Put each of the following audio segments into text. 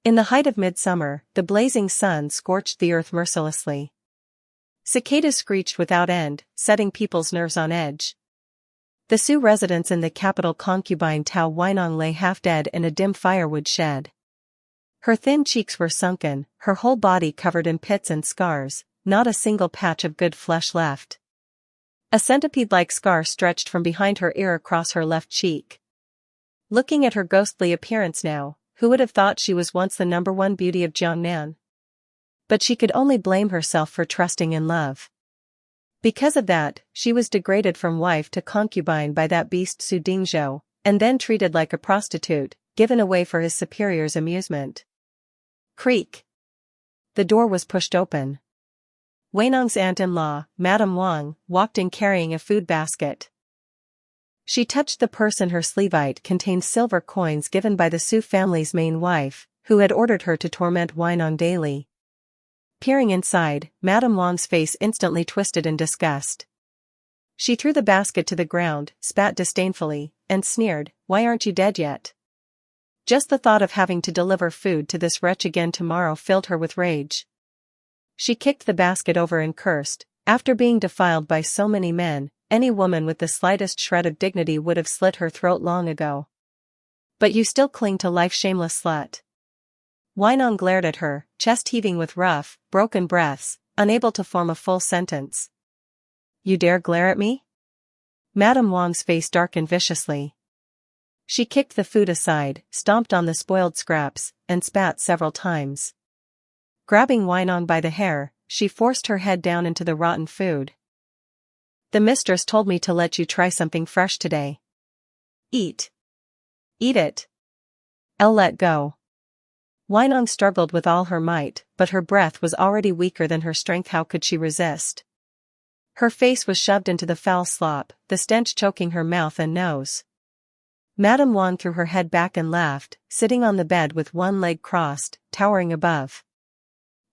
In the height of midsummer, the blazing sun scorched the earth mercilessly. Cicadas screeched without end, setting people's nerves on edge. The Sioux residents in the capital concubine Tao Wainong lay half dead in a dim firewood shed. Her thin cheeks were sunken, her whole body covered in pits and scars, not a single patch of good flesh left. A centipede-like scar stretched from behind her ear across her left cheek. Looking at her ghostly appearance now, who would have thought she was once the #1 beauty of Jiangnan? But she could only blame herself for trusting in love. Because of that, she was degraded from wife to concubine by that beast Su Dingzhou, and then treated like a prostitute, given away for his superior's amusement. Creak. The door was pushed open. Wainong's aunt-in-law, Madame Wang, walked in carrying a food basket. She touched the purse in her sleevite contained silver coins given by the Su family's main wife, who had ordered her to torment Wainong daily. Peering inside, Madame Wang's face instantly twisted in disgust. She threw the basket to the ground, spat disdainfully, and sneered, "Why aren't you dead yet?" Just the thought of having to deliver food to this wretch again tomorrow filled her with rage. She kicked the basket over and cursed, after being defiled by so many men, any woman with the slightest shred of dignity would have slit her throat long ago. But you still cling to life, shameless slut. Wainong glared at her, chest heaving with rough, broken breaths, unable to form a full sentence. You dare glare at me? Madame Wang's face darkened viciously. She kicked the food aside, stomped on the spoiled scraps, and spat several times. Grabbing Wainong by the hair, she forced her head down into the rotten food. The mistress told me to let you try something fresh today. Eat. Eat it. I'll let go. Wainong struggled with all her might, but her breath was already weaker than her strength. How could she resist? Her face was shoved into the foul slop, the stench choking her mouth and nose. Madame Wang threw her head back and laughed, sitting on the bed with one leg crossed, towering above.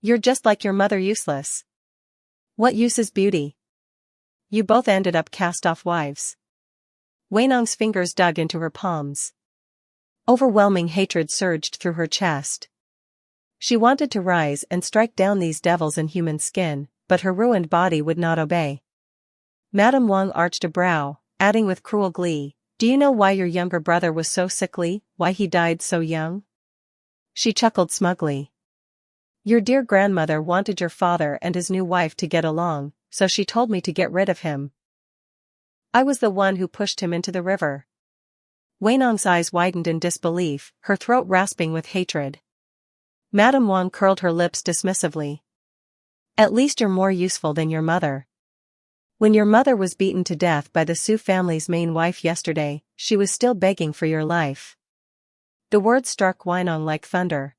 You're just like your mother, useless. What use is beauty? You both ended up cast-off wives. Wainong's fingers dug into her palms. Overwhelming hatred surged through her chest. She wanted to rise and strike down these devils in human skin, but her ruined body would not obey. Madame Wang arched a brow, adding with cruel glee, "Do you know why your younger brother was so sickly, why he died so young?" She chuckled smugly. Your dear grandmother wanted your father and his new wife to get along, so she told me to get rid of him. I was the one who pushed him into the river. Wainong's eyes widened in disbelief, her throat rasping with hatred. Madame Wang curled her lips dismissively. At least you're more useful than your mother. When your mother was beaten to death by the Su family's main wife yesterday, she was still begging for your life. The words struck Wainong like thunder.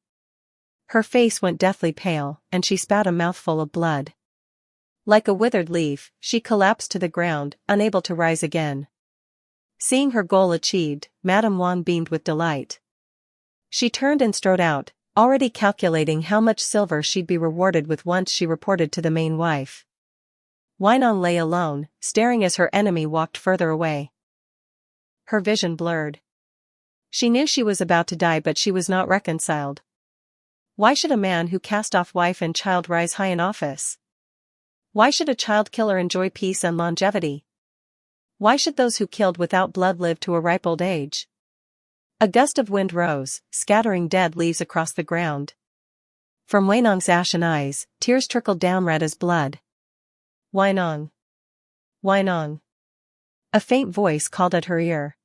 Her face went deathly pale, and she spat a mouthful of blood. Like a withered leaf, she collapsed to the ground, unable to rise again. Seeing her goal achieved, Madame Wang beamed with delight. She turned and strode out, already calculating how much silver she'd be rewarded with once she reported to the main wife. Wainong lay alone, staring as her enemy walked further away. Her vision blurred. She knew she was about to die, but she was not reconciled. Why should a man who cast off wife and child rise high in office? Why should a child killer enjoy peace and longevity? Why should those who killed without blood live to a ripe old age? A gust of wind rose, scattering dead leaves across the ground. From Wainong's ashen eyes, tears trickled down red as blood. Wainong. Wainong. A faint voice called at her ear.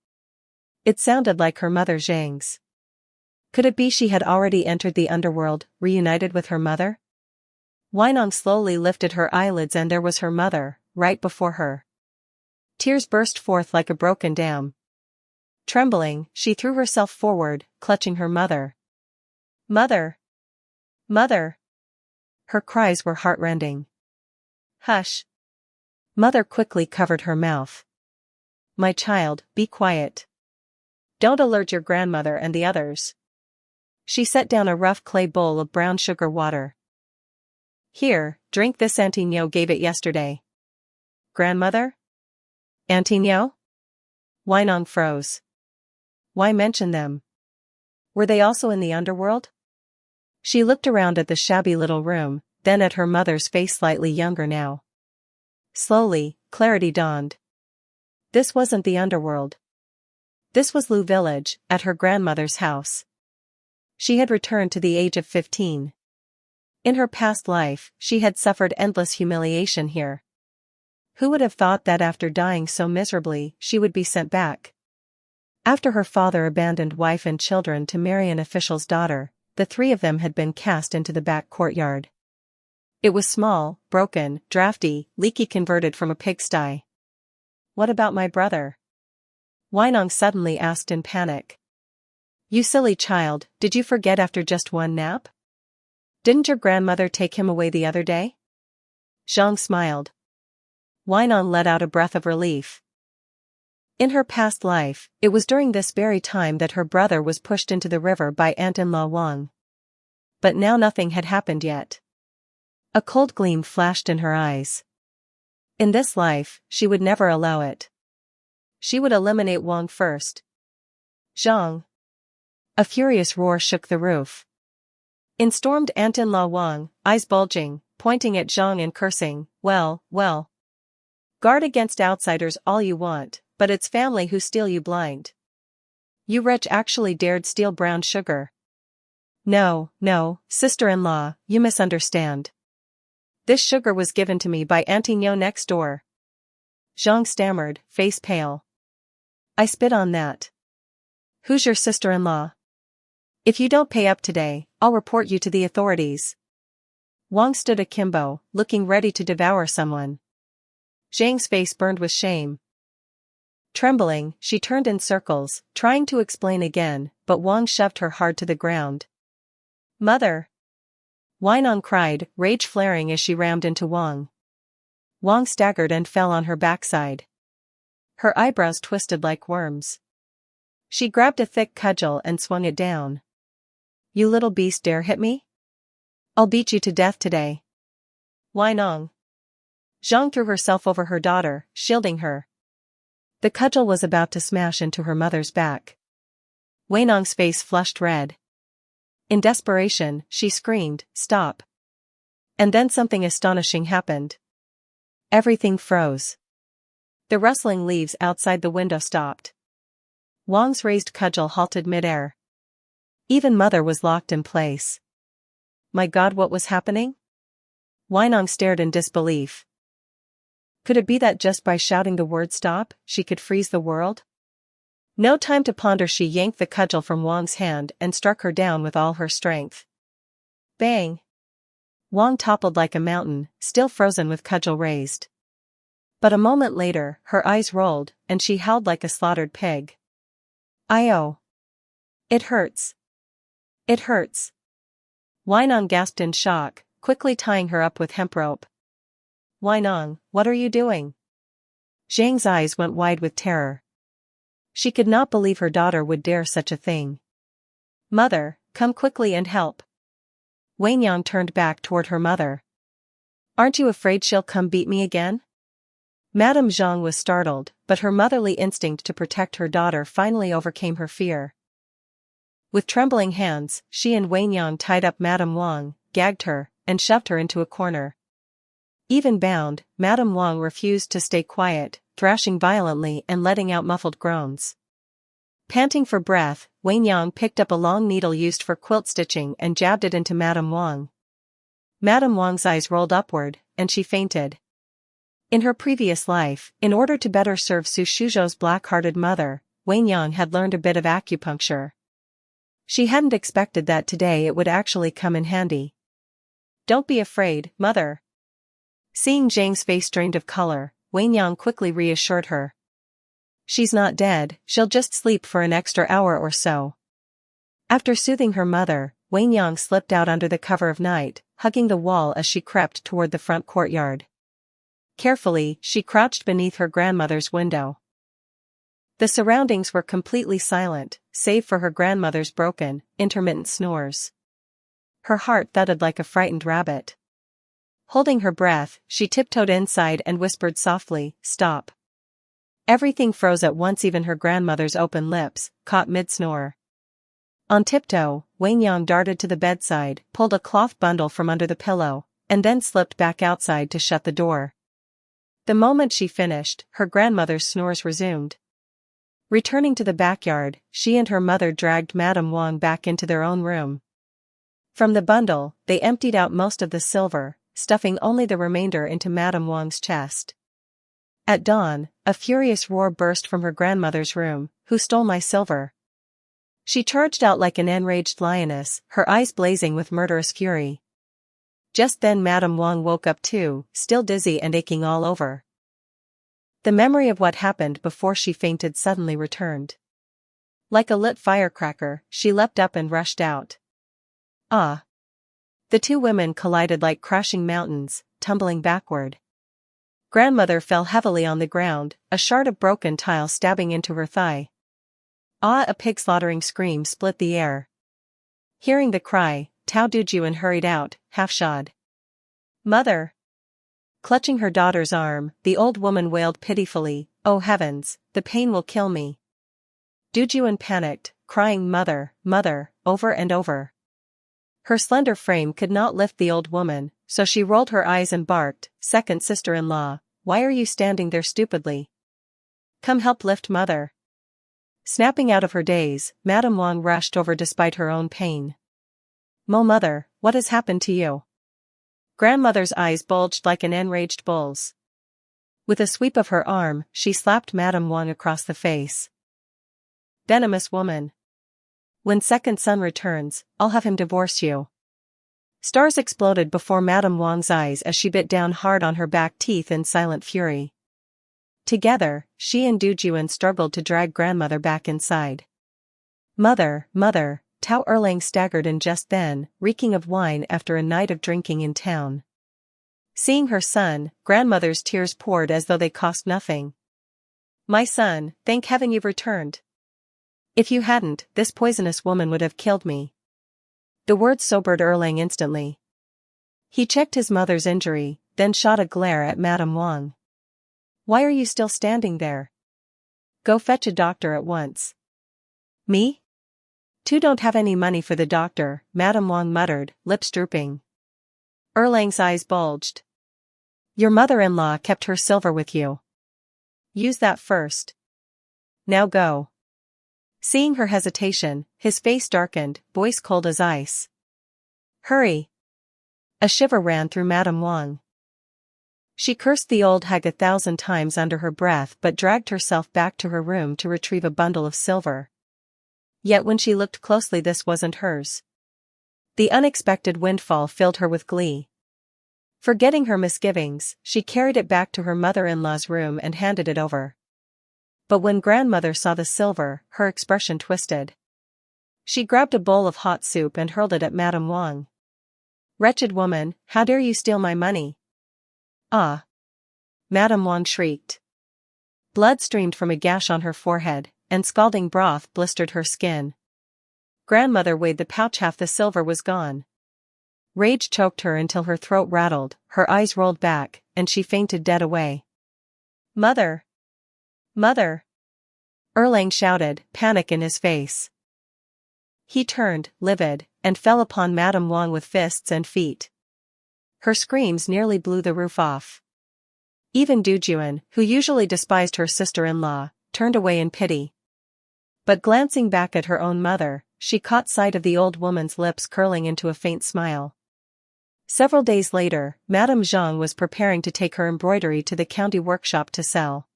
It sounded like her mother Zhang's. Could it be she had already entered the underworld, reunited with her mother? Wainong slowly lifted her eyelids and there was her mother, right before her. Tears burst forth like a broken dam. Trembling, she threw herself forward, clutching her mother. Mother! Mother! Her cries were heartrending. Hush! Mother quickly covered her mouth. My child, be quiet. Don't alert your grandmother and the others. She set down a rough clay bowl of brown sugar water. Here, drink this. Auntie Nyo gave it yesterday. Grandmother? Auntie Nyo? Wainong froze. Why mention them? Were they also in the underworld? She looked around at the shabby little room, then at her mother's face slightly younger now. Slowly, clarity dawned. This wasn't the underworld. This was Lu Village, at her grandmother's house. She had returned to the age of 15. In her past life, she had suffered endless humiliation here. Who would have thought that after dying so miserably, she would be sent back? After her father abandoned wife and children to marry an official's daughter, the three of them had been cast into the back courtyard. It was small, broken, drafty, leaky, converted from a pigsty. What about my brother? Weinong suddenly asked in panic. You silly child, did you forget after just one nap? Didn't your grandmother take him away the other day? Zhang smiled. Weinong let out a breath of relief. In her past life, it was during this very time that her brother was pushed into the river by aunt-in-law Wang. But now nothing had happened yet. A cold gleam flashed in her eyes. In this life, she would never allow it. She would eliminate Wang first. Zhang. A furious roar shook the roof. In stormed aunt-in-law Wang, eyes bulging, pointing at Zhang and cursing, well. Guard against outsiders all you want, but it's family who steal you blind. You wretch actually dared steal brown sugar. No, sister-in-law, you misunderstand. This sugar was given to me by Auntie Nyo next door. Zhang stammered, face pale. I spit on that. Who's your sister-in-law? If you don't pay up today, I'll report you to the authorities. Wang stood akimbo, looking ready to devour someone. Zhang's face burned with shame. Trembling, she turned in circles, trying to explain again, but Wang shoved her hard to the ground. Mother! Weinong cried, rage flaring as she rammed into Wang. Wang staggered and fell on her backside. Her eyebrows twisted like worms. She grabbed a thick cudgel and swung it down. You little beast, dare hit me? I'll beat you to death today. Weinong. Zhang threw herself over her daughter, shielding her. The cudgel was about to smash into her mother's back. Weinong's face flushed red. In desperation, she screamed, stop. And then something astonishing happened. Everything froze. The rustling leaves outside the window stopped. Wang's raised cudgel halted midair. Even Mother was locked in place. My God, what was happening? Weinong stared in disbelief. Could it be that just by shouting the word stop, she could freeze the world? No time to ponder, she yanked the cudgel from Wang's hand and struck her down with all her strength. Bang! Wang toppled like a mountain, still frozen with cudgel raised. But a moment later, her eyes rolled, and she howled like a slaughtered pig. Io! It hurts. It hurts. Weinong gasped in shock, quickly tying her up with hemp rope. Weinong, what are you doing? Zhang's eyes went wide with terror. She could not believe her daughter would dare such a thing. Mother, come quickly and help. Weinong turned back toward her mother. Aren't you afraid she'll come beat me again? Madame Zhang was startled, but her motherly instinct to protect her daughter finally overcame her fear. With trembling hands, she and Weinong tied up Madame Wang, gagged her, and shoved her into a corner. Even bound, Madame Wang refused to stay quiet, thrashing violently and letting out muffled groans. Panting for breath, Weinong picked up a long needle used for quilt stitching and jabbed it into Madame Wang. Madame Wang's eyes rolled upward, and she fainted. In her previous life, in order to better serve Su Shuzhou's black-hearted mother, Weinong had learned a bit of acupuncture. She hadn't expected that today it would actually come in handy. Don't be afraid, mother. Seeing Zhang's face drained of color, Weinong quickly reassured her. She's not dead, she'll just sleep for an extra hour or so. After soothing her mother, Weinong slipped out under the cover of night, hugging the wall as she crept toward the front courtyard. Carefully, she crouched beneath her grandmother's window. The surroundings were completely silent, save for her grandmother's broken, intermittent snores. Her heart thudded like a frightened rabbit. Holding her breath, she tiptoed inside and whispered softly, "Stop." Everything froze at once, even her grandmother's open lips, caught mid-snore. On tiptoe, Wang Yang darted to the bedside, pulled a cloth bundle from under the pillow, and then slipped back outside to shut the door. The moment she finished, her grandmother's snores resumed. Returning to the backyard, she and her mother dragged Madame Wang back into their own room. From the bundle, they emptied out most of the silver, stuffing only the remainder into Madame Wang's chest. At dawn, a furious roar burst from her grandmother's room. "Who stole my silver?" She charged out like an enraged lioness, her eyes blazing with murderous fury. Just then Madame Wang woke up too, still dizzy and aching all over. The memory of what happened before she fainted suddenly returned. Like a lit firecracker, she leapt up and rushed out. Ah! The two women collided like crashing mountains, tumbling backward. Grandmother fell heavily on the ground, a shard of broken tile stabbing into her thigh. Ah! A pig-slaughtering scream split the air. Hearing the cry, Tao Dujuan hurried out, half-shod. "Mother!" Clutching her daughter's arm, the old woman wailed pitifully, "Oh heavens, the pain will kill me." Dujuan panicked, crying "Mother, mother," over and over. Her slender frame could not lift the old woman, so she rolled her eyes and barked, "Second sister-in-law, why are you standing there stupidly? Come help lift mother." Snapping out of her daze, Madame Wang rushed over despite her own pain. Mother, what has happened to you?" Grandmother's eyes bulged like an enraged bull's. With a sweep of her arm, she slapped Madame Wang across the face. "Venomous woman. When second son returns, I'll have him divorce you." Stars exploded before Madame Wang's eyes as she bit down hard on her back teeth in silent fury. Together, she and Dujuan struggled to drag grandmother back inside. "Mother, mother," Tao Erlang staggered in just then, reeking of wine after a night of drinking in town. Seeing her son, grandmother's tears poured as though they cost nothing. "My son, thank heaven you've returned. If you hadn't, this poisonous woman would have killed me." The words sobered Erlang instantly. He checked his mother's injury, then shot a glare at Madame Wang. "Why are you still standing there? Go fetch a doctor at once." "Me? Tu don't have any money for the doctor," Madame Wang muttered, lips drooping. Erlang's eyes bulged. "Your mother-in-law kept her silver with you. Use that first. Now go." Seeing her hesitation, his face darkened, voice cold as ice. "Hurry." A shiver ran through Madame Wang. She cursed the old hag 1,000 times under her breath but dragged herself back to her room to retrieve a bundle of silver. Yet when she looked closely, this wasn't hers. The unexpected windfall filled her with glee. Forgetting her misgivings, she carried it back to her mother-in-law's room and handed it over. But when grandmother saw the silver, her expression twisted. She grabbed a bowl of hot soup and hurled it at Madame Wang. "Wretched woman, how dare you steal my money?" "Ah!" Madame Wang shrieked. Blood streamed from a gash on her forehead, and scalding broth blistered her skin. Grandmother weighed the pouch, half the silver was gone. Rage choked her until her throat rattled, her eyes rolled back, and she fainted dead away. "Mother! Mother!" Erlang shouted, panic in his face. He turned, livid, and fell upon Madame Wang with fists and feet. Her screams nearly blew the roof off. Even Dujuan, who usually despised her sister-in-law, turned away in pity. But glancing back at her own mother, she caught sight of the old woman's lips curling into a faint smile. Several days later, Madame Zhang was preparing to take her embroidery to the county workshop to sell.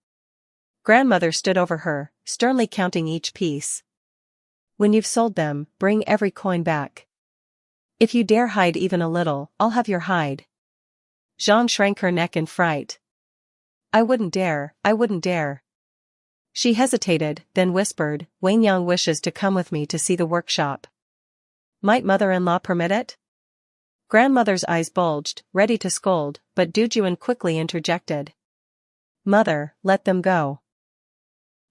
Grandmother stood over her, sternly counting each piece. "When you've sold them, bring every coin back. If you dare hide even a little, I'll have your hide." Zhang shrank her neck in fright. I wouldn't dare." She hesitated, then whispered, "Wang Yang wishes to come with me to see the workshop. Might mother-in-law permit it?" Grandmother's eyes bulged, ready to scold, but Dujuan quickly interjected. "Mother, let them go.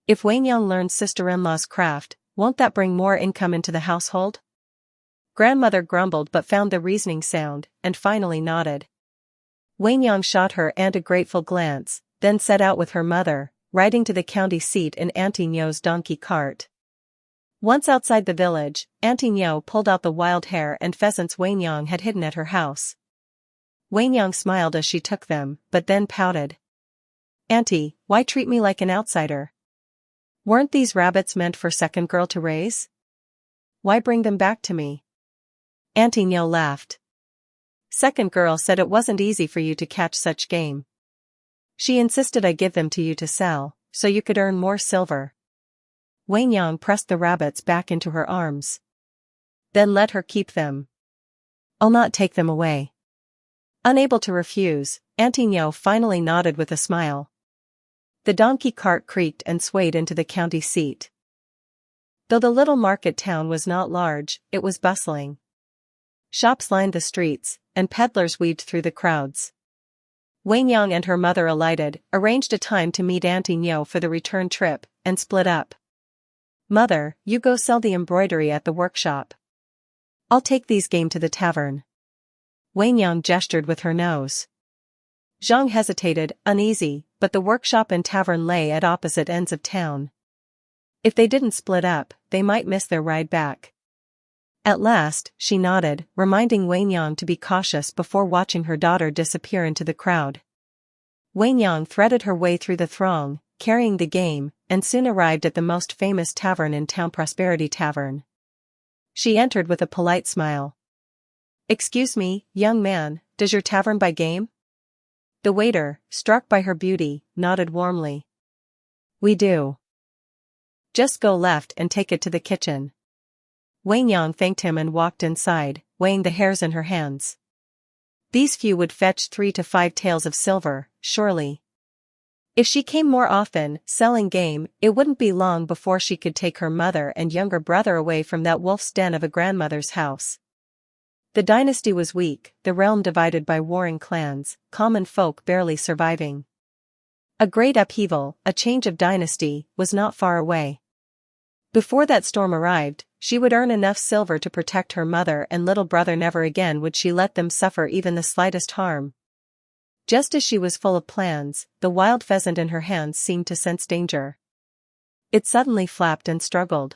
If Wang Yang learns sister-in-law's craft, won't that bring more income into the household?" Grandmother grumbled but found the reasoning sound, and finally nodded. Wang Yang shot her aunt a grateful glance, then set out with her mother, riding to the county seat in Auntie Nyo's donkey cart. Once outside the village, Auntie Nyo pulled out the wild hare and pheasants Wei Nyang had hidden at her house. Wei Nyang smiled as she took them, but then pouted. "Auntie, why treat me like an outsider? Weren't these rabbits meant for second girl to raise? Why bring them back to me?" Auntie Nyo laughed. "Second girl said it wasn't easy for you to catch such game. She insisted I give them to you to sell, so you could earn more silver." Wei Nyang pressed the rabbits back into her arms. "Then let her keep them. I'll not take them away." Unable to refuse, Auntie Nyo finally nodded with a smile. The donkey cart creaked and swayed into the county seat. Though the little market town was not large, it was bustling. Shops lined the streets, and peddlers weaved through the crowds. Wei Nyang and her mother alighted, arranged a time to meet Auntie Nyo for the return trip, and split up. "Mother, you go sell the embroidery at the workshop. I'll take these game to the tavern." Wei Nyang gestured with her nose. Zhang hesitated, uneasy, but the workshop and tavern lay at opposite ends of town. If they didn't split up, they might miss their ride back. At last, she nodded, reminding Wei Nyang to be cautious before watching her daughter disappear into the crowd. Wei Nyang threaded her way through the throng, carrying the game, and soon arrived at the most famous tavern in town, Prosperity Tavern. She entered with a polite smile. "Excuse me, young man, does your tavern buy game?" The waiter, struck by her beauty, nodded warmly. "We do. Just go left and take it to the kitchen." Wei Nyang thanked him and walked inside, weighing the hares in her hands. These few would fetch 3 to 5 taels of silver, surely. If she came more often, selling game, it wouldn't be long before she could take her mother and younger brother away from that wolf's den of a grandmother's house. The dynasty was weak, the realm divided by warring clans, common folk barely surviving. A great upheaval, a change of dynasty, was not far away. Before that storm arrived, she would earn enough silver to protect her mother and little brother. Never again would she let them suffer even the slightest harm. Just as she was full of plans, the wild pheasant in her hands seemed to sense danger. It suddenly flapped and struggled.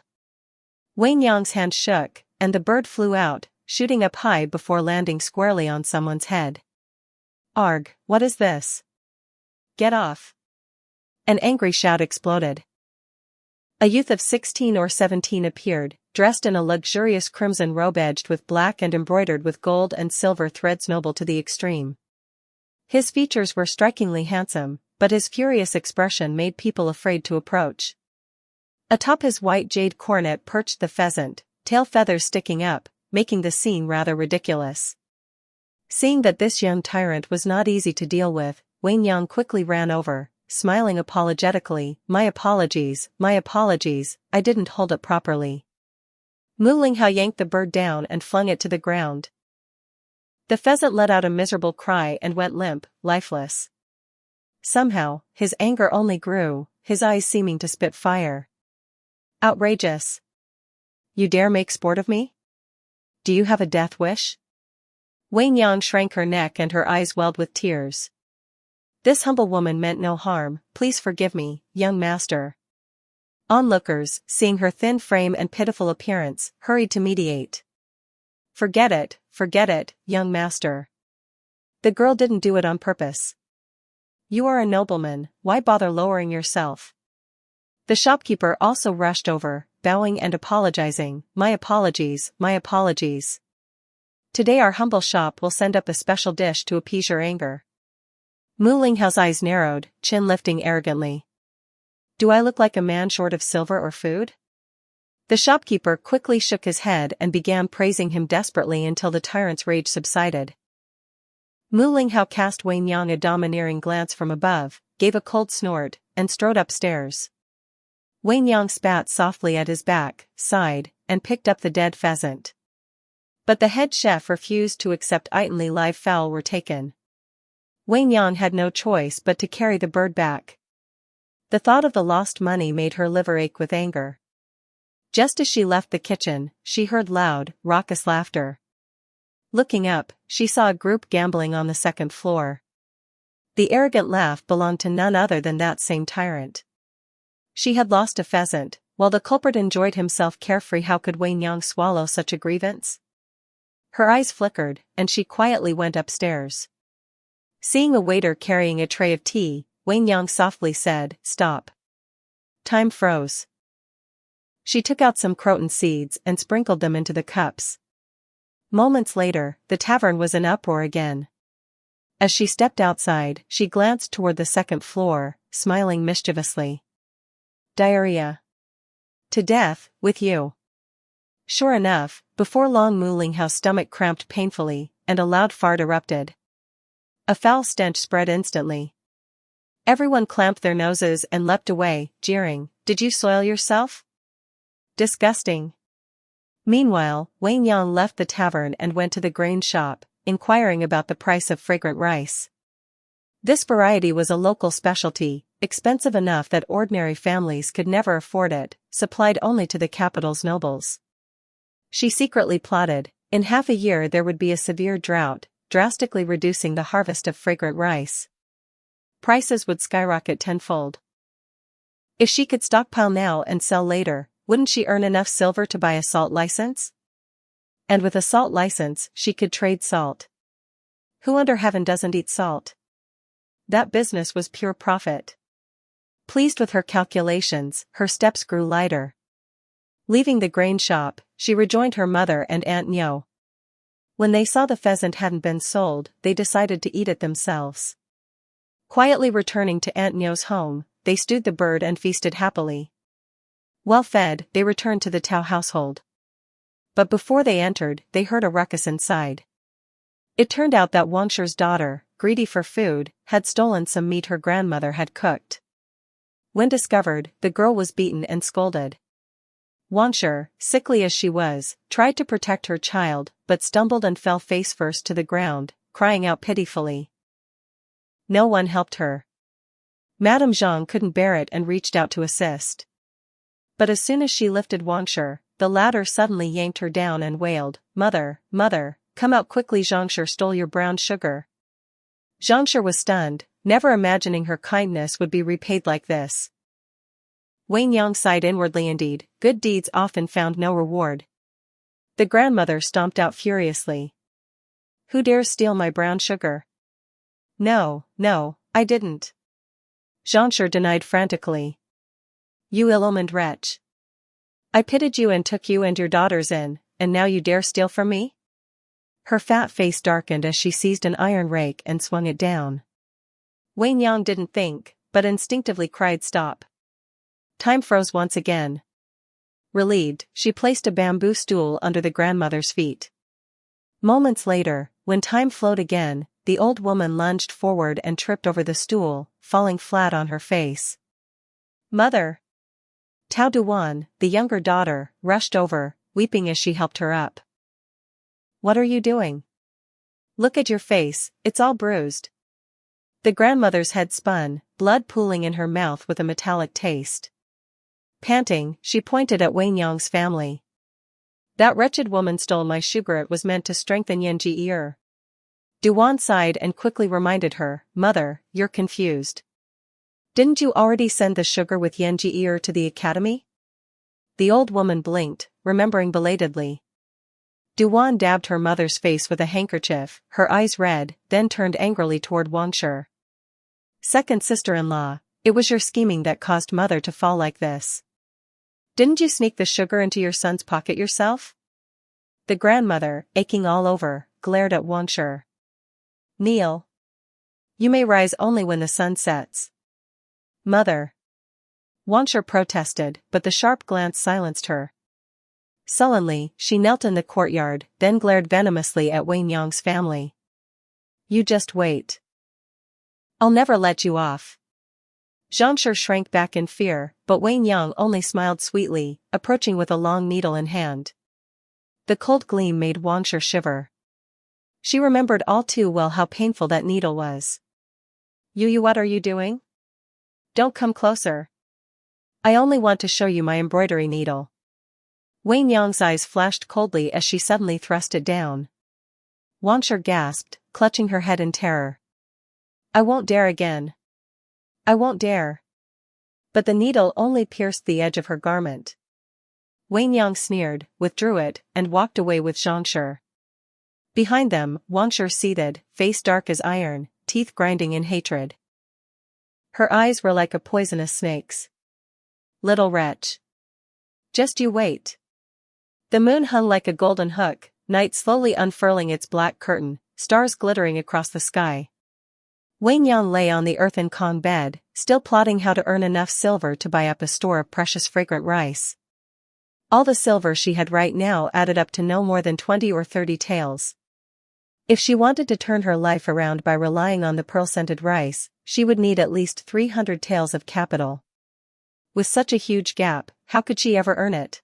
Wei Nyang's hand shook, and the bird flew out, shooting up high before landing squarely on someone's head. "Arg, what is this? Get off!" An angry shout exploded. A youth of 16 or 17 appeared, dressed in a luxurious crimson robe edged with black and embroidered with gold and silver threads, noble to the extreme. His features were strikingly handsome, but his furious expression made people afraid to approach. Atop his white jade coronet perched the pheasant, tail feathers sticking up, making the scene rather ridiculous. Seeing that this young tyrant was not easy to deal with, Wei Nyang quickly ran over, smiling apologetically. My apologies, I didn't hold it properly." Mu Linghao yanked the bird down and flung it to the ground. The pheasant let out a miserable cry and went limp, lifeless. Somehow, his anger only grew, his eyes seeming to spit fire. "Outrageous! You dare make sport of me? Do you have a death wish?" Wei Nyang shrank her neck and her eyes welled with tears. "This humble woman meant no harm, please forgive me, young master." Onlookers, seeing her thin frame and pitiful appearance, hurried to mediate. Forget it, young master. The girl didn't do it on purpose. You are a nobleman, why bother lowering yourself?" The shopkeeper also rushed over, bowing and apologizing. My apologies. Today our humble shop will send up a special dish to appease your anger." Mu Linghao's eyes narrowed, chin lifting arrogantly. "Do I look like a man short of silver or food?" The shopkeeper quickly shook his head and began praising him desperately until the tyrant's rage subsided. Mu Linghao cast Wei Nyang a domineering glance from above, gave a cold snort, and strode upstairs. Wei Nyang spat softly at his back, sighed, and picked up the dead pheasant. But the head chef refused to accept only live fowl were taken. Wei Nyang had no choice but to carry the bird back. The thought of the lost money made her liver ache with anger. Just as she left the kitchen, she heard loud, raucous laughter. Looking up, she saw a group gambling on the second floor. The arrogant laugh belonged to none other than that same tyrant. She had lost a pheasant, while the culprit enjoyed himself carefree. How could Wei Yang swallow such a grievance? Her eyes flickered, and she quietly went upstairs. Seeing a waiter carrying a tray of tea, Wei Yang softly said, "Stop." Time froze. She took out some croton seeds and sprinkled them into the cups. Moments later, the tavern was in uproar again. As she stepped outside, she glanced toward the second floor, smiling mischievously. Diarrhea. To death, with you. Sure enough, before long Mu Linghao's stomach cramped painfully, and a loud fart erupted. A foul stench spread instantly. Everyone clamped their noses and leapt away, jeering, "Did you soil yourself? Disgusting." Meanwhile, Wei Yang left the tavern and went to the grain shop, inquiring about the price of fragrant rice. This variety was a local specialty, expensive enough that ordinary families could never afford it, supplied only to the capital's nobles. She secretly plotted, in half a year there would be a severe drought, drastically reducing the harvest of fragrant rice. Prices would skyrocket tenfold. If she could stockpile now and sell later, wouldn't she earn enough silver to buy a salt license? And with a salt license, she could trade salt. Who under heaven doesn't eat salt? That business was pure profit. Pleased with her calculations, her steps grew lighter. Leaving the grain shop, she rejoined her mother and Aunt Nyo. When they saw the pheasant hadn't been sold, they decided to eat it themselves. Quietly returning to Aunt Nyo's home, they stewed the bird and feasted happily. Well fed, they returned to the Tao household. But before they entered, they heard a ruckus inside. It turned out that Wangshi's daughter, greedy for food, had stolen some meat her grandmother had cooked. When discovered, the girl was beaten and scolded. Wangshi, sickly as she was, tried to protect her child, but stumbled and fell face first to the ground, crying out pitifully. No one helped her. Madame Zhang couldn't bear it and reached out to assist. But as soon as she lifted Wangshi, the latter suddenly yanked her down and wailed, "Mother, mother, come out quickly, Zhangshi stole your brown sugar." Zhangshi was stunned, never imagining her kindness would be repaid like this. Wei Yang sighed inwardly. Indeed, good deeds often found no reward. The grandmother stomped out furiously. "Who dares steal my brown sugar?" No, I didn't." Zhangshi denied frantically. "You ill-omened wretch. I pitied you and took you and your daughters in, and now you dare steal from me?" Her fat face darkened as she seized an iron rake and swung it down. Wei Yang didn't think, but instinctively cried stop. Time froze once again. Relieved, she placed a bamboo stool under the grandmother's feet. Moments later, when time flowed again, the old woman lunged forward and tripped over the stool, falling flat on her face. "Mother!" Tao Duan, the younger daughter, rushed over, weeping as she helped her up. "What are you doing? Look at your face, it's all bruised." The grandmother's head spun, blood pooling in her mouth with a metallic taste. Panting, she pointed at Wei Yang's family. "That wretched woman stole my sugar. It was meant to strengthen Yan Ji. Duan sighed and quickly reminded her, "Mother, you're confused. Didn't you already send the sugar with Yan Ji to the academy?" The old woman blinked, remembering belatedly. Duan dabbed her mother's face with a handkerchief, her eyes red, then turned angrily toward Wangshi. "Second sister-in-law, it was your scheming that caused mother to fall like this. Didn't you sneak the sugar into your son's pocket yourself?" The grandmother, aching all over, glared at Wangshi. "Kneel. You may rise only when the sun sets." "Mother." Wangshi protested, but the sharp glance silenced her. Sullenly, she knelt in the courtyard, then glared venomously at Wei Yang's family. "You just wait. I'll never let you off." Zhangshi shrank back in fear, but Wei Yang only smiled sweetly, approaching with a long needle in hand. The cold gleam made Wangshi shiver. She remembered all too well how painful that needle was. You, what are you doing? Don't come closer. I only want to show you my embroidery needle." Wei Yang's eyes flashed coldly as she suddenly thrust it down. Wangshi gasped, clutching her head in terror. "I won't dare again. I won't dare." But the needle only pierced the edge of her garment. Wang Yang sneered, withdrew it, and walked away with Zhangshi. Behind them, Wangshi seated, face dark as iron, teeth grinding in hatred. Her eyes were like a poisonous snake's. Little wretch. Just you wait. The moon hung like a golden hook, night slowly unfurling its black curtain, stars glittering across the sky. Wang Yang lay on the earthen Kong bed, still plotting how to earn enough silver to buy up a store of precious fragrant rice. All the silver she had right now added up to no more than 20 or 30 taels. If she wanted to turn her life around by relying on the pearl-scented rice, she would need at least 300 taels of capital. With such a huge gap, how could she ever earn it?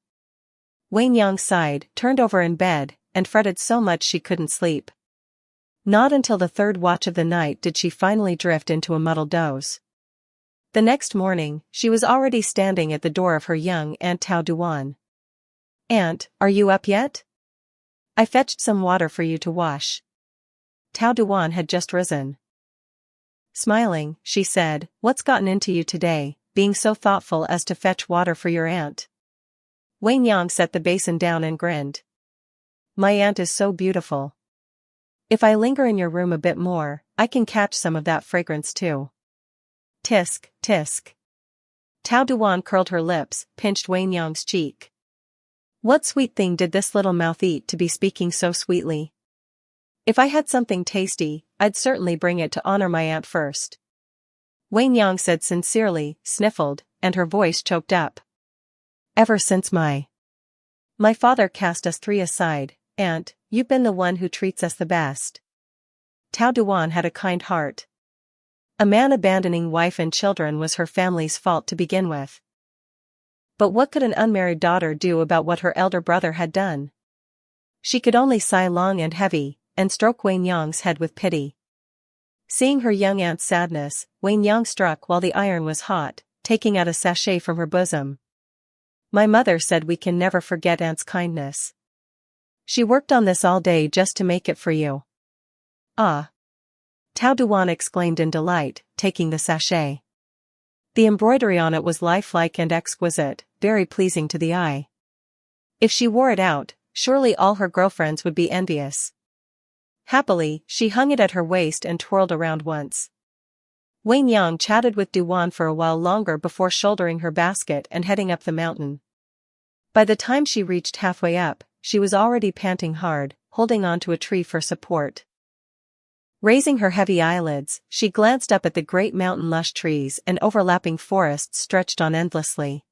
Wang Yang sighed, turned over in bed, and fretted so much she couldn't sleep. Not until the third watch of the night did she finally drift into a muddled doze. The next morning, she was already standing at the door of her young Aunt Tao Duan. "Aunt, are you up yet? I fetched some water for you to wash." Tao Duan had just risen. Smiling, she said, "What's gotten into you today, being so thoughtful as to fetch water for your aunt?" Wang Yang set the basin down and grinned. "My aunt is so beautiful. If I linger in your room a bit more, I can catch some of that fragrance too." Tisk, tisk. Tao Duan curled her lips, pinched Wang Yang's cheek. What sweet thing did this little mouth eat to be speaking so sweetly? If I had something tasty, I'd certainly bring it to honor my aunt first. Wang Yang said sincerely, sniffled, and her voice choked up. "Ever since my father cast us three aside, Aunt, you've been the one who treats us the best." Tao Duan had a kind heart. A man abandoning wife and children was her family's fault to begin with. But what could an unmarried daughter do about what her elder brother had done? She could only sigh long and heavy, and stroke Wang Yang's head with pity. Seeing her young aunt's sadness, Wang Yang struck while the iron was hot, taking out a sachet from her bosom. "My mother said we can never forget Aunt's kindness. She worked on this all day just to make it for you." "Ah!" Tao Duan exclaimed in delight, taking the sachet. The embroidery on it was lifelike and exquisite, very pleasing to the eye. If she wore it out, surely all her girlfriends would be envious. Happily, she hung it at her waist and twirled around once. Wang Yang chatted with Duan for a while longer before shouldering her basket and heading up the mountain. By the time she reached halfway up, she was already panting hard, holding onto a tree for support. Raising her heavy eyelids, she glanced up at the great mountain-lush trees and overlapping forests stretched on endlessly.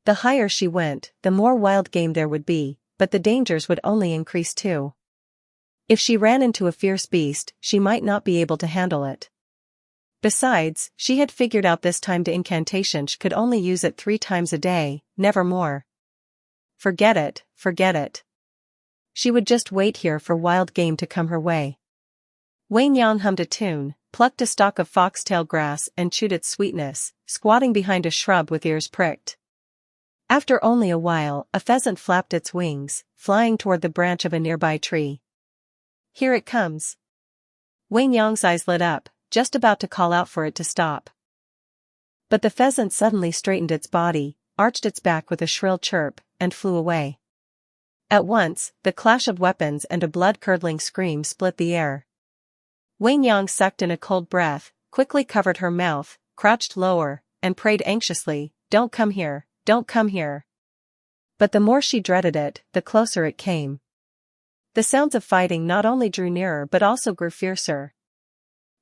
The higher she went, the more wild game there would be, but the dangers would only increase too. If she ran into a fierce beast, she might not be able to handle it. Besides, she had figured out this timed incantation she could only use it 3 times a day, never more. Forget it, forget it. She would just wait here for wild game to come her way. Wang Yang hummed a tune, plucked a stalk of foxtail grass and chewed its sweetness, squatting behind a shrub with ears pricked. After only a while, a pheasant flapped its wings, flying toward the branch of a nearby tree. "Here it comes." Wang Yang's eyes lit up, just about to call out for it to stop. But the pheasant suddenly straightened its body, arched its back with a shrill chirp, and flew away. At once, the clash of weapons and a blood-curdling scream split the air. Wang Yang sucked in a cold breath, quickly covered her mouth, crouched lower, and prayed anxiously, "Don't come here, don't come here." But the more she dreaded it, the closer it came. The sounds of fighting not only drew nearer but also grew fiercer.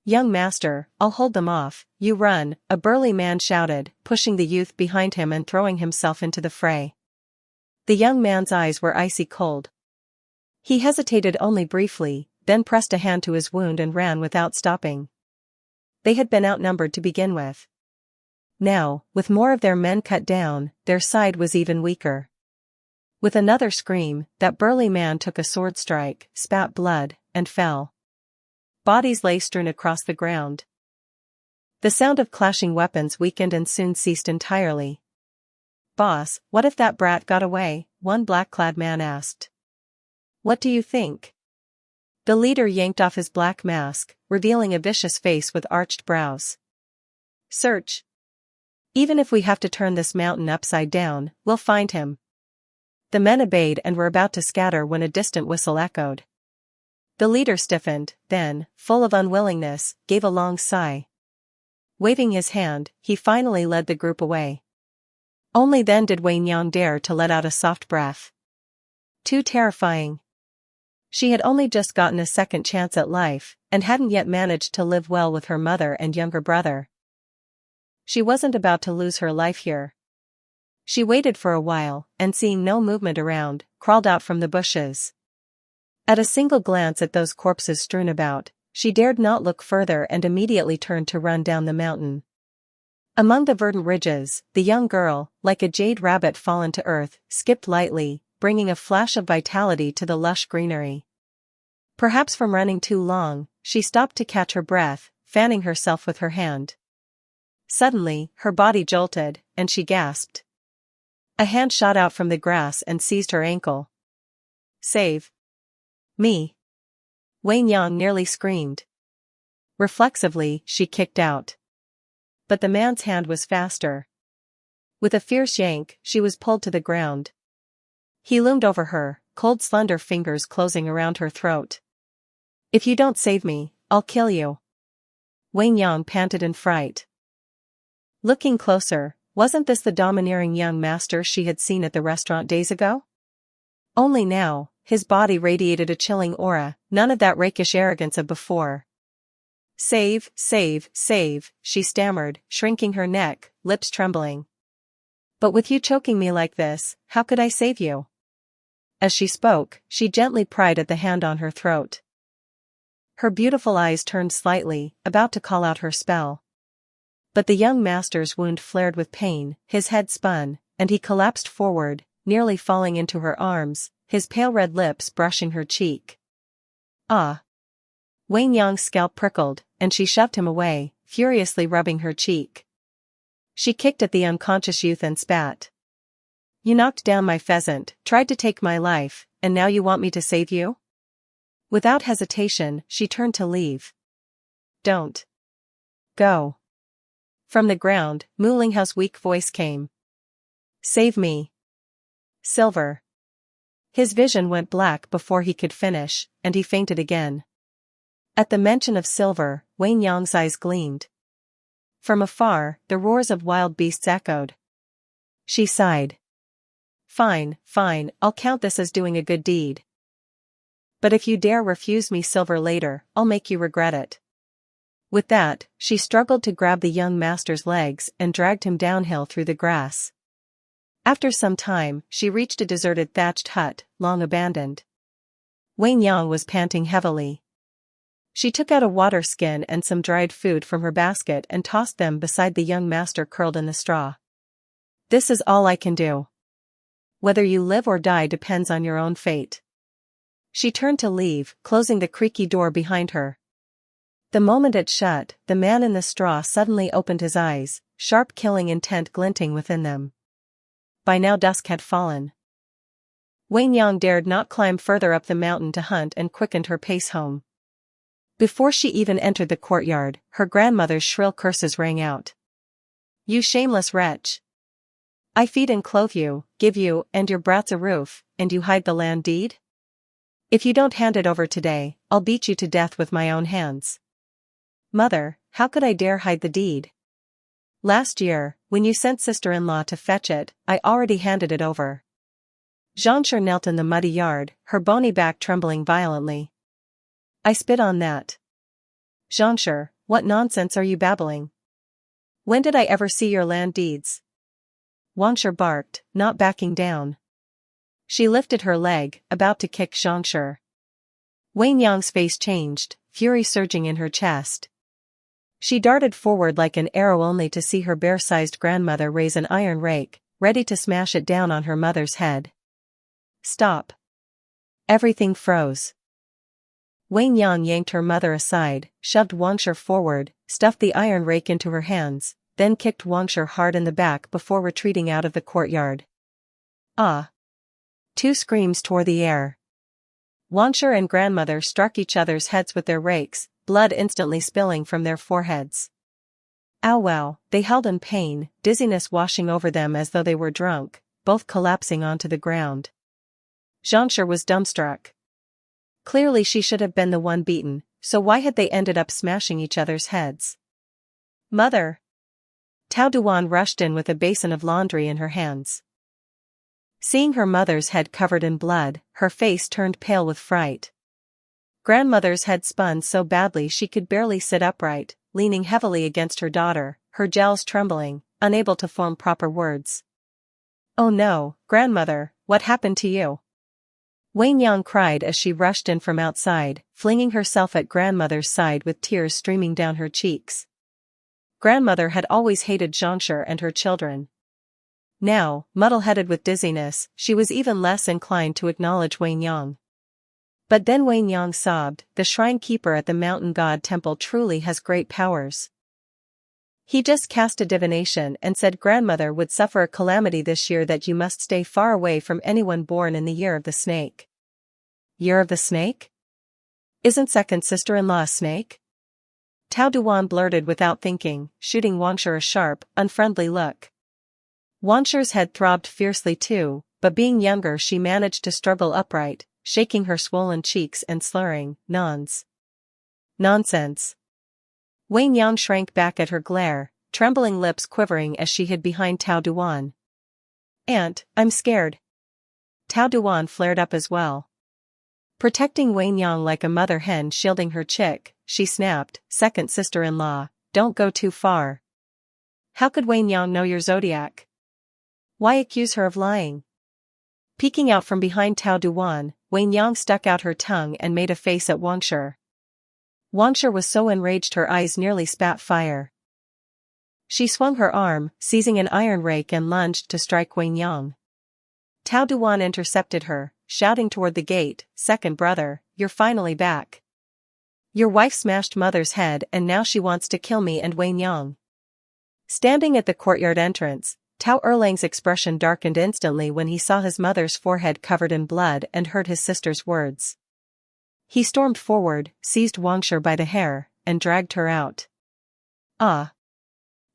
"Young master, I'll hold them off, you run," a burly man shouted, pushing the youth behind him and throwing himself into the fray. The young man's eyes were icy cold. He hesitated only briefly, then pressed a hand to his wound and ran without stopping. They had been outnumbered to begin with. Now, with more of their men cut down, their side was even weaker. With another scream, that burly man took a sword strike, spat blood, and fell. Bodies lay strewn across the ground. The sound of clashing weapons weakened and soon ceased entirely. "Boss, what if that brat got away?" one black-clad man asked. "What do you think?" The leader yanked off his black mask, revealing a vicious face with arched brows. "Search." Even if we have to turn this mountain upside down, we'll find him. The men obeyed and were about to scatter when a distant whistle echoed. The leader stiffened, then, full of unwillingness, gave a long sigh. Waving his hand, he finally led the group away. Only then did Wei Nyang dare to let out a soft breath. Too terrifying. She had only just gotten a second chance at life, and hadn't yet managed to live well with her mother and younger brother. She wasn't about to lose her life here. She waited for a while, and seeing no movement around, crawled out from the bushes. At a single glance at those corpses strewn about, she dared not look further and immediately turned to run down the mountain. Among the verdant ridges, the young girl, like a jade rabbit fallen to earth, skipped lightly, bringing a flash of vitality to the lush greenery. Perhaps from running too long, she stopped to catch her breath, fanning herself with her hand. Suddenly, her body jolted, and she gasped. A hand shot out from the grass and seized her ankle. "Save me!" Wei Nyang nearly screamed. Reflexively, she kicked out. But the man's hand was faster. With a fierce yank, she was pulled to the ground. He loomed over her, cold slender fingers closing around her throat. "If you don't save me, I'll kill you." Wei Nyang panted in fright. Looking closer, wasn't this the domineering young master she had seen at the restaurant days ago? Only now, his body radiated a chilling aura, none of that rakish arrogance of before. "Save, save, save," she stammered, shrinking her neck, lips trembling. "But with you choking me like this, how could I save you?" As she spoke, she gently pried at the hand on her throat. Her beautiful eyes turned slightly, about to call out her spell. But the young master's wound flared with pain, his head spun, and he collapsed forward, nearly falling into her arms, his pale red lips brushing her cheek. "Ah!" Wei Nyang's scalp prickled, and she shoved him away, furiously rubbing her cheek. She kicked at the unconscious youth and spat. "You knocked down my pheasant, tried to take my life, and now you want me to save you?" Without hesitation, she turned to leave. "Don't go." From the ground, Mu Linghao's weak voice came. "Save me. Silver." His vision went black before he could finish, and he fainted again. At the mention of silver, Wei Nyang's eyes gleamed. From afar, the roars of wild beasts echoed. She sighed. "Fine, fine, I'll count this as doing a good deed. But if you dare refuse me silver later, I'll make you regret it." With that, she struggled to grab the young master's legs and dragged him downhill through the grass. After some time, she reached a deserted thatched hut, long abandoned. Wei Nyang was panting heavily. She took out a water skin and some dried food from her basket and tossed them beside the young master curled in the straw. "This is all I can do. Whether you live or die depends on your own fate." She turned to leave, closing the creaky door behind her. The moment it shut, the man in the straw suddenly opened his eyes, sharp killing intent glinting within them. By now dusk had fallen. Wei Nyang dared not climb further up the mountain to hunt and quickened her pace home. Before she even entered the courtyard, her grandmother's shrill curses rang out. "You shameless wretch! I feed and clothe you, give you and your brats a roof, and you hide the land deed? If you don't hand it over today, I'll beat you to death with my own hands." "Mother, how could I dare hide the deed? Last year, when you sent sister-in-law to fetch it, I already handed it over." Zhangshi knelt in the muddy yard, her bony back trembling violently. "I spit on that." "Zhangshi, what nonsense are you babbling? When did I ever see your land deeds?" Wangshi barked, not backing down. She lifted her leg, about to kick Zhangshi. Wei Nyang's face changed, fury surging in her chest. She darted forward like an arrow only to see her bear-sized grandmother raise an iron rake, ready to smash it down on her mother's head. "Stop." Everything froze. Wei Nyang yanked her mother aside, shoved Wangshi forward, stuffed the iron rake into her hands, then kicked Wangshi hard in the back before retreating out of the courtyard. "Ah!" Two screams tore the air. Wangshi and grandmother struck each other's heads with their rakes, blood instantly spilling from their foreheads. Ow wow, they held in pain, dizziness washing over them as though they were drunk, both collapsing onto the ground. Zhangshi was dumbstruck. Clearly she should have been the one beaten, so why had they ended up smashing each other's heads? Mother! Tao Duan rushed in with a basin of laundry in her hands. Seeing her mother's head covered in blood, her face turned pale with fright. Grandmother's head spun so badly she could barely sit upright, leaning heavily against her daughter, her jowls trembling, unable to form proper words. "Oh no, grandmother, what happened to you?" Wei Yang cried as she rushed in from outside, flinging herself at grandmother's side with tears streaming down her cheeks. Grandmother had always hated Zhangshi and her children. Now, muddle-headed with dizziness, she was even less inclined to acknowledge Wei Yang. But then Wei Yang sobbed, "The shrine keeper at the mountain god temple truly has great powers. He just cast a divination and said grandmother would suffer a calamity this year, that you must stay far away from anyone born in the year of the snake." Year of the snake? Isn't second sister-in-law a snake? Tao Duan blurted without thinking, shooting Wangshi a sharp, unfriendly look. Wangshi's head throbbed fiercely too, but being younger she managed to struggle upright, shaking her swollen cheeks and slurring, Nonsense. Wei Yang shrank back at her glare, trembling lips quivering as she hid behind Tao Duan. "Aunt, I'm scared." Tao Duan flared up as well. Protecting Wei Yang like a mother hen shielding her chick, she snapped, "Second sister-in-law, don't go too far. How could Wei Yang know your zodiac? Why accuse her of lying?" Peeking out from behind Tao Duan, Wei Yang stuck out her tongue and made a face at Wangshi. Wangshi was so enraged her eyes nearly spat fire. She swung her arm, seizing an iron rake, and lunged to strike Wei Yang. Tao Duan intercepted her, shouting toward the gate, "Second brother, you're finally back. Your wife smashed mother's head and now she wants to kill me and Wei Yang." Standing at the courtyard entrance, Tao Erlang's expression darkened instantly when he saw his mother's forehead covered in blood and heard his sister's words. He stormed forward, seized Wangshi by the hair, and dragged her out. "Ah!"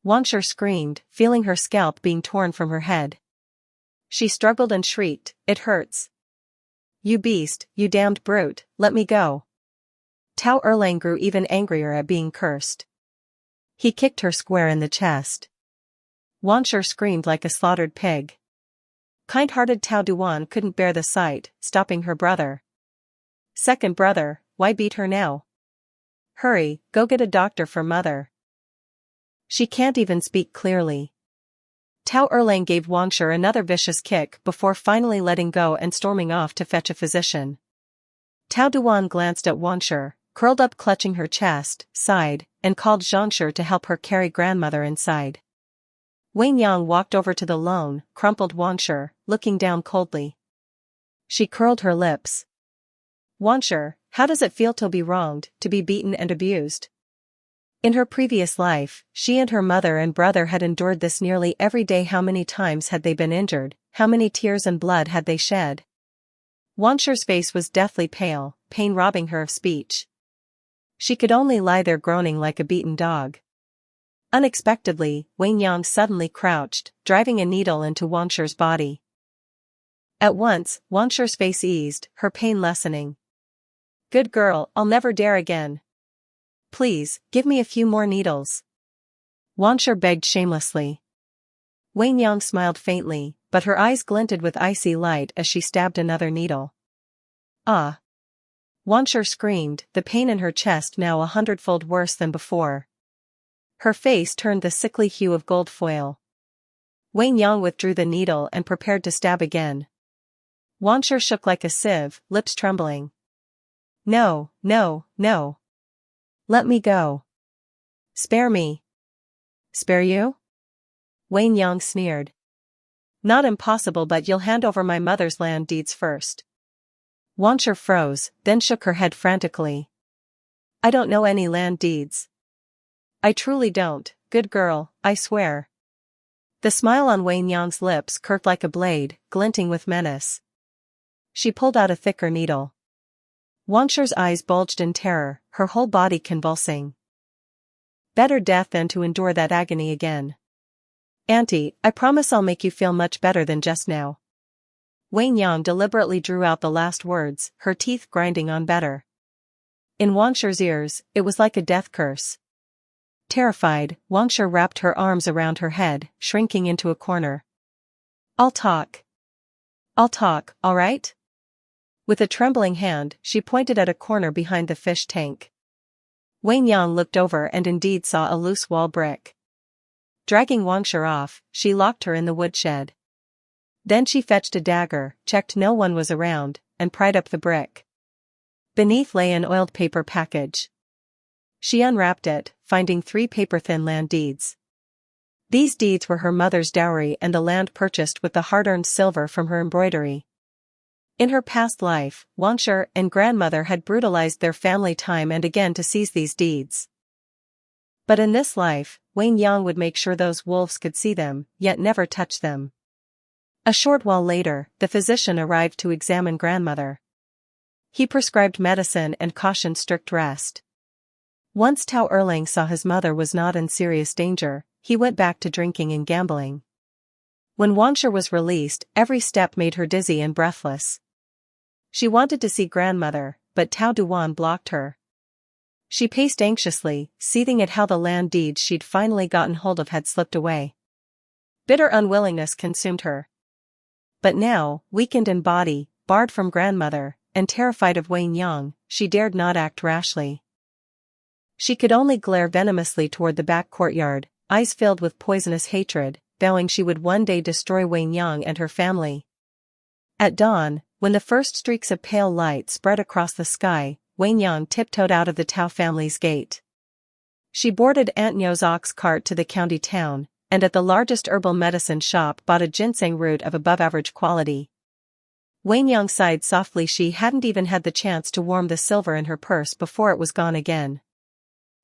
Wangshi screamed, feeling her scalp being torn from her head. She struggled and shrieked, "It hurts. You beast, you damned brute, let me go." Tao Erlang grew even angrier at being cursed. He kicked her square in the chest. Wangshi screamed like a slaughtered pig. Kind-hearted Tao Duan couldn't bear the sight, stopping her brother. "Second brother, why beat her now? Hurry, go get a doctor for mother. She can't even speak clearly." Tao Erlang gave Wangshi another vicious kick before finally letting go and storming off to fetch a physician. Tao Duan glanced at Wangshi, curled up clutching her chest, sighed, and called Zhangshi to help her carry grandmother inside. Wei Yang walked over to the lone, crumpled Wangshi, looking down coldly. She curled her lips. "Wangshi, how does it feel to be wronged, to be beaten and abused?" In her previous life, she and her mother and brother had endured this nearly every day. How many times had they been injured, how many tears and blood had they shed? Wangshi's face was deathly pale, pain robbing her of speech. She could only lie there groaning like a beaten dog. Unexpectedly, Wei Yang suddenly crouched, driving a needle into Wangshi's body. At once, Wangshi's face eased, her pain lessening. "Good girl, I'll never dare again. Please, give me a few more needles." Wangshi begged shamelessly. Wei Yang smiled faintly, but her eyes glinted with icy light as she stabbed another needle. "Ah!" Wangshi screamed, the pain in her chest now 100-fold worse than before. Her face turned the sickly hue of gold foil. Wei Yang withdrew the needle and prepared to stab again. Wangshi shook like a sieve, lips trembling. "No, no, no. Let me go. Spare me." "Spare you?" Wei Yang sneered. "Not impossible, but you'll hand over my mother's land deeds first." Wangshi froze, then shook her head frantically. "I don't know any land deeds. I truly don't, good girl, I swear." The smile on Wei Yang's lips curved like a blade, glinting with menace. She pulled out a thicker needle. Wangshi's eyes bulged in terror, her whole body convulsing. Better death than to endure that agony again. Auntie, I promise I'll make you feel much better than just now. Wang Yang deliberately drew out the last words, her teeth grinding on better. In Wangshi's ears, it was like a death curse. Terrified, Wangshi wrapped her arms around her head, shrinking into a corner. I'll talk, alright? With a trembling hand, she pointed at a corner behind the fish tank. Wang Yang looked over and indeed saw a loose wall brick. Dragging Wangshi off, she locked her in the woodshed. Then she fetched a dagger, checked no one was around, and pried up the brick. Beneath lay an oiled paper package. She unwrapped it, finding 3 paper-thin land deeds. These deeds were her mother's dowry and the land purchased with the hard-earned silver from her embroidery. In her past life, Wangshi and grandmother had brutalized their family time and again to seize these deeds. But in this life, Wang Yang would make sure those wolves could see them, yet never touch them. A short while later, the physician arrived to examine grandmother. He prescribed medicine and cautioned strict rest. Once Tao Erlang saw his mother was not in serious danger, he went back to drinking and gambling. When Wangshi was released, every step made her dizzy and breathless. She wanted to see grandmother, but Tao Duan blocked her. She paced anxiously, seething at how the land deeds she'd finally gotten hold of had slipped away. Bitter unwillingness consumed her. But now, weakened in body, barred from grandmother, and terrified of Wang Yang, she dared not act rashly. She could only glare venomously toward the back courtyard, eyes filled with poisonous hatred, vowing she would one day destroy Wang Yang and her family. At dawn, when the first streaks of pale light spread across the sky, Wang Yang tiptoed out of the Tao family's gate. She boarded Aunt Nyo's ox cart to the county town, and at the largest herbal medicine shop bought a ginseng root of above-average quality. Wang Yang sighed softly. She hadn't even had the chance to warm the silver in her purse before it was gone again.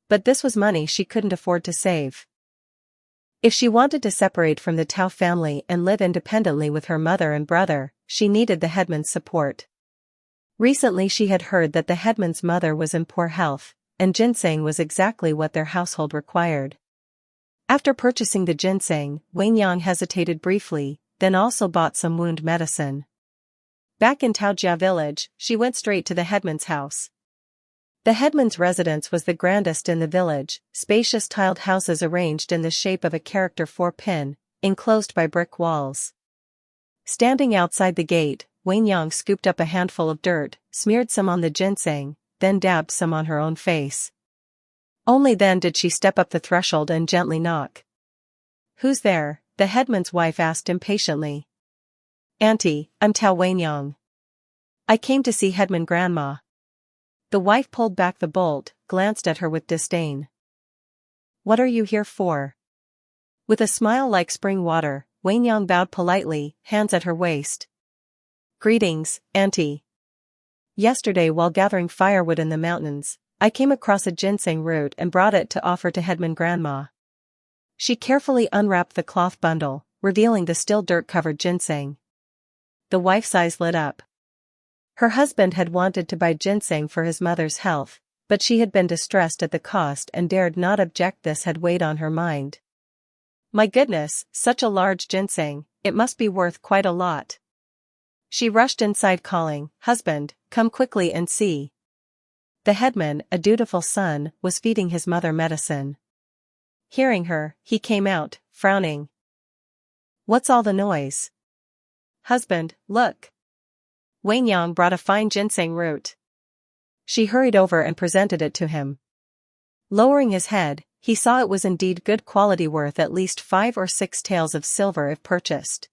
But this was money she couldn't afford to save. If she wanted to separate from the Tao family and live independently with her mother and brother, she needed the headman's support. Recently she had heard that the headman's mother was in poor health, and ginseng was exactly what their household required. After purchasing the ginseng, Wang Yang hesitated briefly, then also bought some wound medicine. Back in Taojia village, she went straight to the headman's house. The headman's residence was the grandest in the village, spacious tiled houses arranged in the shape of a character 4-pin, enclosed by brick walls. Standing outside the gate, Wang Yang scooped up a handful of dirt, smeared some on the ginseng, then dabbed some on her own face. Only then did she step up the threshold and gently knock. "Who's there?" the headman's wife asked impatiently. "Auntie, I'm Tao Wang Yang. I came to see headman grandma." The wife pulled back the bolt, glanced at her with disdain. "What are you here for?" With a smile like spring water, Wang Yang bowed politely, hands at her waist. "Greetings, Auntie. Yesterday while gathering firewood in the mountains, I came across a ginseng root and brought it to offer to headman grandma." She carefully unwrapped the cloth bundle, revealing the still dirt-covered ginseng. The wife's eyes lit up. Her husband had wanted to buy ginseng for his mother's health, but she had been distressed at the cost and dared not object. This had weighed on her mind. My goodness, such a large ginseng, it must be worth quite a lot. She rushed inside calling, "Husband, come quickly and see." The headman, a dutiful son, was feeding his mother medicine. Hearing her, he came out, frowning. "What's all the noise?" "Husband, look." Wang Yang brought a fine ginseng root. She hurried over and presented it to him. Lowering his head, he saw it was indeed good quality, worth at least 5 or 6 taels of silver if purchased.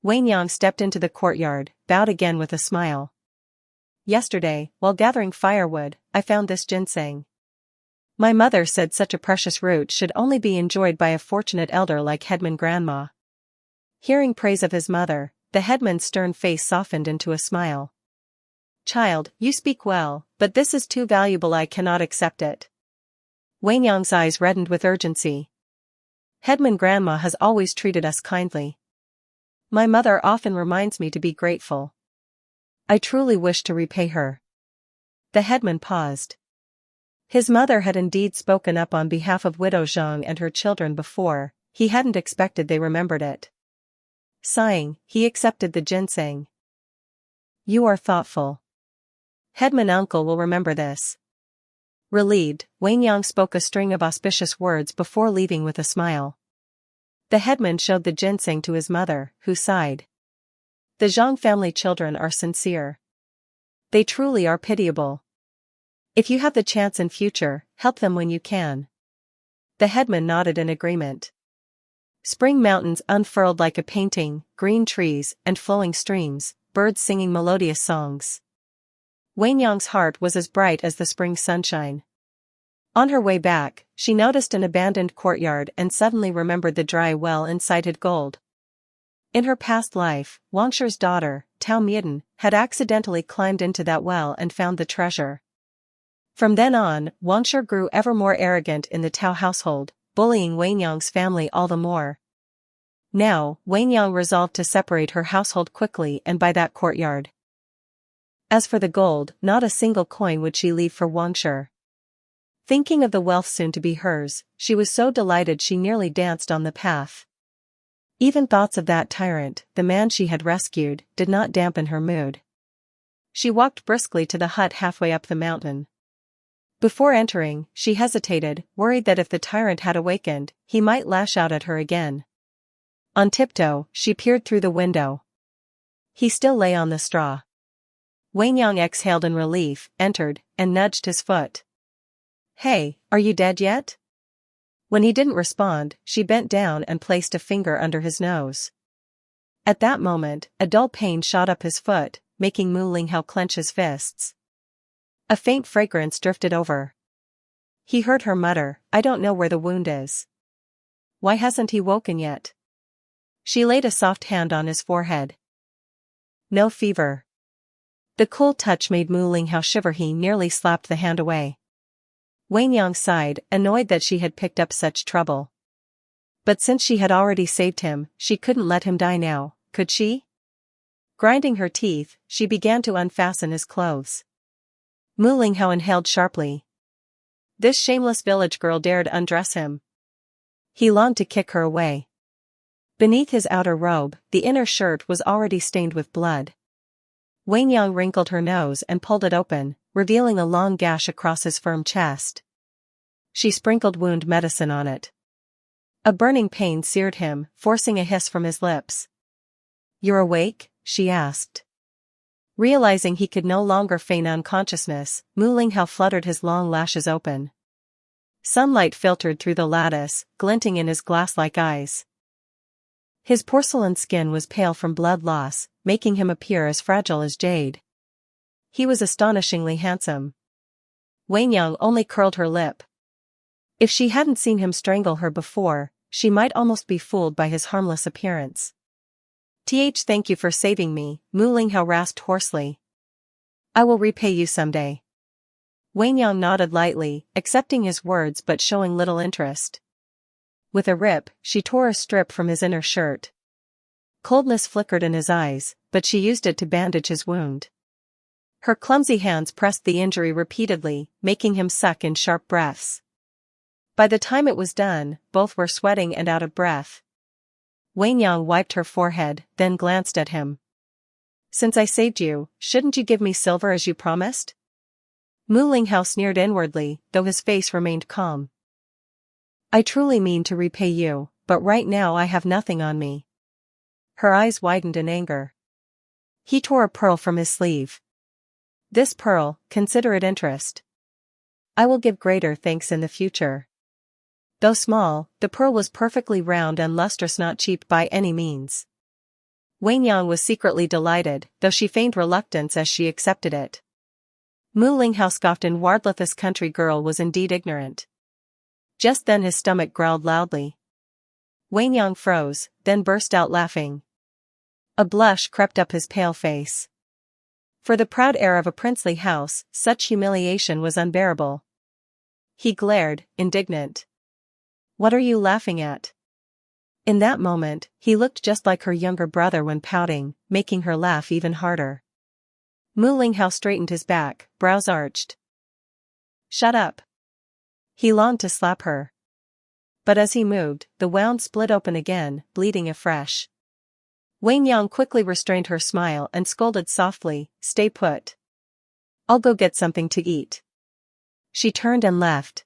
Wang Yang stepped into the courtyard, bowed again with a smile. "Yesterday, while gathering firewood, I found this ginseng. My mother said such a precious root should only be enjoyed by a fortunate elder like headman grandma." Hearing praise of his mother, the headman's stern face softened into a smile. "Child, you speak well, but this is too valuable. I cannot accept it." Wang Yang's eyes reddened with urgency. "Headman grandma has always treated us kindly. My mother often reminds me to be grateful. I truly wish to repay her." The headman paused. His mother had indeed spoken up on behalf of widow Zhang and her children before, he hadn't expected they remembered it. Sighing, he accepted the ginseng. You are thoughtful. Headman uncle will remember this. Relieved, Wangyang spoke a string of auspicious words before leaving with a smile. The headman showed the ginseng to his mother, who sighed. The Zhang family children are sincere. They truly are pitiable. If you have the chance in future, help them when you can. The headman nodded in agreement. Spring mountains unfurled like a painting, green trees and flowing streams, birds singing melodious songs. Wangyang's heart was as bright as the spring sunshine. On her way back, she noticed an abandoned courtyard and suddenly remembered the dry well in sighted gold. In her past life, Wangshi's daughter, Tao Mieden, had accidentally climbed into that well and found the treasure. From then on, Wangshi grew ever more arrogant in the Tao household, bullying Wangyang's family all the more. Now, Wangyang resolved to separate her household quickly and buy that courtyard. As for the gold, not a single coin would she leave for Wangshi. Thinking of the wealth soon to be hers, she was so delighted she nearly danced on the path. Even thoughts of that tyrant, the man she had rescued, did not dampen her mood. She walked briskly to the hut halfway up the mountain. Before entering, she hesitated, worried that if the tyrant had awakened, he might lash out at her again. On tiptoe, she peered through the window. He still lay on the straw. Wangyang exhaled in relief, entered, and nudged his foot. Hey, are you dead yet? When he didn't respond, she bent down and placed a finger under his nose. At that moment, a dull pain shot up his foot, making Mu Linghao clench his fists. A faint fragrance drifted over. He heard her mutter, I don't know where the wound is. Why hasn't he woken yet? She laid a soft hand on his forehead. No fever. The cool touch made Mu Linghao shiver. He nearly slapped the hand away. Wangyang sighed, annoyed that she had picked up such trouble. But since she had already saved him, she couldn't let him die now, could she? Grinding her teeth, she began to unfasten his clothes. Mu Linghao inhaled sharply. This shameless village girl dared undress him. He longed to kick her away. Beneath his outer robe, the inner shirt was already stained with blood. Wangyang wrinkled her nose and pulled it open, revealing a long gash across his firm chest. She sprinkled wound medicine on it. A burning pain seared him, forcing a hiss from his lips. You're awake? She asked. Realizing he could no longer feign unconsciousness, Mu Linghao fluttered his long lashes open. Sunlight filtered through the lattice, glinting in his glass-like eyes. His porcelain skin was pale from blood loss, making him appear as fragile as jade. He was astonishingly handsome. Wangyang only curled her lip. If she hadn't seen him strangle her before, she might almost be fooled by his harmless appearance. Thank you for saving me, Mu Linghao rasped hoarsely. I will repay you someday. Wangyang nodded lightly, accepting his words but showing little interest. With a rip, she tore a strip from his inner shirt. Coldness flickered in his eyes, but she used it to bandage his wound. Her clumsy hands pressed the injury repeatedly, making him suck in sharp breaths. By the time it was done, both were sweating and out of breath. Wangyang wiped her forehead, then glanced at him. Since I saved you, shouldn't you give me silver as you promised? Mu Linghao sneered inwardly, though his face remained calm. I truly mean to repay you, but right now I have nothing on me. Her eyes widened in anger. He tore a pearl from his sleeve. This pearl, consider it interest. I will give greater thanks in the future. Though small, the pearl was perfectly round and lustrous, not cheap by any means. Wangyang was secretly delighted, though she feigned reluctance as she accepted it. Mu Linghao scoffed inwardly. This country girl was indeed ignorant. Just then his stomach growled loudly. Wangyang froze, then burst out laughing. A blush crept up his pale face. For the proud heir of a princely house, such humiliation was unbearable. He glared, indignant. What are you laughing at? In that moment, he looked just like her younger brother when pouting, making her laugh even harder. Mu Linghao straightened his back, brows arched. Shut up. He longed to slap her. But as he moved, the wound split open again, bleeding afresh. Wang Yang quickly restrained her smile and scolded softly, "Stay put. I'll go get something to eat." She turned and left.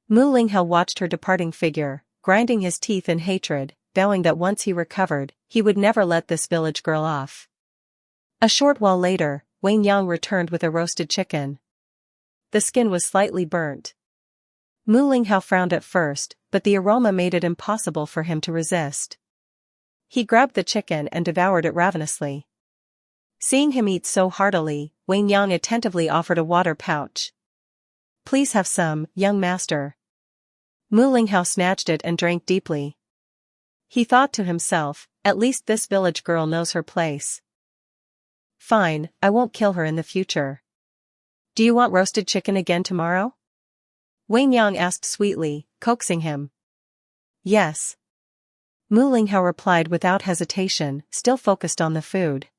Mu Linghao watched her departing figure, grinding his teeth in hatred, vowing that once he recovered, he would never let this village girl off. A short while later, Wang Yang returned with a roasted chicken. The skin was slightly burnt. Mu Linghao frowned at first, but the aroma made it impossible for him to resist. He grabbed the chicken and devoured it ravenously. Seeing him eat so heartily, Wang Yang attentively offered a water pouch. "Please have some, young master." Mu Linghao snatched it and drank deeply. He thought to himself, at least this village girl knows her place. Fine, I won't kill her in the future. Do you want roasted chicken again tomorrow? Wang Yang asked sweetly, coaxing him. Yes. Mu Linghao replied without hesitation, still focused on the food.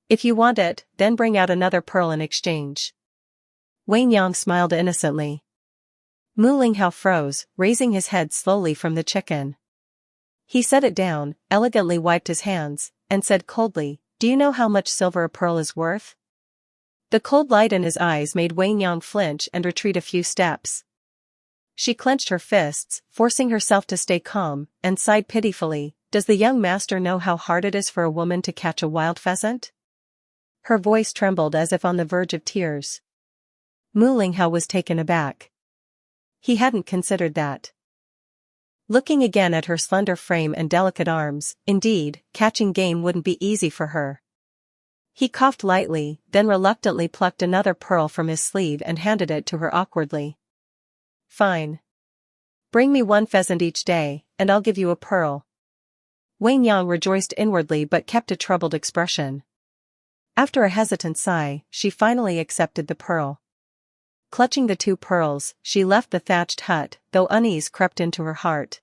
If you want it, then bring out another pearl in exchange. Wang Yang smiled innocently. Mu Linghao froze, raising his head slowly from the chicken. He set it down, elegantly wiped his hands, and said coldly, "Do you know how much silver a pearl is worth?" The cold light in his eyes made Wang Yang flinch and retreat a few steps. She clenched her fists, forcing herself to stay calm, and sighed pitifully, "Does the young master know how hard it is for a woman to catch a wild pheasant?" Her voice trembled as if on the verge of tears. Mu Linghao was taken aback. He hadn't considered that. Looking again at her slender frame and delicate arms, indeed, catching game wouldn't be easy for her. He coughed lightly, then reluctantly plucked another pearl from his sleeve and handed it to her awkwardly. "Fine. Bring me one pheasant each day, and I'll give you a pearl." Wang Yang rejoiced inwardly but kept a troubled expression. After a hesitant sigh, she finally accepted the pearl. Clutching the 2 pearls, she left the thatched hut, though unease crept into her heart.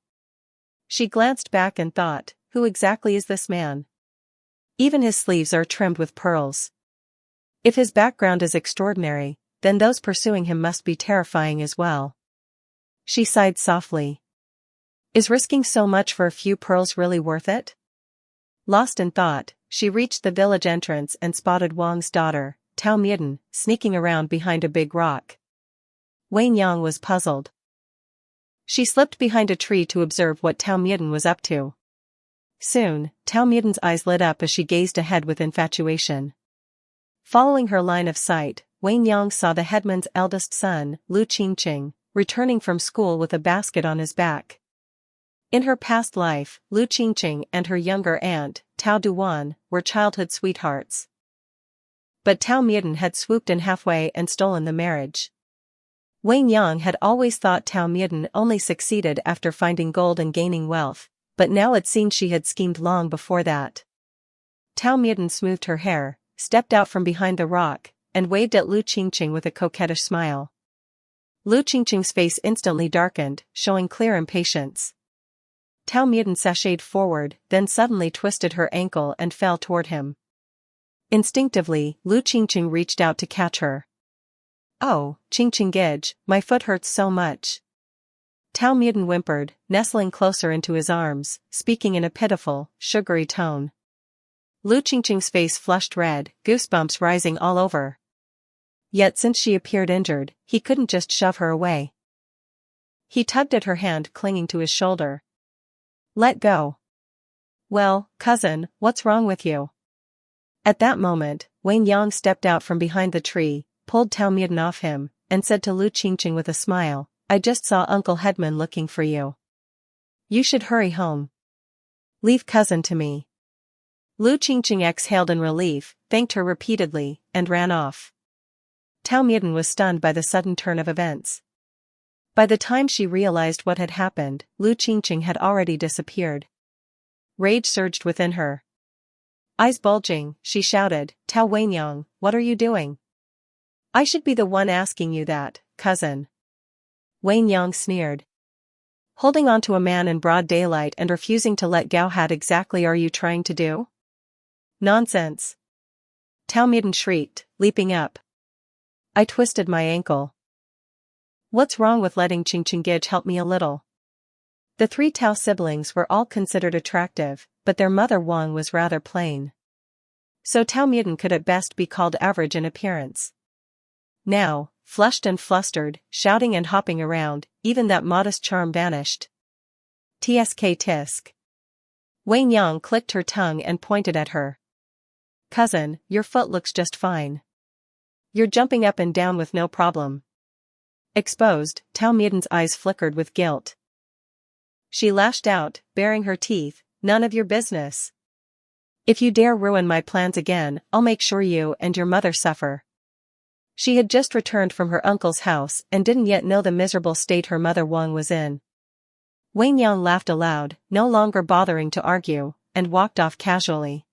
She glanced back and thought, who exactly is this man? Even his sleeves are trimmed with pearls. If his background is extraordinary, then those pursuing him must be terrifying as well. She sighed softly. Is risking so much for a few pearls really worth it? Lost in thought, she reached the village entrance and spotted Wang's daughter, Tao Midan, sneaking around behind a big rock. Wang Yang was puzzled. She slipped behind a tree to observe what Tao Midan was up to. Soon, Tao Midan's eyes lit up as she gazed ahead with infatuation. Following her line of sight, Wang Yang saw the headman's eldest son, Lu Qingqing, returning from school with a basket on his back. In her past life, Lu Qingqing and her younger aunt, Tao Duan, were childhood sweethearts. But Tao Midan had swooped in halfway and stolen the marriage. Wang Yang had always thought Tao Midan only succeeded after finding gold and gaining wealth, but now it seemed she had schemed long before that. Tao Midan smoothed her hair, stepped out from behind the rock, and waved at Lu Qingqing with a coquettish smile. Lu Qingqing's face instantly darkened, showing clear impatience. Tao Midan sashayed forward, then suddenly twisted her ankle and fell toward him. Instinctively, Lu Qingqing reached out to catch her. "Oh, Qingqing-gij, my foot hurts so much." Tao Midan whimpered, nestling closer into his arms, speaking in a pitiful, sugary tone. Lu Qingqing's face flushed red, goosebumps rising all over. Yet since she appeared injured, he couldn't just shove her away. He tugged at her hand clinging to his shoulder. "Let go." "Well, cousin, what's wrong with you?" At that moment, Wang Yang stepped out from behind the tree, pulled Tao Midan off him, and said to Lu Qingqing with a smile, "I just saw Uncle Headman looking for you. You should hurry home. Leave cousin to me." Lu Qingqing exhaled in relief, thanked her repeatedly, and ran off. Tao Midan was stunned by the sudden turn of events. By the time she realized what had happened, Lu Qingqing had already disappeared. Rage surged within her. Eyes bulging, she shouted, "Tao Wenyang, what are you doing?" "I should be the one asking you that, cousin." Wenyang sneered. "Holding on to a man in broad daylight and refusing to let go, what exactly are you trying to do?" "Nonsense." Tao Midan shrieked, leaping up. "I twisted my ankle." What's wrong with letting Qingqinggij help me a little? The three Tao siblings were all considered attractive, but their mother Wang was rather plain. So Tao Muten could at best be called average in appearance. Now, flushed and flustered, shouting and hopping around, even that modest charm vanished. Tsk tisk. Wang Yang clicked her tongue and pointed at her. Cousin, your foot looks just fine. You're jumping up and down with no problem. Exposed, Tao Muten's eyes flickered with guilt. She lashed out, baring her teeth, none of your business. If you dare ruin my plans again, I'll make sure you and your mother suffer. She had just returned from her uncle's house and didn't yet know the miserable state her mother Wang was in. Wang Yang laughed aloud, no longer bothering to argue, and walked off casually.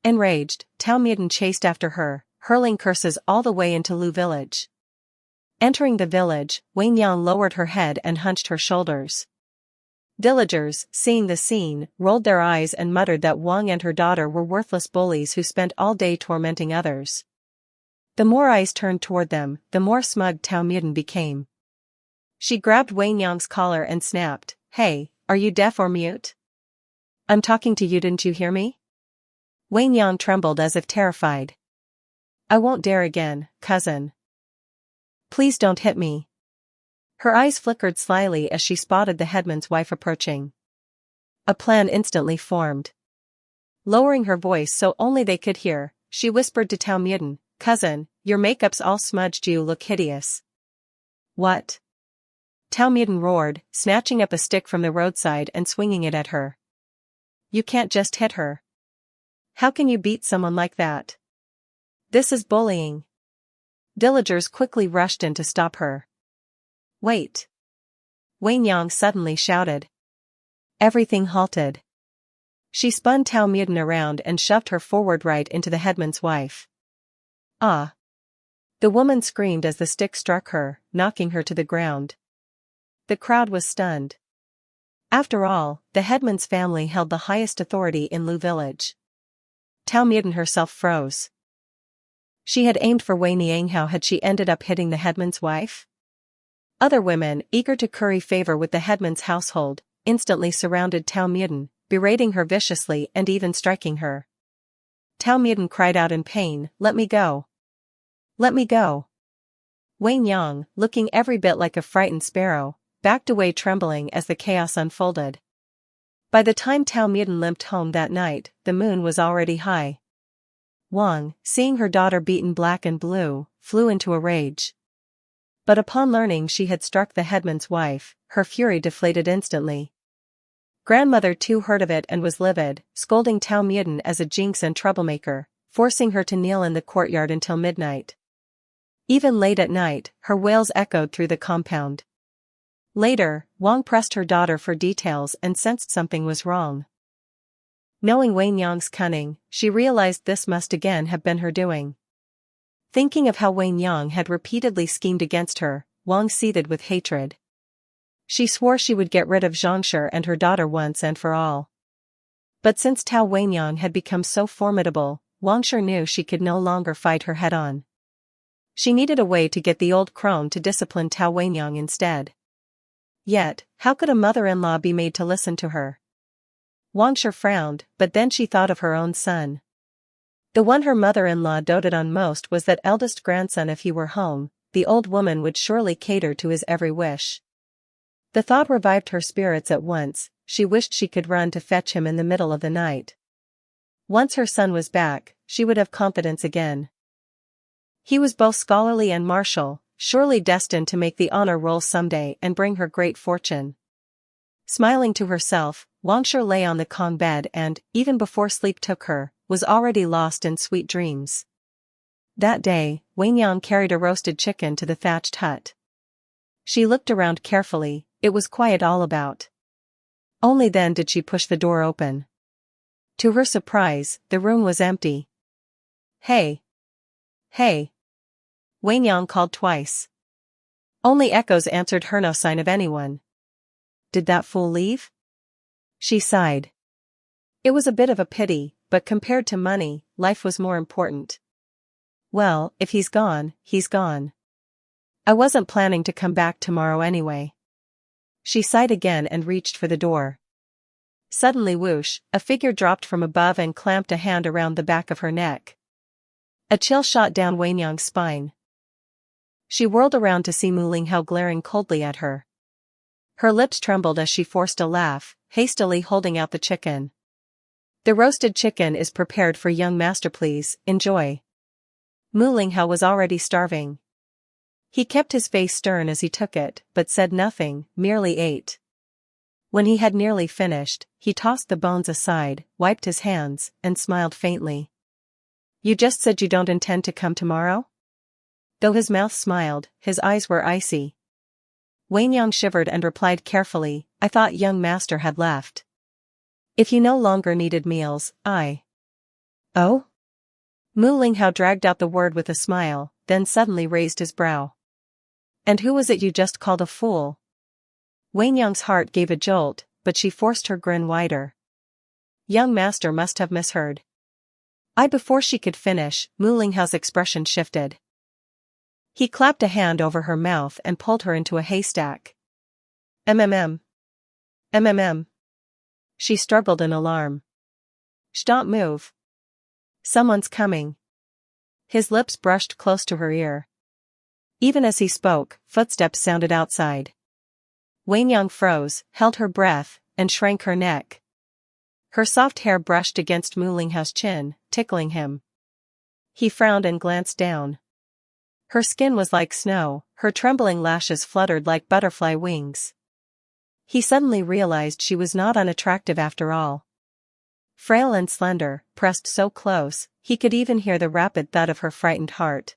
Enraged, Tao Muten chased after her, hurling curses all the way into Lu village. Entering the village, Wang Yang lowered her head and hunched her shoulders. Villagers, seeing the scene, rolled their eyes and muttered that Wang and her daughter were worthless bullies who spent all day tormenting others. The more eyes turned toward them, the more smug Tao Muten became. She grabbed Wang Yang's collar and snapped, "Hey, are you deaf or mute? I'm talking to you, didn't you hear me?" Wang Yang trembled as if terrified. "I won't dare again, cousin. Please don't hit me." Her eyes flickered slyly as she spotted the headman's wife approaching. A plan instantly formed. Lowering her voice so only they could hear, she whispered to Tao Muten, "Cousin, your makeup's all smudged, you look hideous." "What?" Tao Muten roared, snatching up a stick from the roadside and swinging it at her. "You can't just hit her. How can you beat someone like that? This is bullying." Villagers quickly rushed in to stop her. "Wait!" Wang Yang suddenly shouted. Everything halted. She spun Tao Muten around and shoved her forward right into the headman's wife. "Ah!" The woman screamed as the stick struck her, knocking her to the ground. The crowd was stunned. After all, the headman's family held the highest authority in Lu village. Tao Muten herself froze. She had aimed for Wei Niang. How had she ended up hitting the headman's wife? Other women, eager to curry favor with the headman's household, instantly surrounded Tao Muten, berating her viciously and even striking her. Tao Muten cried out in pain, "Let me go! Let me go!" Wang Yang, looking every bit like a frightened sparrow, backed away trembling as the chaos unfolded. By the time Tao Muten limped home that night, the moon was already high. Wang, seeing her daughter beaten black and blue, flew into a rage. But upon learning she had struck the headman's wife, her fury deflated instantly. Grandmother too heard of it and was livid, scolding Tao Muten as a jinx and troublemaker, forcing her to kneel in the courtyard until midnight. Even late at night, her wails echoed through the compound. Later, Wang pressed her daughter for details and sensed something was wrong. Knowing Wang Yang's cunning, she realized this must again have been her doing. Thinking of how Wang Yang had repeatedly schemed against her, Wang seethed with hatred. She swore she would get rid of Zhangshi and her daughter once and for all. But since Tao Wenyang had become so formidable, Wangshi knew she could no longer fight her head-on. She needed a way to get the old crone to discipline Tao Wenyang instead. Yet, how could a mother-in-law be made to listen to her? Wangshi frowned, but then she thought of her own son. The one her mother-in-law doted on most was that eldest grandson. If he were home, the old woman would surely cater to his every wish. The thought revived her spirits at once. She wished she could run to fetch him in the middle of the night. Once her son was back, she would have confidence again. He was both scholarly and martial, surely destined to make the honor roll someday and bring her great fortune. Smiling to herself, Wangshi lay on the Kong bed and, even before sleep took her, was already lost in sweet dreams. That day, Wenyang carried a roasted chicken to the thatched hut. She looked around carefully. It was quiet all about. Only then did she push the door open. To her surprise, the room was empty. "Hey! Hey!" Wenyang called twice. Only echoes answered her, no sign of anyone. Did that fool leave? She sighed. It was a bit of a pity, but compared to money, life was more important. Well, if he's gone, he's gone. I wasn't planning to come back tomorrow anyway. She sighed again and reached for the door. Suddenly whoosh, a figure dropped from above and clamped a hand around the back of her neck. A chill shot down Wenyang's spine. She whirled around to see Mu Linghao glaring coldly at her. Her lips trembled as she forced a laugh, hastily holding out the chicken. The roasted chicken is prepared for young master, please, enjoy. Mu Linghao was already starving. He kept his face stern as he took it, but said nothing, merely ate. When he had nearly finished, he tossed the bones aside, wiped his hands, and smiled faintly. You just said you don't intend to come tomorrow? Though his mouth smiled, his eyes were icy. Wenyang shivered and replied carefully, I thought young master had left. If you no longer needed meals, Oh? Mu Linghao dragged out the word with a smile, then suddenly raised his brow. And who was it you just called a fool? Wenyang's heart gave a jolt, but she forced her grin wider. Young master must have misheard. Before she could finish, Mu Linghao's expression shifted. He clapped a hand over her mouth and pulled her into a haystack. MMM. She struggled in alarm. Don't move. Someone's coming. His lips brushed close to her ear. Even as he spoke, footsteps sounded outside. Wenyang froze, held her breath, and shrank her neck. Her soft hair brushed against Mu Linghao's chin, tickling him. He frowned and glanced down. Her skin was like snow, her trembling lashes fluttered like butterfly wings. He suddenly realized she was not unattractive after all. Frail and slender, pressed so close, he could even hear the rapid thud of her frightened heart.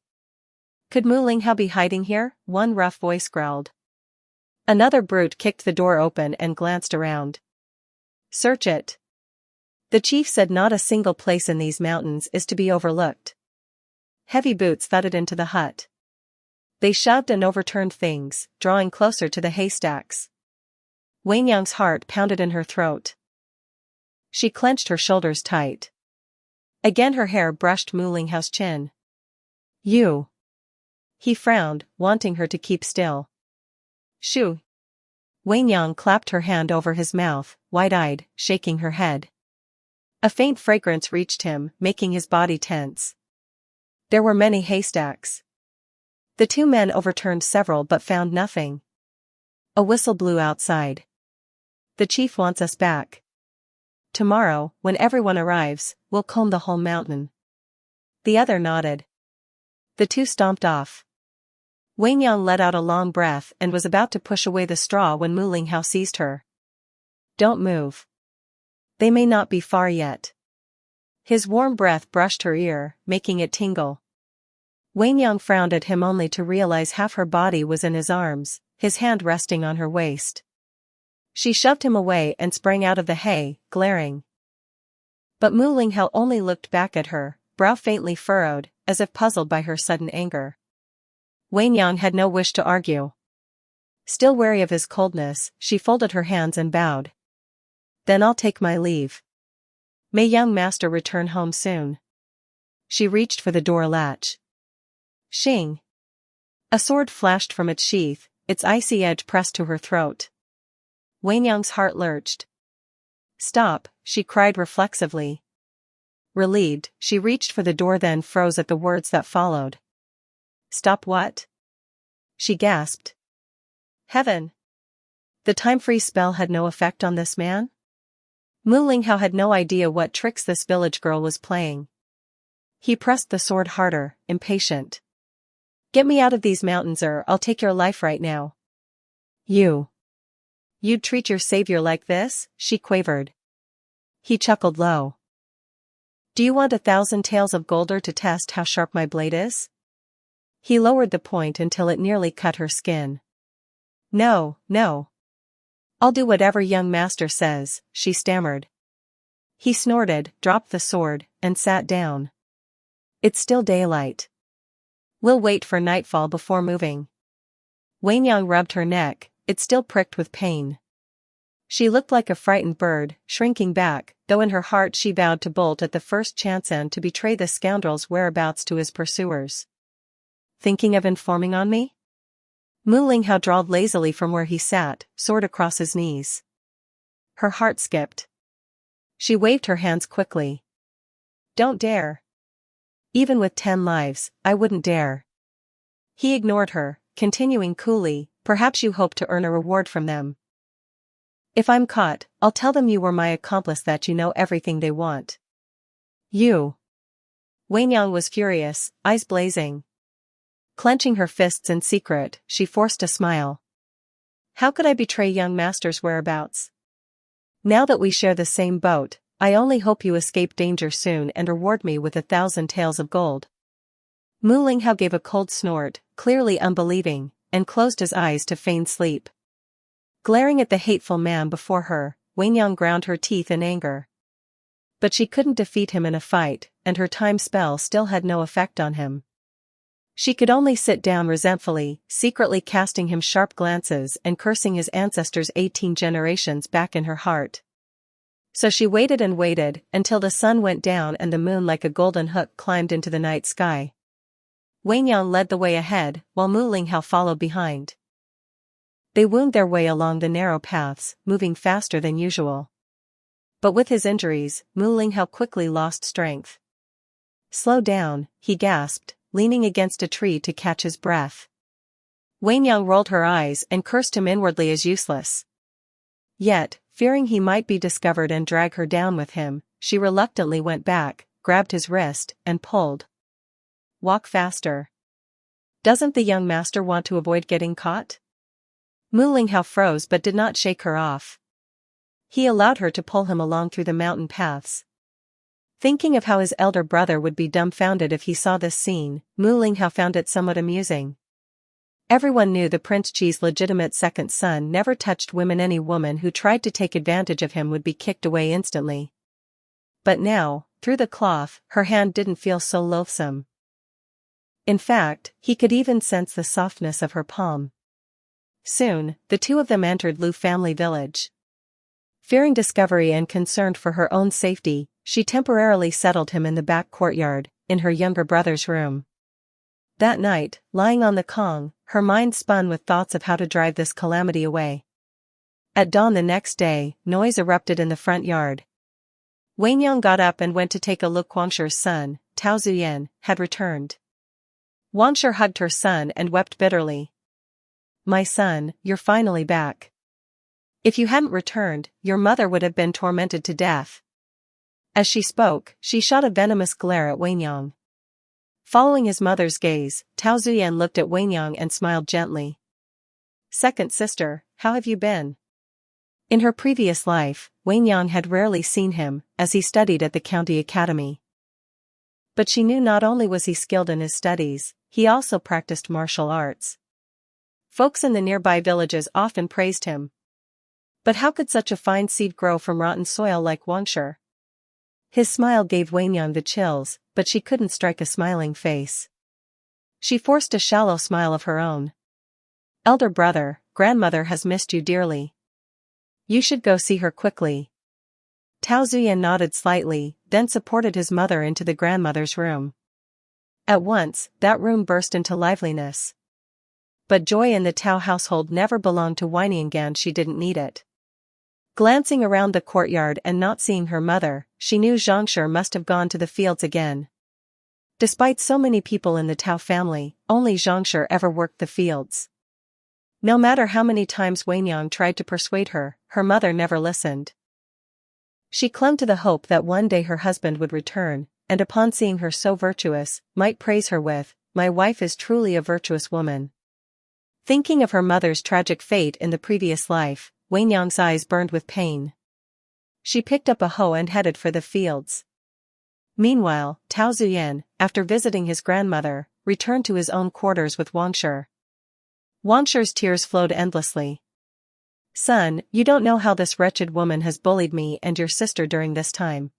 Could Mu Linghao be hiding here? One rough voice growled. Another brute kicked the door open and glanced around. Search it. The chief said not a single place in these mountains is to be overlooked. Heavy boots thudded into the hut. They shoved and overturned things, drawing closer to the haystacks. Wenyang's heart pounded in her throat. She clenched her shoulders tight. Again her hair brushed Mu Linghao's chin. You. He frowned, wanting her to keep still. Shoo. Wenyang clapped her hand over his mouth, wide-eyed, shaking her head. A faint fragrance reached him, making his body tense. There were many haystacks. The two men overturned several but found nothing. A whistle blew outside. The chief wants us back. Tomorrow, when everyone arrives, we'll comb the whole mountain. The other nodded. The two stomped off. Wenyang let out a long breath and was about to push away the straw when Mu Linghao seized her. Don't move. They may not be far yet. His warm breath brushed her ear, making it tingle. Wenyang frowned at him only to realize half her body was in his arms, his hand resting on her waist. She shoved him away and sprang out of the hay, glaring. But Mu Linghao only looked back at her, brow faintly furrowed, as if puzzled by her sudden anger. Wenyang had no wish to argue. Still wary of his coldness, she folded her hands and bowed. Then I'll take my leave. May young master return home soon. She reached for the door latch. Shing! A sword flashed from its sheath, its icy edge pressed to her throat. Wenyang's heart lurched. Stop, she cried reflexively. Relieved, she reached for the door then froze at the words that followed. Stop what? She gasped. Heaven! The time-freeze spell had no effect on this man? Mu Linghao had no idea what tricks this village girl was playing. He pressed the sword harder, impatient. Get me out of these mountains or I'll take your life right now. You'd treat your savior like this? She quavered. He chuckled low. Do you want 1,000 taels of golder to test how sharp my blade is? He lowered the point until it nearly cut her skin. No. I'll do whatever young master says, she stammered. He snorted, dropped the sword, and sat down. It's still daylight. We'll wait for nightfall before moving. Wenyang rubbed her neck, it still pricked with pain. She looked like a frightened bird, shrinking back, though in her heart she vowed to bolt at the first chance and to betray the scoundrel's whereabouts to his pursuers. Thinking of informing on me? Mu Linghao drawled lazily from where he sat, sword across his knees. Her heart skipped. She waved her hands quickly. Don't dare. Even with 10 lives, I wouldn't dare. He ignored her, continuing coolly, perhaps you hope to earn a reward from them. If I'm caught, I'll tell them you were my accomplice, that you know everything they want. You. Wenyang was furious, eyes blazing. Clenching her fists in secret, she forced a smile. How could I betray young master's whereabouts? Now that we share the same boat, I only hope you escape danger soon and reward me with 1,000 taels of gold. Mu Linghao gave a cold snort, clearly unbelieving, and closed his eyes to feign sleep. Glaring at the hateful man before her, Wenyang ground her teeth in anger. But she couldn't defeat him in a fight, and her time spell still had no effect on him. She could only sit down resentfully, secretly casting him sharp glances and cursing his ancestors 18 generations back in her heart. So she waited and waited until the sun went down and the moon like a golden hook climbed into the night sky. Wenyang led the way ahead, while Mu Linghao followed behind. They wound their way along the narrow paths, moving faster than usual. But with his injuries, Mu Linghao quickly lost strength. Slow down, he gasped, leaning against a tree to catch his breath. Wenyang rolled her eyes and cursed him inwardly as useless. Yet, fearing he might be discovered and drag her down with him, she reluctantly went back, grabbed his wrist, and pulled. Walk faster. Doesn't the young master want to avoid getting caught? Mu Linghao froze but did not shake her off. He allowed her to pull him along through the mountain paths. Thinking of how his elder brother would be dumbfounded if he saw this scene, Mu Linghao found it somewhat amusing. Everyone knew the Prince Chi's legitimate second son never touched women. Any woman who tried to take advantage of him would be kicked away instantly. But now, through the cloth, her hand didn't feel so loathsome. In fact, he could even sense the softness of her palm. Soon, the two of them entered Lu family village. Fearing discovery and concerned for her own safety, she temporarily settled him in the back courtyard, in her younger brother's room. That night, lying on the Kong, her mind spun with thoughts of how to drive this calamity away. At dawn the next day, noise erupted in the front yard. Wenyang got up and went to take a look. Wangshi's son, Tao Zuyan, had returned. Wangshi hugged her son and wept bitterly. My son, you're finally back. If you hadn't returned, your mother would have been tormented to death. As she spoke, she shot a venomous glare at Wenyang. Following his mother's gaze, Tao Zuyan looked at Wenyang and smiled gently. Second sister, how have you been? In her previous life, Wenyang had rarely seen him, as he studied at the county academy. But she knew not only was he skilled in his studies, he also practiced martial arts. Folks in the nearby villages often praised him. But how could such a fine seed grow from rotten soil like Wangshi? His smile gave Wenyang the chills, but she couldn't strike a smiling face. She forced a shallow smile of her own. Elder brother, grandmother has missed you dearly. You should go see her quickly. Tao Zuyan nodded slightly, then supported his mother into the grandmother's room. At once, that room burst into liveliness. But joy in the Tao household never belonged to Wenyang. She didn't need it. Glancing around the courtyard and not seeing her mother, she knew Zhangshi must have gone to the fields again. Despite so many people in the Tao family, only Zhangshi ever worked the fields. No matter how many times Wenyang tried to persuade her, her mother never listened. She clung to the hope that one day her husband would return, and upon seeing her so virtuous, might praise her with, "My wife is truly a virtuous woman." Thinking of her mother's tragic fate in the previous life, Wenyang's eyes burned with pain. She picked up a hoe and headed for the fields. Meanwhile, Tao Zuyan, after visiting his grandmother, returned to his own quarters with Wangshi. Wangshi's tears flowed endlessly. Son, you don't know how this wretched woman has bullied me and your sister during this time.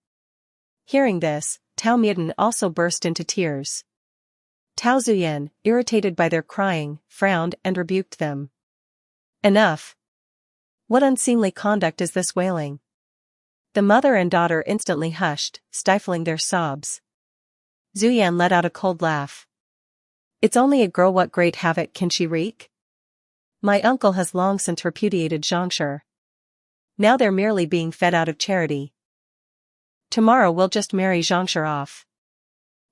Hearing this, Tao Midan also burst into tears. Tao Zuyan, irritated by their crying, frowned and rebuked them. Enough! What unseemly conduct is this wailing? The mother and daughter instantly hushed, stifling their sobs. Zuyan let out a cold laugh. It's only a girl, what great havoc can she wreak? My uncle has long since repudiated Zhongshe. Now they're merely being fed out of charity. Tomorrow we'll just marry Zhongshe off.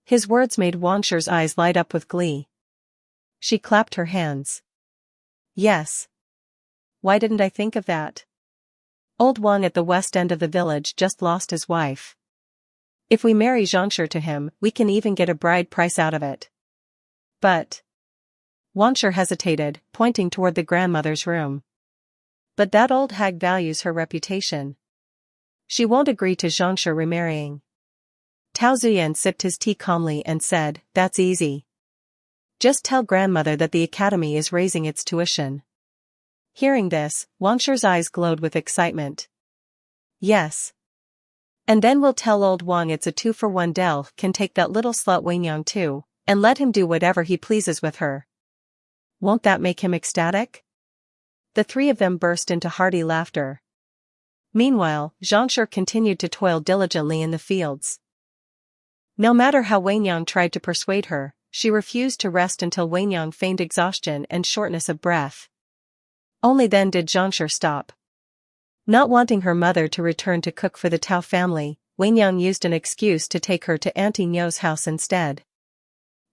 His words made Wangshi's eyes light up with glee. She clapped her hands. Yes. Why didn't I think of that? Old Wang at the west end of the village just lost his wife. If we marry Zhongshe to him, we can even get a bride price out of it. But... Wangshe hesitated, pointing toward the grandmother's room. But that old hag values her reputation. She won't agree to Zhongshe remarrying. Tao Zuyan sipped his tea calmly and said, "That's easy. Just tell grandmother that the academy is raising its tuition." Hearing this, Wangshi's eyes glowed with excitement. Yes. And then we'll tell old Wang it's a 2-for-1 deal, can take that little slut Wenyang too, and let him do whatever he pleases with her. Won't that make him ecstatic? The three of them burst into hearty laughter. Meanwhile, Zhongshe continued to toil diligently in the fields. No matter how Wenyang tried to persuade her, she refused to rest until Wenyang feigned exhaustion and shortness of breath. Only then did Zhongshe stop. Not wanting her mother to return to cook for the Tao family, Wenyang used an excuse to take her to Auntie Nyo's house instead.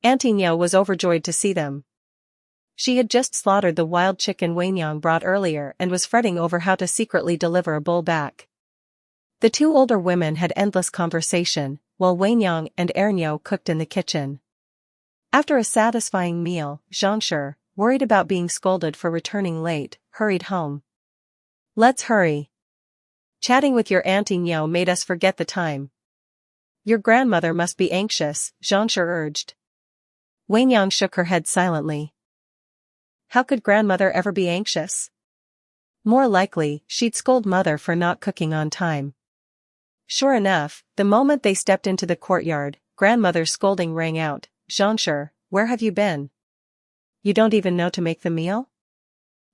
Auntie Nyo was overjoyed to see them. She had just slaughtered the wild chicken Wenyang brought earlier and was fretting over how to secretly deliver a bull back. The two older women had endless conversation, while Wenyang and Ernyo cooked in the kitchen. After a satisfying meal, Zhongshe, worried about being scolded for returning late, hurried home. Let's hurry. Chatting with your Auntie Nyo made us forget the time. Your grandmother must be anxious, Zhongshe urged. Wenyang shook her head silently. How could grandmother ever be anxious? More likely, she'd scold mother for not cooking on time. Sure enough, the moment they stepped into the courtyard, grandmother's scolding rang out. Zhongshe, where have you been? You don't even know to make the meal?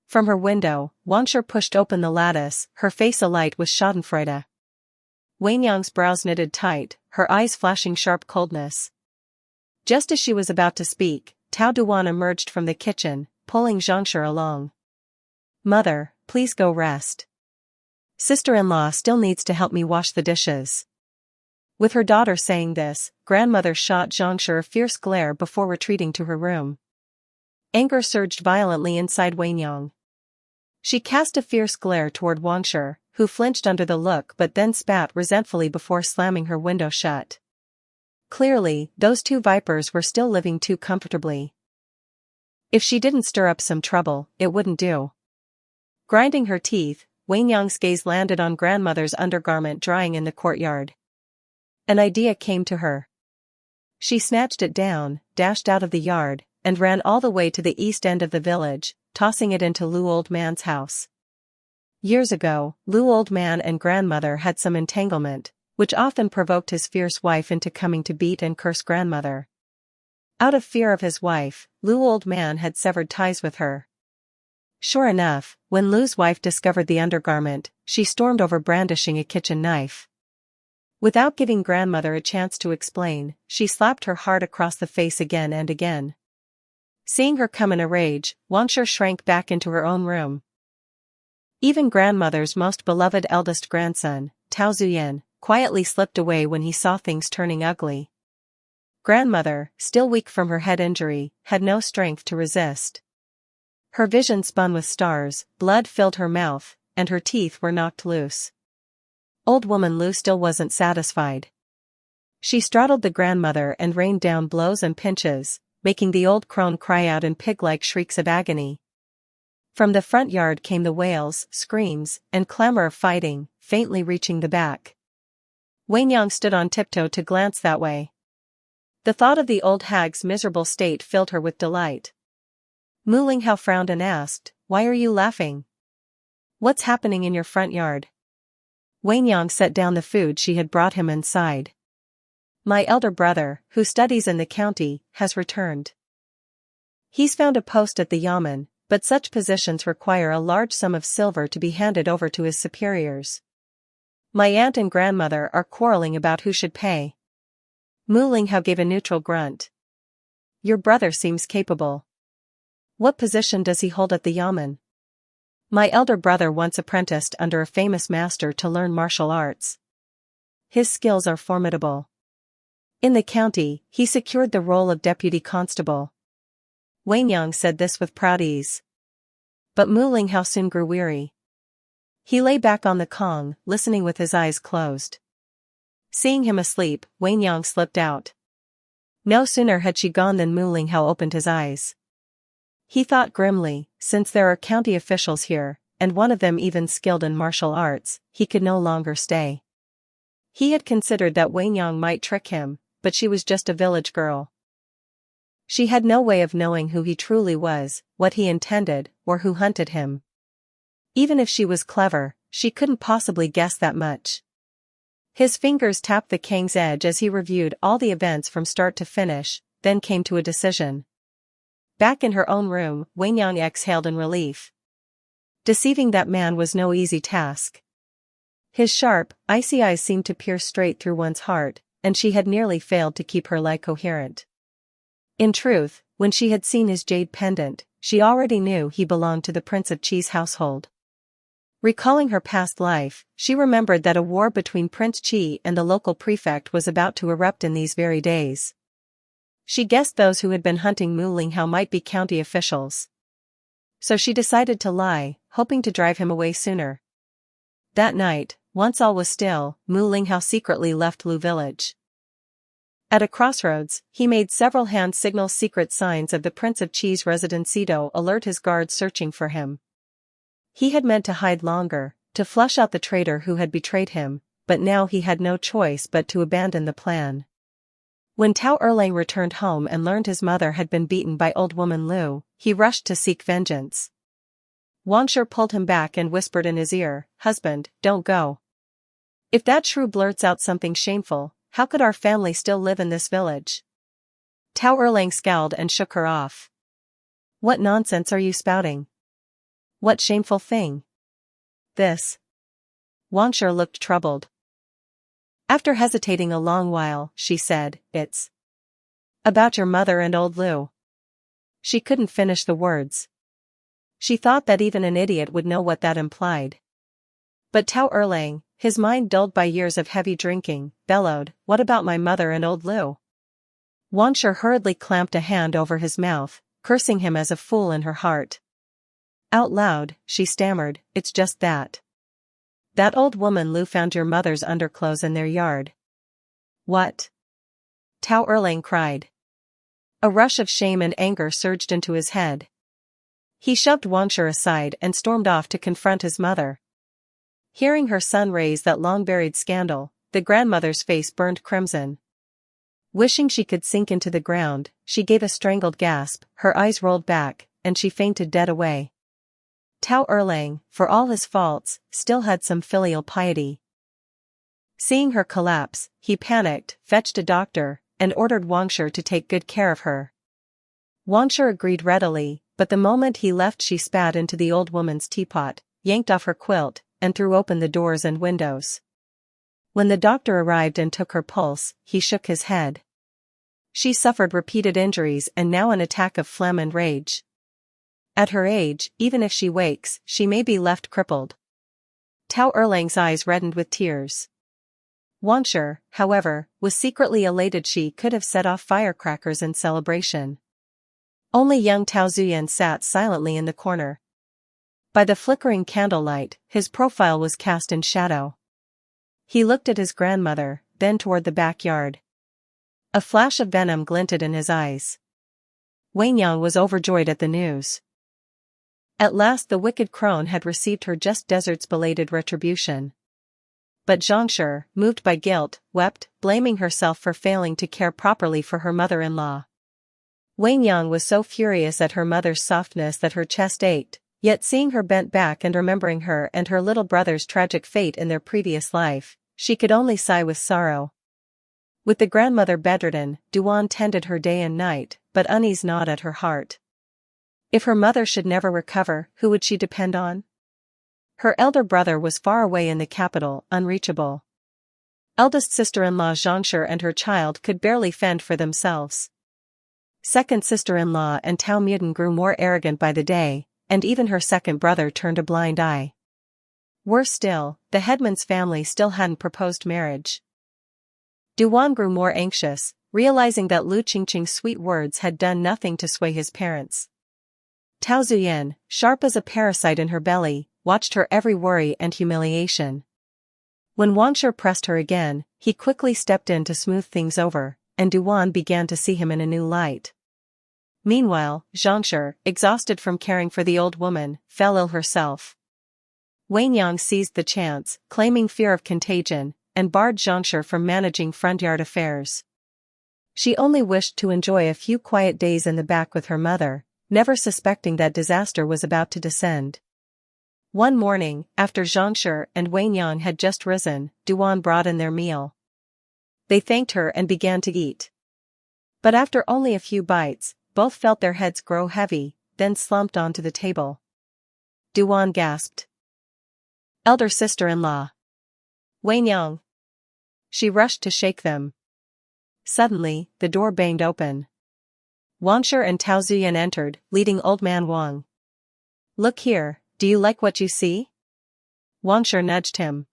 From her window, Wangshe pushed open the lattice, her face alight with schadenfreude. Wenyang's brows knitted tight, her eyes flashing sharp coldness. Just as she was about to speak, Tao Duan emerged from the kitchen, pulling Zhongshe along. Mother, please go rest. Sister-in-law still needs to help me wash the dishes. With her daughter saying this, grandmother shot Zhongshe a fierce glare before retreating to her room. Anger surged violently inside Wenyang. She cast a fierce glare toward Wangshe, who flinched under the look but then spat resentfully before slamming her window shut. Clearly, those two vipers were still living too comfortably. If she didn't stir up some trouble, it wouldn't do. Grinding her teeth, Wenyang's gaze landed on grandmother's undergarment drying in the courtyard. An idea came to her. She snatched it down, dashed out of the yard, and ran all the way to the east end of the village, tossing it into Lu Old Man's house. Years ago, Lu Old Man and grandmother had some entanglement, which often provoked his fierce wife into coming to beat and curse grandmother. Out of fear of his wife, Lu Old Man had severed ties with her. Sure enough, when Lu's wife discovered the undergarment, she stormed over brandishing a kitchen knife. Without giving grandmother a chance to explain, she slapped her hard across the face again and again. Seeing her come in a rage, Wangshe shrank back into her own room. Even grandmother's most beloved eldest grandson, Tao Zuyan, quietly slipped away when he saw things turning ugly. Grandmother, still weak from her head injury, had no strength to resist. Her vision spun with stars, blood filled her mouth, and her teeth were knocked loose. Old woman Lu still wasn't satisfied. She straddled the grandmother and rained down blows and pinches, making the old crone cry out in pig-like shrieks of agony. From the front yard came the wails, screams, and clamor of fighting, faintly reaching the back. Wenyang stood on tiptoe to glance that way. The thought of the old hag's miserable state filled her with delight. Mu Linghao frowned and asked, "Why are you laughing? What's happening in your front yard?" Wenyang set down the food she had brought him and sighed. "My elder brother, who studies in the county, has returned. He's found a post at the yamen, but such positions require a large sum of silver to be handed over to his superiors. My aunt and grandmother are quarreling about who should pay." Mu Linghao gave a neutral grunt. "Your brother seems capable." What position does he hold at the yamen? My elder brother once apprenticed under a famous master to learn martial arts. His skills are formidable. In the county, he secured the role of deputy constable. Wangyang said this with proud ease. But Mu Linghao soon grew weary. He lay back on the kong, listening with his eyes closed. Seeing him asleep, Wangyang slipped out. No sooner had she gone than Mu Linghao opened his eyes. He thought grimly, since there are county officials here, and one of them even skilled in martial arts, he could no longer stay. He had considered that Wangyang might trick him, but she was just a village girl. She had no way of knowing who he truly was, what he intended, or who hunted him. Even if she was clever, she couldn't possibly guess that much. His fingers tapped the kang's edge as he reviewed all the events from start to finish, then came to a decision. Back in her own room, Wangyang exhaled in relief. Deceiving that man was no easy task. His sharp, icy eyes seemed to pierce straight through one's heart, and she had nearly failed to keep her lie coherent. In truth, when she had seen his jade pendant, she already knew he belonged to the Prince of Qi's household. Recalling her past life, she remembered that a war between Prince Qi and the local prefect was about to erupt in these very days. She guessed those who had been hunting Mu Linghao might be county officials. So she decided to lie, hoping to drive him away sooner. That night, once all was still, Mu Linghao secretly left Lu village. At a crossroads, he made several hand signal secret signs of the Prince of Qi's residency to alert his guards searching for him. He had meant to hide longer, to flush out the traitor who had betrayed him, but now he had no choice but to abandon the plan. When Tao Erlang returned home and learned his mother had been beaten by old woman Lu, he rushed to seek vengeance. Wangsher pulled him back and whispered in his ear, "Husband, don't go. If that shrew blurts out something shameful, how could our family still live in this village?" Tao Erlang scowled and shook her off. "What nonsense are you spouting? What shameful thing?" "This." Wangsher looked troubled. After hesitating a long while, she said, "It's about your mother and old Lu." She couldn't finish the words. She thought that even an idiot would know what that implied. But Tao Erlang, his mind dulled by years of heavy drinking, bellowed, "What about my mother and old Lu?" Wangsher hurriedly clamped a hand over his mouth, cursing him as a fool in her heart. Out loud, she stammered, "It's just that. That old woman Lu found your mother's underclothes in their yard." "What?" Tao Erlang cried. A rush of shame and anger surged into his head. He shoved Wangsher aside and stormed off to confront his mother. Hearing her son raise that long-buried scandal, the grandmother's face burned crimson. Wishing she could sink into the ground, she gave a strangled gasp, her eyes rolled back, and she fainted dead away. Tao Erlang, for all his faults, still had some filial piety. Seeing her collapse, he panicked, fetched a doctor, and ordered Wangsher to take good care of her. Wangsher agreed readily, but the moment he left she spat into the old woman's teapot, yanked off her quilt, and threw open the doors and windows. When the doctor arrived and took her pulse, he shook his head. She suffered repeated injuries and now an attack of phlegm and rage. At her age, even if she wakes, she may be left crippled. Tao Erlang's eyes reddened with tears. Wangsher, however, was secretly elated she could have set off firecrackers in celebration. Only young Tao Zuyan sat silently in the corner. By the flickering candlelight, his profile was cast in shadow. He looked at his grandmother, then toward the backyard. A flash of venom glinted in his eyes. Wangyang was overjoyed at the news. At last the wicked crone had received her just desert's belated retribution. But Zhongsher, moved by guilt, wept, blaming herself for failing to care properly for her mother-in-law. Wangyang was so furious at her mother's softness that her chest ached, yet seeing her bent back and remembering her and her little brother's tragic fate in their previous life, she could only sigh with sorrow. With the grandmother bedridden, Duan tended her day and night, but unease gnawed at her heart. If her mother should never recover, who would she depend on? Her elder brother was far away in the capital, unreachable. Eldest sister-in-law Zhongsher and her child could barely fend for themselves. second sister-in-law and Tao Muden grew more arrogant by the day, and even her second brother turned a blind eye. Worse still, the headman's family still hadn't proposed marriage. Duan grew more anxious, realizing that Lu Qingqing's sweet words had done nothing to sway his parents. Tao Zuyan, sharp as a parasite in her belly, watched her every worry and humiliation. When Wangshi pressed her again, he quickly stepped in to smooth things over, and Duan began to see him in a new light. Meanwhile, Zhangshi, exhausted from caring for the old woman, fell ill herself. Wenyang seized the chance, claiming fear of contagion, and barred Zhangshi from managing front yard affairs. She only wished to enjoy a few quiet days in the back with her mother, never suspecting that disaster was about to descend. One morning, after Zhangshi and Wenyang had just risen, Duan brought in their meal. They thanked her and began to eat. But after only a few bites, both felt their heads grow heavy, then slumped onto the table. Duan gasped. Elder sister-in-law. Wenyang. She rushed to shake them. Suddenly, the door banged open. Wangshi and Tao Zuyan entered, leading old man Wang. Look here, do you like what you see? Wangshi nudged him.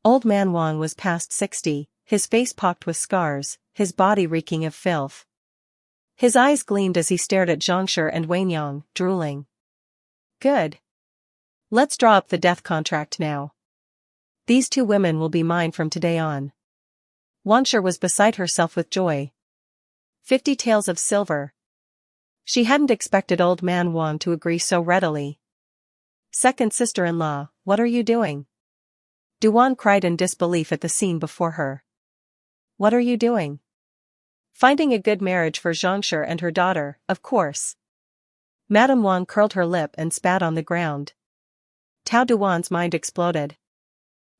Old man Wang was past 60, his face pocked with scars, his body reeking of filth. His eyes gleamed as he stared at Zhangshi and Wenyang, drooling. Good. Let's draw up the death contract now. These two women will be mine from today on. Wangshi was beside herself with joy. 50 taels of silver. She hadn't expected old man Wang to agree so readily. Second sister-in-law, what are you doing? Duan cried in disbelief at the scene before her. What are you doing? Finding a good marriage for Zhangshi and her daughter, of course. Madame Wang curled her lip and spat on the ground. Tao Duan's mind exploded.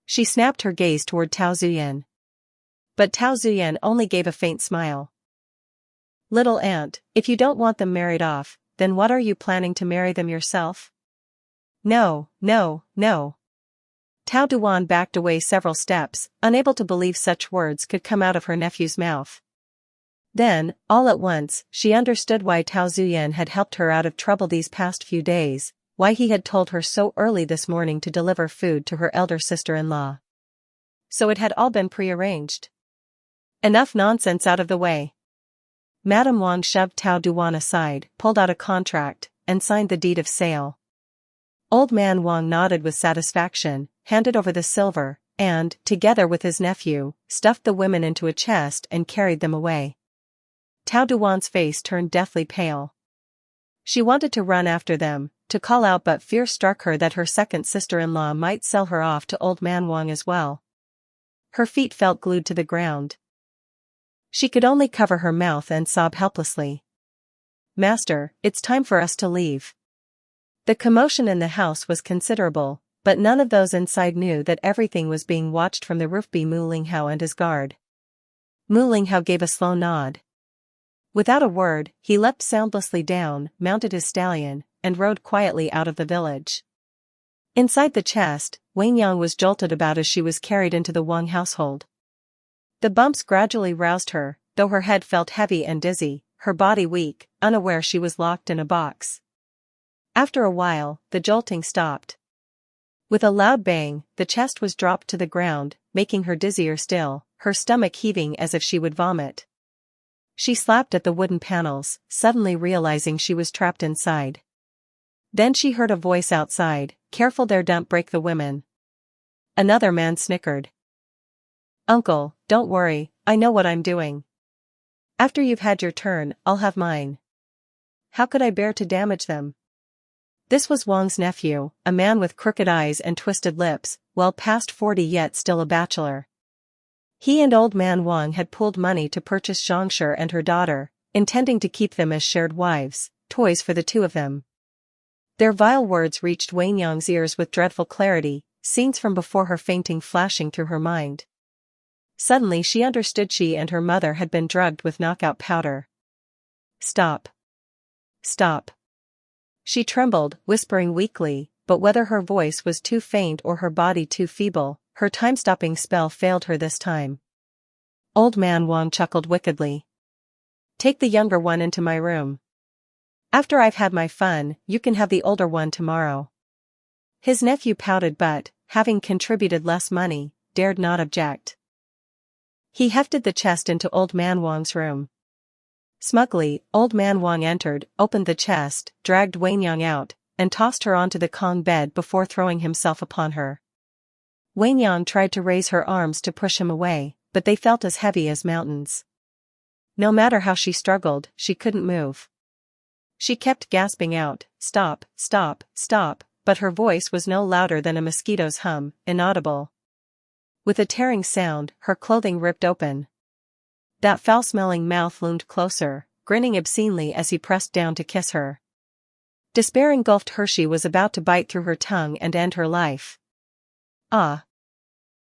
She snapped her gaze toward Tao Zuyan. But Tao Zuyan only gave a faint smile. Little aunt, if you don't want them married off, then what are you planning to marry them yourself? No, no, no. Tao Duan backed away several steps, unable to believe such words could come out of her nephew's mouth. Then, all at once, she understood why Tao Zuyan had helped her out of trouble these past few days, why he had told her so early this morning to deliver food to her elder sister-in-law. So it had all been prearranged. Enough nonsense out of the way. Madame Wang shoved Tao Duan aside, pulled out a contract, and signed the deed of sale. Old man Wang nodded with satisfaction, handed over the silver, and, together with his nephew, stuffed the women into a chest and carried them away. Tao Duan's face turned deathly pale. She wanted to run after them, to call out, but fear struck her that her second sister-in-law might sell her off to old man Wang as well. Her feet felt glued to the ground. She could only cover her mouth and sob helplessly. Master, it's time for us to leave. The commotion in the house was considerable, but none of those inside knew that everything was being watched from the roof by Mu Linghao and his guard. Mu Linghao gave a slow nod. Without a word, he leapt soundlessly down, mounted his stallion, and rode quietly out of the village. Inside the chest, Wenyang was jolted about as she was carried into the Wang household. The bumps gradually roused her, though her head felt heavy and dizzy, her body weak, unaware she was locked in a box. After a while, the jolting stopped. With a loud bang, the chest was dropped to the ground, making her dizzier still, her stomach heaving as if she would vomit. She slapped at the wooden panels, suddenly realizing she was trapped inside. Then she heard a voice outside, "Careful there, don't break the women." Another man snickered. "Uncle, don't worry, I know what I'm doing. After you've had your turn, I'll have mine. How could I bear to damage them?" This was Wang's nephew, a man with crooked eyes and twisted lips, well past 40 yet still a bachelor. He and old man Wang had pooled money to purchase Zhangshi and her daughter, intending to keep them as shared wives, toys for the two of them. Their vile words reached Wenyang's ears with dreadful clarity, scenes from before her fainting flashing through her mind. Suddenly she understood she and her mother had been drugged with knockout powder. "Stop. Stop." She trembled, whispering weakly, but whether her voice was too faint or her body too feeble, her time-stopping spell failed her this time. Old man Wang chuckled wickedly. Take the younger one into my room. After I've had my fun, you can have the older one tomorrow. His nephew pouted but, having contributed less money, dared not object. He hefted the chest into Old Man Wang's room. Smugly, Old Man Wang entered, opened the chest, dragged Wanyang out, and tossed her onto the Kong bed before throwing himself upon her. Wanyang tried to raise her arms to push him away, but they felt as heavy as mountains. No matter how she struggled, she couldn't move. She kept gasping out, "Stop, stop, stop," but her voice was no louder than a mosquito's hum, inaudible. With a tearing sound, her clothing ripped open. That foul-smelling mouth loomed closer, grinning obscenely as he pressed down to kiss her. Despair engulfed her. She was about to bite through her tongue and end her life. Ah!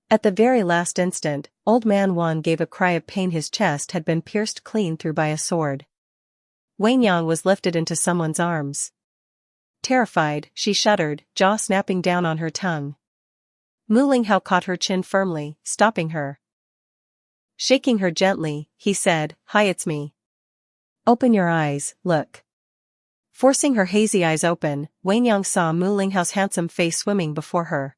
At the very last instant, Old Man Wang gave a cry of pain. His chest had been pierced clean through by a sword. Wanyang was lifted into someone's arms. Terrified, she shuddered, jaw snapping down on her tongue. Mu Linghao caught her chin firmly, stopping her. Shaking her gently, he said, "Hi, it's me. Open your eyes, look." Forcing her hazy eyes open, Wanyang saw Mu Linghao's handsome face swimming before her.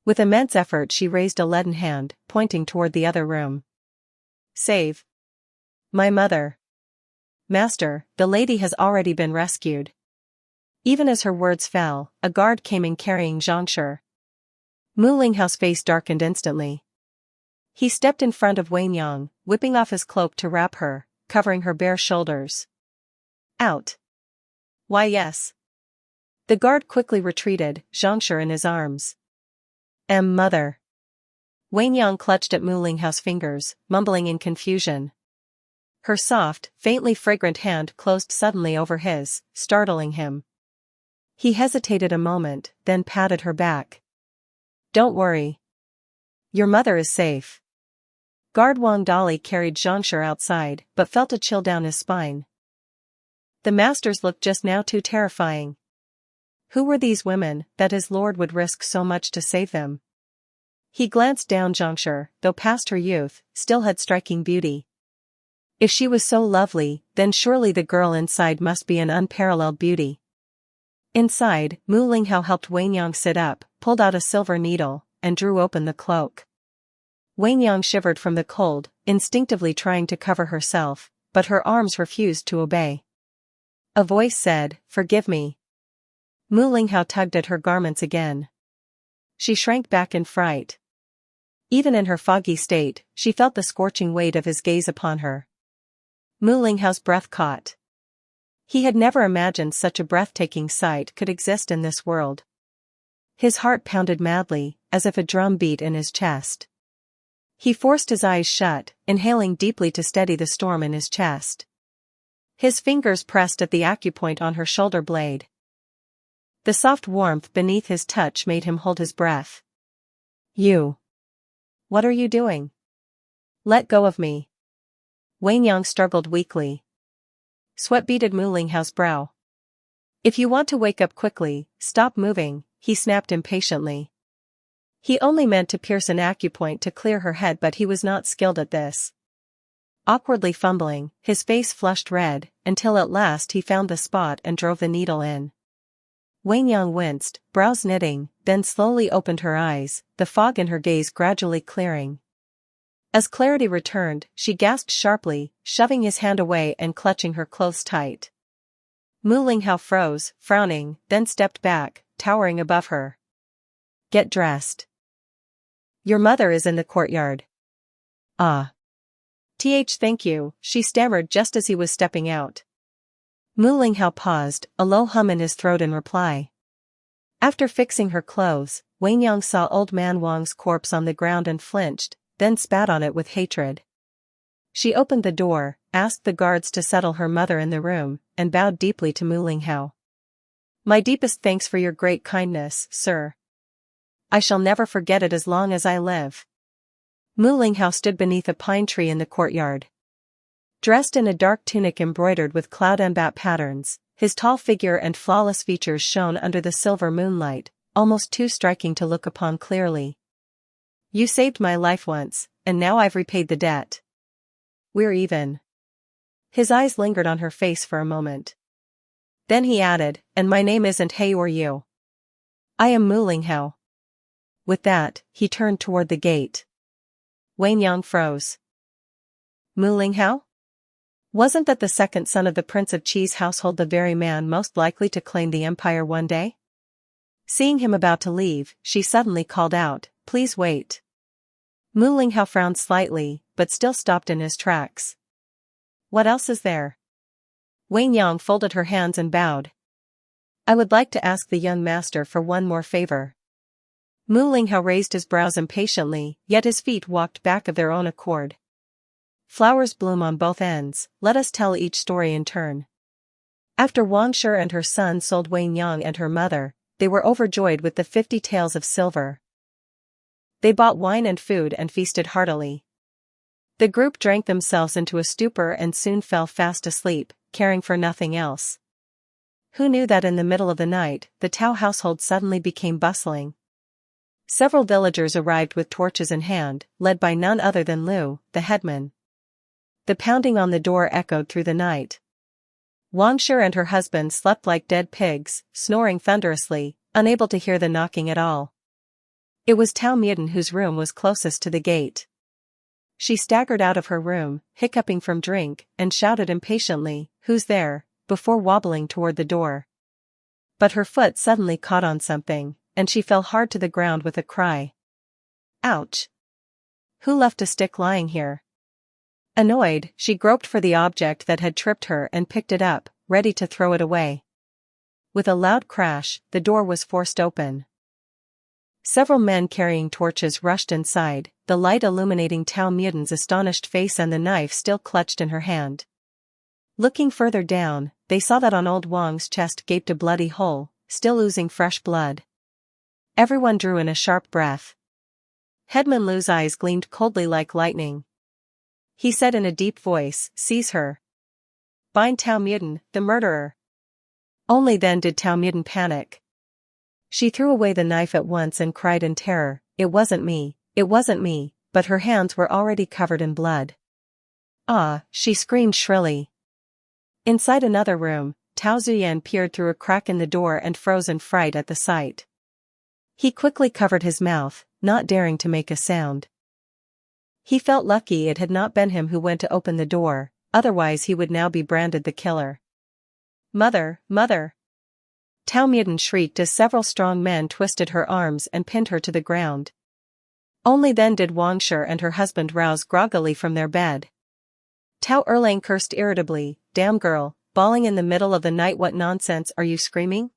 With immense effort she raised a leaden hand, pointing toward the other room. "Save my mother. Master, the lady has already been rescued." Even as her words fell, a guard came in carrying Zhangshi. Mu Linghao's face darkened instantly. He stepped in front of Wanyang, whipping off his cloak to wrap her, covering her bare shoulders. "Out." "Why yes." The guard quickly retreated, Zhangshi in his arms. Mother." Wanyang clutched at Mu Linghao's fingers, mumbling in confusion. Her soft, faintly fragrant hand closed suddenly over his, startling him. He hesitated a moment, then patted her back. "Don't worry. Your mother is safe." Guard Wang Dali carried Zhangshi outside, but felt a chill down his spine. The masters looked just now too terrifying. Who were these women, that his lord would risk so much to save them? He glanced down. Zhangshi, though past her youth, still had striking beauty. If she was so lovely, then surely the girl inside must be an unparalleled beauty. Inside, Mu Linghao helped Wanyang sit up, pulled out a silver needle, and drew open the cloak. Wanyang shivered from the cold, instinctively trying to cover herself, but her arms refused to obey. A voice said, "Forgive me." Mu Linghao tugged at her garments again. She shrank back in fright. Even in her foggy state, she felt the scorching weight of his gaze upon her. Mu Linghao's breath caught. He had never imagined such a breathtaking sight could exist in this world. His heart pounded madly, as if a drum beat in his chest. He forced his eyes shut, inhaling deeply to steady the storm in his chest. His fingers pressed at the acupoint on her shoulder blade. The soft warmth beneath his touch made him hold his breath. "You. What are you doing? Let go of me." Wanyang struggled weakly. Sweat beaded Mu Linghao's brow. "If you want to wake up quickly, stop moving," he snapped impatiently. He only meant to pierce an acupoint to clear her head, but he was not skilled at this. Awkwardly fumbling, his face flushed red, until at last he found the spot and drove the needle in. Wanyang winced, brows knitting, then slowly opened her eyes, the fog in her gaze gradually clearing. As clarity returned, she gasped sharply, shoving his hand away and clutching her clothes tight. Mu Linghao froze, frowning, then stepped back, towering above her. "Get dressed. Your mother is in the courtyard." "Ah. Thank you," she stammered just as he was stepping out. Mu Linghao paused, a low hum in his throat in reply. After fixing her clothes, Wanyang saw Old Man Wang's corpse on the ground and flinched, then spat on it with hatred. She opened the door, asked the guards to settle her mother in the room, and bowed deeply to Mu Linghao. "My deepest thanks for your great kindness, sir. I shall never forget it as long as I live." Mu Linghao stood beneath a pine tree in the courtyard. Dressed in a dark tunic embroidered with cloud and bat patterns, his tall figure and flawless features shone under the silver moonlight, almost too striking to look upon clearly. "You saved my life once, and now I've repaid the debt. We're even." His eyes lingered on her face for a moment. Then he added, and my name isn't He or you. I am Muling. With that, he turned toward the gate. Wayne Yang froze. Muling? Wasn't that the second son of the Prince of Cheese household, the very man most likely to claim the empire one day? Seeing him about to leave, she suddenly called out, please wait. Muling frowned slightly, but still stopped in his tracks. What else is there? Wayne Yang folded her hands and bowed. I would like to ask the young master for one more favor. Muling raised his brows impatiently, yet his feet walked back of their own accord. Flowers bloom on both ends, let us tell each story in turn. After Wang Shi and her son sold Wayne Yang and her mother, they were overjoyed with the 50 taels of silver. They bought wine and food and feasted heartily. The group drank themselves into a stupor and soon fell fast asleep, caring for nothing else. Who knew that in the middle of the night, the Tao household suddenly became bustling? Several villagers arrived with torches in hand, led by none other than Lu, the headman. The pounding on the door echoed through the night. Wang Shi and her husband slept like dead pigs, snoring thunderously, unable to hear the knocking at all. It was Tao Midan whose room was closest to the gate. She staggered out of her room, hiccuping from drink, and shouted impatiently, "Who's there?" before wobbling toward the door. But her foot suddenly caught on something, and she fell hard to the ground with a cry. Ouch! Who left a stick lying here? Annoyed, she groped for the object that had tripped her and picked it up, ready to throw it away. With a loud crash, the door was forced open. Several men carrying torches rushed inside, the light illuminating Tao Midan's astonished face and the knife still clutched in her hand. Looking further down, they saw that on old Wang's chest gaped a bloody hole, still oozing fresh blood. Everyone drew in a sharp breath. Headman Lu's eyes gleamed coldly like lightning. He said in a deep voice, "Seize her. Bind Tao Midan, the murderer." Only then did Tao Midan panic. She threw away the knife at once and cried in terror, it wasn't me, but her hands were already covered in blood. Ah, she screamed shrilly. Inside another room, Tao Zuyan peered through a crack in the door and froze in fright at the sight. He quickly covered his mouth, not daring to make a sound. He felt lucky it had not been him who went to open the door, otherwise he would now be branded the killer. Mother, mother! Tao Midan shrieked as several strong men twisted her arms and pinned her to the ground. Only then did Wang Shi and her husband rouse groggily from their bed. Tao Erlang cursed irritably, damn girl, bawling in the middle of the night, what nonsense are you screaming?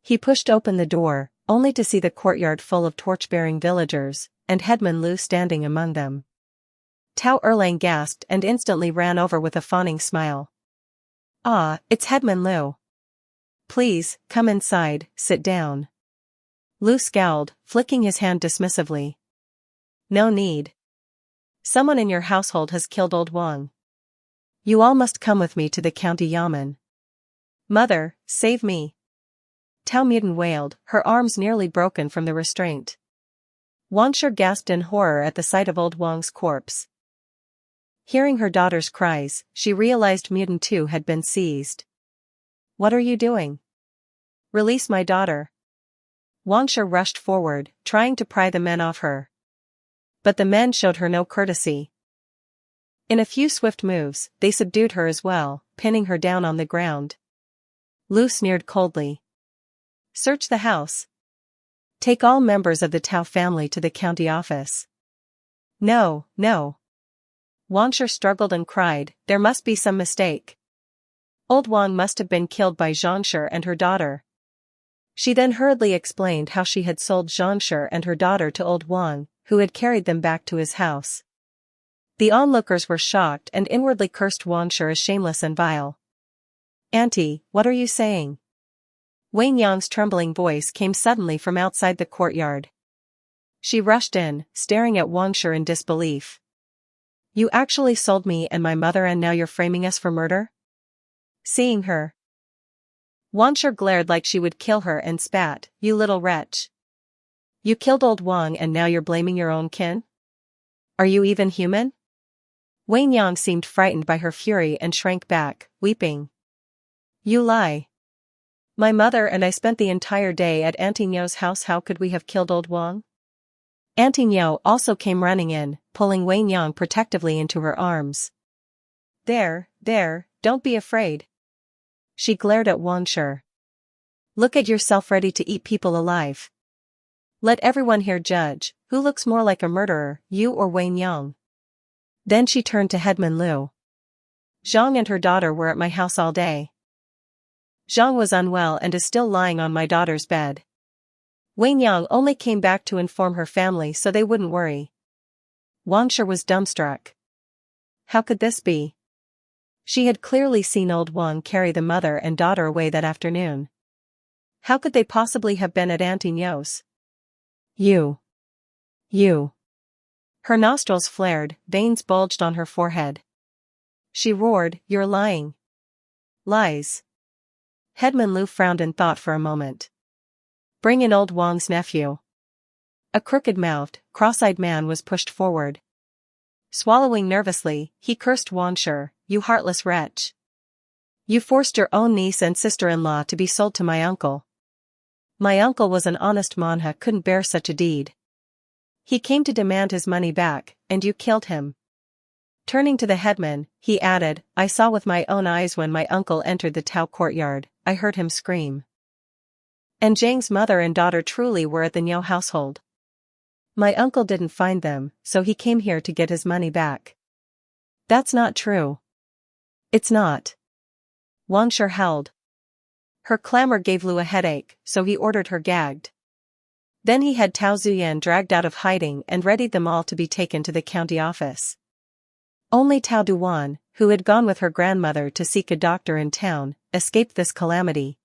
He pushed open the door, only to see the courtyard full of torch-bearing villagers, and Headman Lu standing among them. Tao Erlang gasped and instantly ran over with a fawning smile. Ah, it's Headman Lu. Please, come inside, sit down. Lu scowled, flicking his hand dismissively. No need. Someone in your household has killed old Wang. You all must come with me to the county yamen. Mother, save me. Tao Midan wailed, her arms nearly broken from the restraint. Wang Shi gasped in horror at the sight of old Wang's corpse. Hearing her daughter's cries, she realized Midan too had been seized. What are you doing? Release my daughter. Wang Shi rushed forward, trying to pry the men off her. But the men showed her no courtesy. In a few swift moves, they subdued her as well, pinning her down on the ground. Lu sneered coldly. Search the house. Take all members of the Tao family to the county office. No, no. Wang Shi struggled and cried, there must be some mistake. Old Wang must have been killed by Zhang Shi and her daughter. She then hurriedly explained how she had sold Zhang Shi and her daughter to old Wang, who had carried them back to his house. The onlookers were shocked and inwardly cursed Wang Shi as shameless and vile. Auntie, what are you saying? Wayne Yang's trembling voice came suddenly from outside the courtyard. She rushed in, staring at Wang Shi in disbelief. You actually sold me and my mother and now you're framing us for murder? Seeing her, Wang Shi glared like she would kill her and spat, you little wretch. You killed old Wang and now you're blaming your own kin? Are you even human? Wei Yang seemed frightened by her fury and shrank back, weeping. You lie. My mother and I spent the entire day at Auntie Nyo's house. How could we have killed old Wang? Auntie Nyo also came running in, pulling Wei Yang protectively into her arms. There, don't be afraid. She glared at Wang Shi. Look at yourself, ready to eat people alive. Let everyone here judge, who looks more like a murderer, you or Wei Yang. Then she turned to Headman Liu. Zhang and her daughter were at my house all day. Zhang was unwell and is still lying on my daughter's bed. Wei Yang only came back to inform her family so they wouldn't worry. Wang Shi was dumbstruck. How could this be? She had clearly seen old Wang carry the mother and daughter away that afternoon. How could they possibly have been at Auntie Nyo's? You. Her nostrils flared, veins bulged on her forehead. She roared, you're lying. Lies. Headman Liu frowned in thought for a moment. Bring in old Wang's nephew. A crooked-mouthed, cross-eyed man was pushed forward. Swallowing nervously, he cursed Wang Shi, you heartless wretch. You forced your own niece and sister-in-law to be sold to my uncle. My uncle was an honest man who couldn't bear such a deed. He came to demand his money back, and you killed him. Turning to the headman, he added, I saw with my own eyes when my uncle entered the Tao courtyard, I heard him scream. And Zhang's mother and daughter truly were at the Nyo household. My uncle didn't find them, so he came here to get his money back. That's not true. It's not. Wang Shi held. Her clamor gave Liu a headache, so he ordered her gagged. Then he had Tao Zuyan dragged out of hiding and readied them all to be taken to the county office. Only Tao Duan, who had gone with her grandmother to seek a doctor in town, escaped this calamity.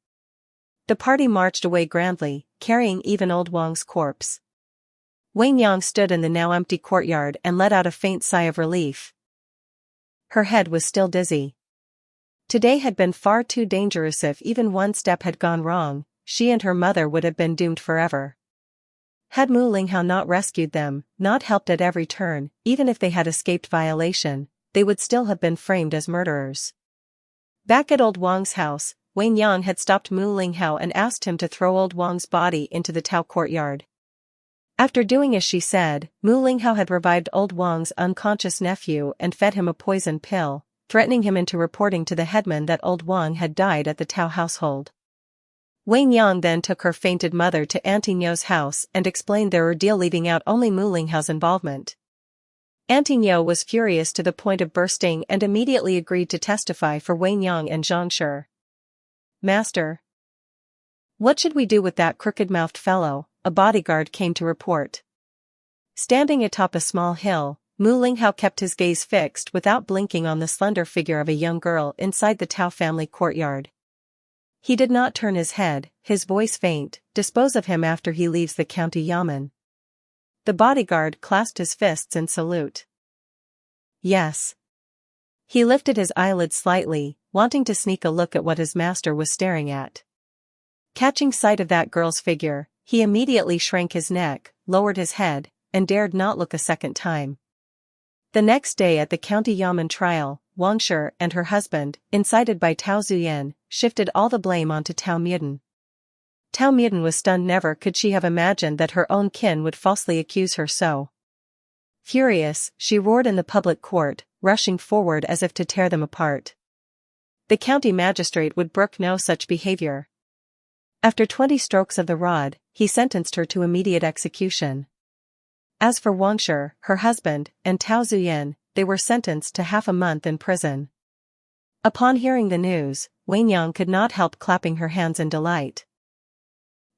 The party marched away grandly, carrying even old Wang's corpse. Wei Yang stood in the now empty courtyard and let out a faint sigh of relief. Her head was still dizzy. Today had been far too dangerous. If even one step had gone wrong, she and her mother would have been doomed forever. Had Mu Linghao not rescued them, not helped at every turn, even if they had escaped violation, they would still have been framed as murderers. Back at old Wang's house, Wei Yang had stopped Mu Linghao and asked him to throw old Wang's body into the Tao courtyard. After doing as she said, Mu Linghao had revived old Wang's unconscious nephew and fed him a poison pill, threatening him into reporting to the headman that old Wang had died at the Tao household. Wei Yang then took her fainted mother to Auntie Nyo's house and explained their ordeal, leaving out only Mu Linghao's involvement. Auntie Nyo was furious to the point of bursting and immediately agreed to testify for Wei Yang and Zhang Shi. Master. What should we do with that crooked-mouthed fellow? A bodyguard came to report. Standing atop a small hill, Mu Linghao kept his gaze fixed without blinking on the slender figure of a young girl inside the Tao family courtyard. He did not turn his head, his voice faint, dispose of him after he leaves the county yamen. The bodyguard clasped his fists in salute. Yes. He lifted his eyelids slightly, wanting to sneak a look at what his master was staring at. Catching sight of that girl's figure, he immediately shrank his neck, lowered his head, and dared not look a second time. The next day at the county yamen trial, Wang Shi and her husband, incited by Tao Zuyan, shifted all the blame onto Tao Muden. Tao Muden was stunned. Never could she have imagined that her own kin would falsely accuse her so. Furious, she roared in the public court, rushing forward as if to tear them apart. The county magistrate would brook no such behavior. After 20 strokes of the rod, he sentenced her to immediate execution. As for Wang Shi, her husband, and Tao Zuyan, they were sentenced to half a month in prison. Upon hearing the news, Wei Yang could not help clapping her hands in delight.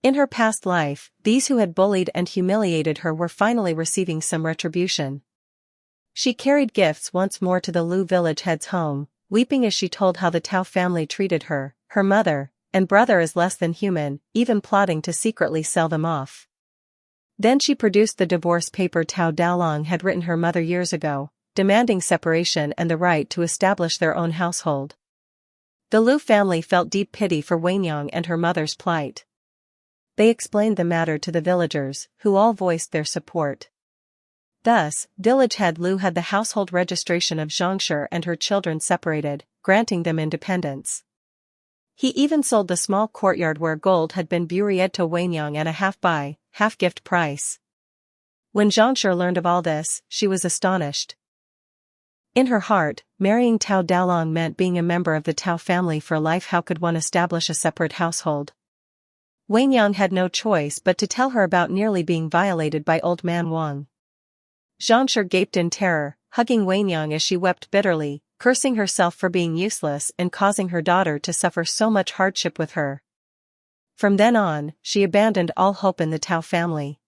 In her past life, these who had bullied and humiliated her were finally receiving some retribution. She carried gifts once more to the Lu village head's home, weeping as she told how the Tao family treated her, her mother, and brother as less than human, even plotting to secretly sell them off. Then she produced the divorce paper Tao Daolong had written her mother years ago, demanding separation and the right to establish their own household. The Lu family felt deep pity for Wei Yang and her mother's plight. They explained the matter to the villagers, who all voiced their support. Thus, village head Lu had the household registration of Zhangshi and her children separated, granting them independence. He even sold the small courtyard where gold had been buried to Wenyang at a half-buy, half-gift price. When Zhangshi learned of all this, she was astonished. In her heart, marrying Tao Dalong meant being a member of the Tao family for life. How could one establish a separate household? Wenyang had no choice but to tell her about nearly being violated by old man Wang. Zhangshi gaped in terror, hugging Wenyang as she wept bitterly, cursing herself for being useless and causing her daughter to suffer so much hardship with her. From then on, she abandoned all hope in the Tao family.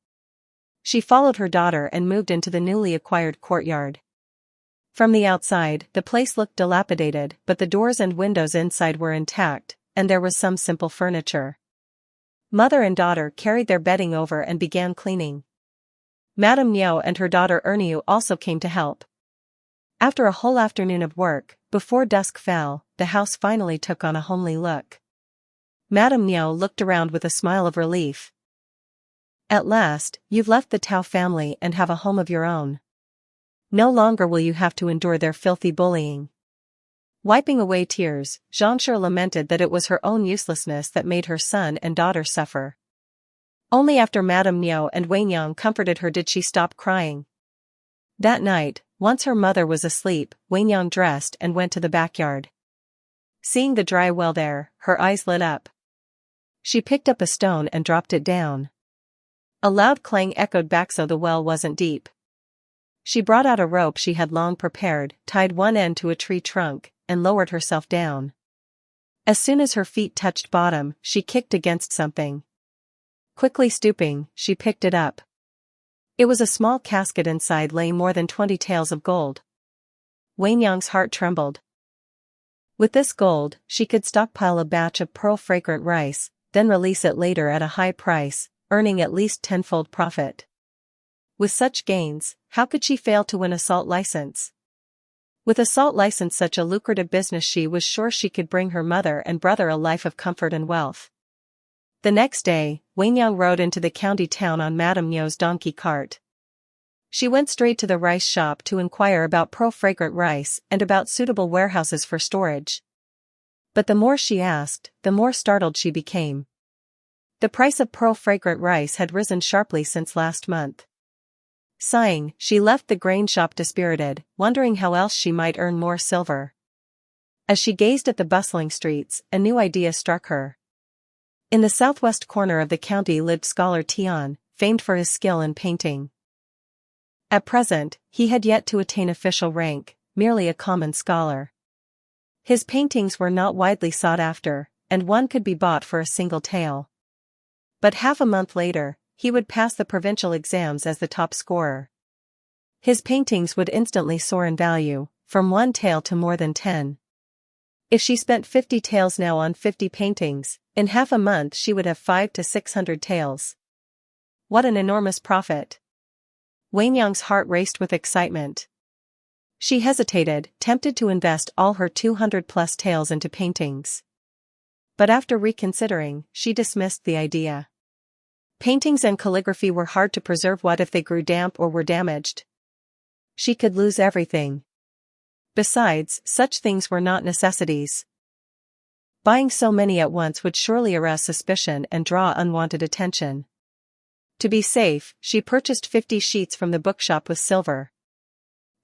She followed her daughter and moved into the newly acquired courtyard. From the outside, the place looked dilapidated, but the doors and windows inside were intact, and there was some simple furniture. Mother and daughter carried their bedding over and began cleaning. Madame Niu and her daughter Erniu also came to help. After a whole afternoon of work, before dusk fell, the house finally took on a homely look. Madame Niu looked around with a smile of relief. At last, you've left the Tao family and have a home of your own. No longer will you have to endure their filthy bullying. Wiping away tears, Zhangshi lamented that it was her own uselessness that made her son and daughter suffer. Only after Madame Niu and Wenyang comforted her did she stop crying. That night, once her mother was asleep, Wenyang dressed and went to the backyard. Seeing the dry well there, her eyes lit up. She picked up a stone and dropped it down. A loud clang echoed back, so the well wasn't deep. She brought out a rope she had long prepared, tied one end to a tree trunk, and lowered herself down. As soon as her feet touched bottom, she kicked against something. Quickly stooping, she picked it up. It was a small casket. Inside lay more than 20 taels of gold. Wenyang's heart trembled. With this gold, she could stockpile a batch of pearl-fragrant rice, then release it later at a high price, earning at least tenfold profit. With such gains, how could she fail to win a salt license? With a salt license such a lucrative business, she was sure she could bring her mother and brother a life of comfort and wealth. The next day, Wenyang rode into the county town on Madame Niu's donkey cart. She went straight to the rice shop to inquire about pearl-fragrant rice and about suitable warehouses for storage. But the more she asked, the more startled she became. The price of pearl-fragrant rice had risen sharply since last month. Sighing, she left the grain shop dispirited, wondering how else she might earn more silver. As she gazed at the bustling streets, a new idea struck her. In the southwest corner of the county lived scholar Tian, famed for his skill in painting. At present, he had yet to attain official rank, merely a common scholar. His paintings were not widely sought after, and one could be bought for a single tael. But half a month later, he would pass the provincial exams as the top scorer. His paintings would instantly soar in value, from 1 tael to more than 10. If she spent 50 taels now on 50 paintings, in half a month she would have 500 to 600 taels. What an enormous profit! Wenyang's heart raced with excitement. She hesitated, tempted to invest all her 200+ taels into paintings. But after reconsidering, she dismissed the idea. Paintings and calligraphy were hard to preserve. What if they grew damp or were damaged? She could lose everything. Besides, such things were not necessities. Buying so many at once would surely arouse suspicion and draw unwanted attention. To be safe, she purchased 50 sheets from the bookshop with silver.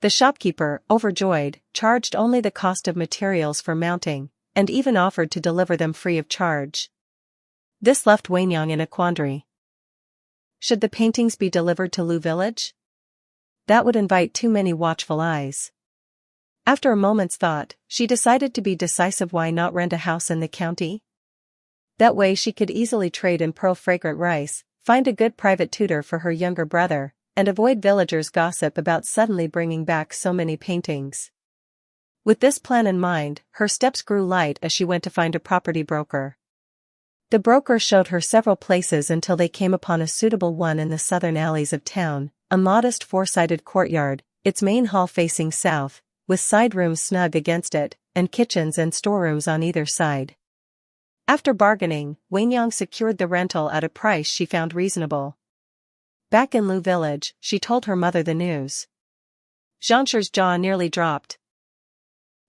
The shopkeeper, overjoyed, charged only the cost of materials for mounting, and even offered to deliver them free of charge. This left Wenyang in a quandary. Should the paintings be delivered to Lu village? That would invite too many watchful eyes. After a moment's thought, she decided to be decisive. Why not rent a house in the county? That way she could easily trade in pearl-fragrant rice, find a good private tutor for her younger brother, and avoid villagers' gossip about suddenly bringing back so many paintings. With this plan in mind, her steps grew light as she went to find a property broker. The broker showed her several places until they came upon a suitable one in the southern alleys of town, a modest 4-sided courtyard, its main hall facing south, with side rooms snug against it, and kitchens and storerooms on either side. After bargaining, Wenyang secured the rental at a price she found reasonable. Back in Lu village, she told her mother the news. Zhangshu's jaw nearly dropped.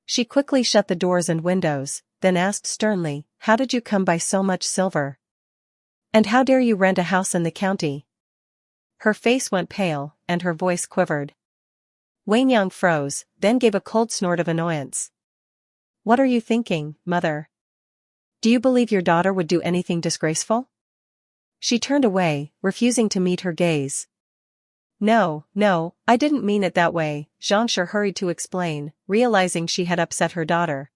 She quickly shut the doors and windows, then asked sternly, "How did you come by so much silver? And how dare you rent a house in the county?" Her face went pale, and her voice quivered. Wanyang froze, then gave a cold snort of annoyance. "What are you thinking, mother? Do you believe your daughter would do anything disgraceful?" She turned away, refusing to meet her gaze. No, I didn't mean it that way," Zhangshu hurried to explain, realizing she had upset her daughter.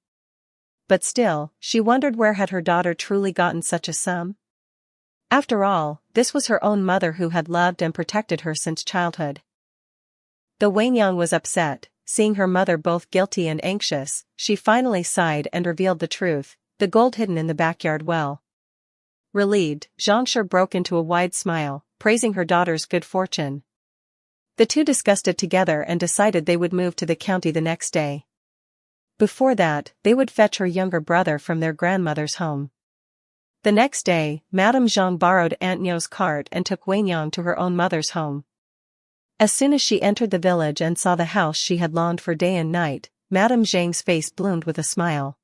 But still, she wondered where had her daughter truly gotten such a sum? After all, this was her own mother who had loved and protected her since childhood. Though Wanyang was upset, seeing her mother both guilty and anxious, she finally sighed and revealed the truth, the gold hidden in the backyard well. Relieved, Zhangshu broke into a wide smile, praising her daughter's good fortune. The two discussed it together and decided they would move to the county the next day. Before that, they would fetch her younger brother from their grandmother's home. The next day, Madame Zhang borrowed Aunt Nyo's cart and took Wanyang to her own mother's home. As soon as she entered the village and saw the house she had longed for day and night, Madame Zhang's face bloomed with a smile.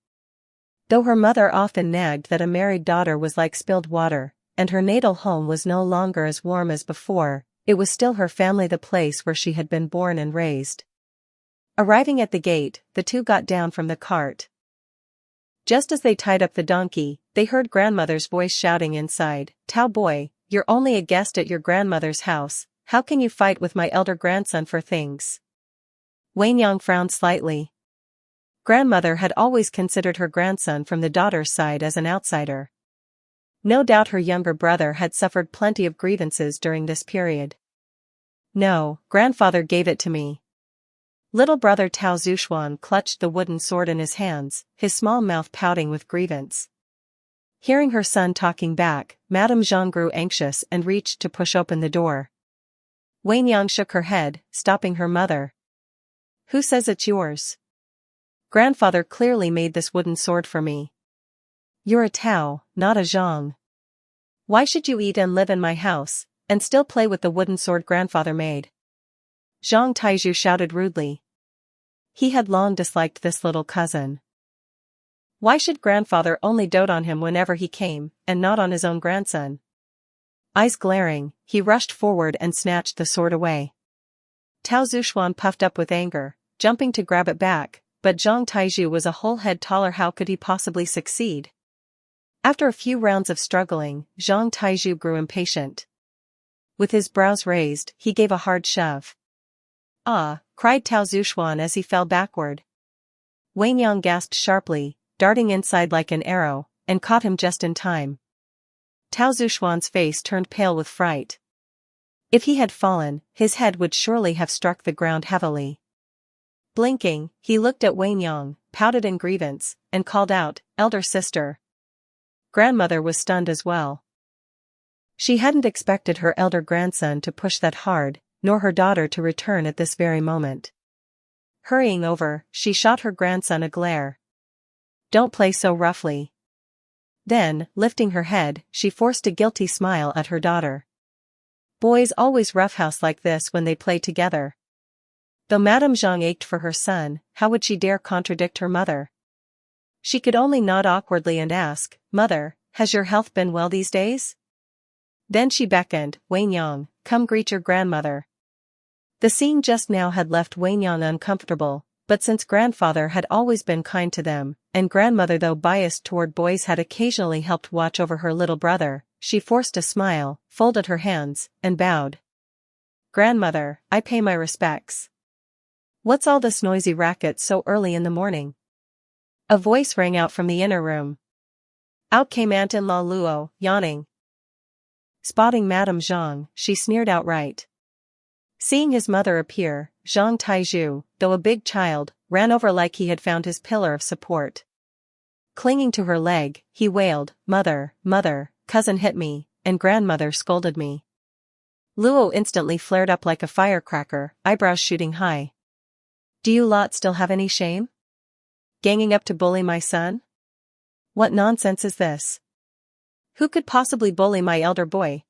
Though her mother often nagged that a married daughter was like spilled water, and her natal home was no longer as warm as before, it was still her family, the place where she had been born and raised. Arriving at the gate, the two got down from the cart. Just as they tied up the donkey, they heard grandmother's voice shouting inside, "Tao boy, you're only a guest at your grandmother's house, how can you fight with my elder grandson for things?" Wanyang frowned slightly. Grandmother had always considered her grandson from the daughter's side as an outsider. No doubt her younger brother had suffered plenty of grievances during this period. "No, grandfather gave it to me." Little brother Tao Zhuxuan clutched the wooden sword in his hands, his small mouth pouting with grievance. Hearing her son talking back, Madame Zhang grew anxious and reached to push open the door. Wanyang shook her head, stopping her mother. "Who says it's yours? Grandfather clearly made this wooden sword for me. You're a Tao, not a Zhang. Why should you eat and live in my house, and still play with the wooden sword grandfather made?" Zhang Taizhu shouted rudely. He had long disliked this little cousin. Why should grandfather only dote on him whenever he came, and not on his own grandson? Eyes glaring, he rushed forward and snatched the sword away. Tao Zhuxuan puffed up with anger, jumping to grab it back, but Zhang Taizhu was a whole head taller. How could he possibly succeed? After a few rounds of struggling, Zhang Taizhu grew impatient. With his brows raised, he gave a hard shove. "Ah!" cried Tao Zhuxuan as he fell backward. Wanyang gasped sharply, darting inside like an arrow, and caught him just in time. Tao Zhuxuan's face turned pale with fright. If he had fallen, his head would surely have struck the ground heavily. Blinking, he looked at Wanyang, pouted in grievance, and called out, "Elder sister." Grandmother was stunned as well. She hadn't expected her elder grandson to push that hard, nor her daughter to return at this very moment. Hurrying over, she shot her grandson a glare. "Don't play so roughly." Then, lifting her head, she forced a guilty smile at her daughter. Boys always roughhouse like this when they play together. Though Madame Zhang ached for her son, how would she dare contradict her mother? She could only nod awkwardly and ask, "Mother, has your health been well these days?" Then she beckoned, "Wanyang, come greet your grandmother." The scene just now had left Wanyang uncomfortable, but since grandfather had always been kind to them, and grandmother though biased toward boys had occasionally helped watch over her little brother, she forced a smile, folded her hands, and bowed. "Grandmother, I pay my respects." "What's all this noisy racket so early in the morning?" A voice rang out from the inner room. Out came Aunt-in-law Luo, yawning. Spotting Madame Zhang, she sneered outright. Seeing his mother appear, Zhang Taizhu, though a big child, ran over like he had found his pillar of support. Clinging to her leg, he wailed, "Mother, mother, cousin hit me, and grandmother scolded me." Luo instantly flared up like a firecracker, eyebrows shooting high. "Do you lot still have any shame? Ganging up to bully my son? What nonsense is this? Who could possibly bully my elder boy?"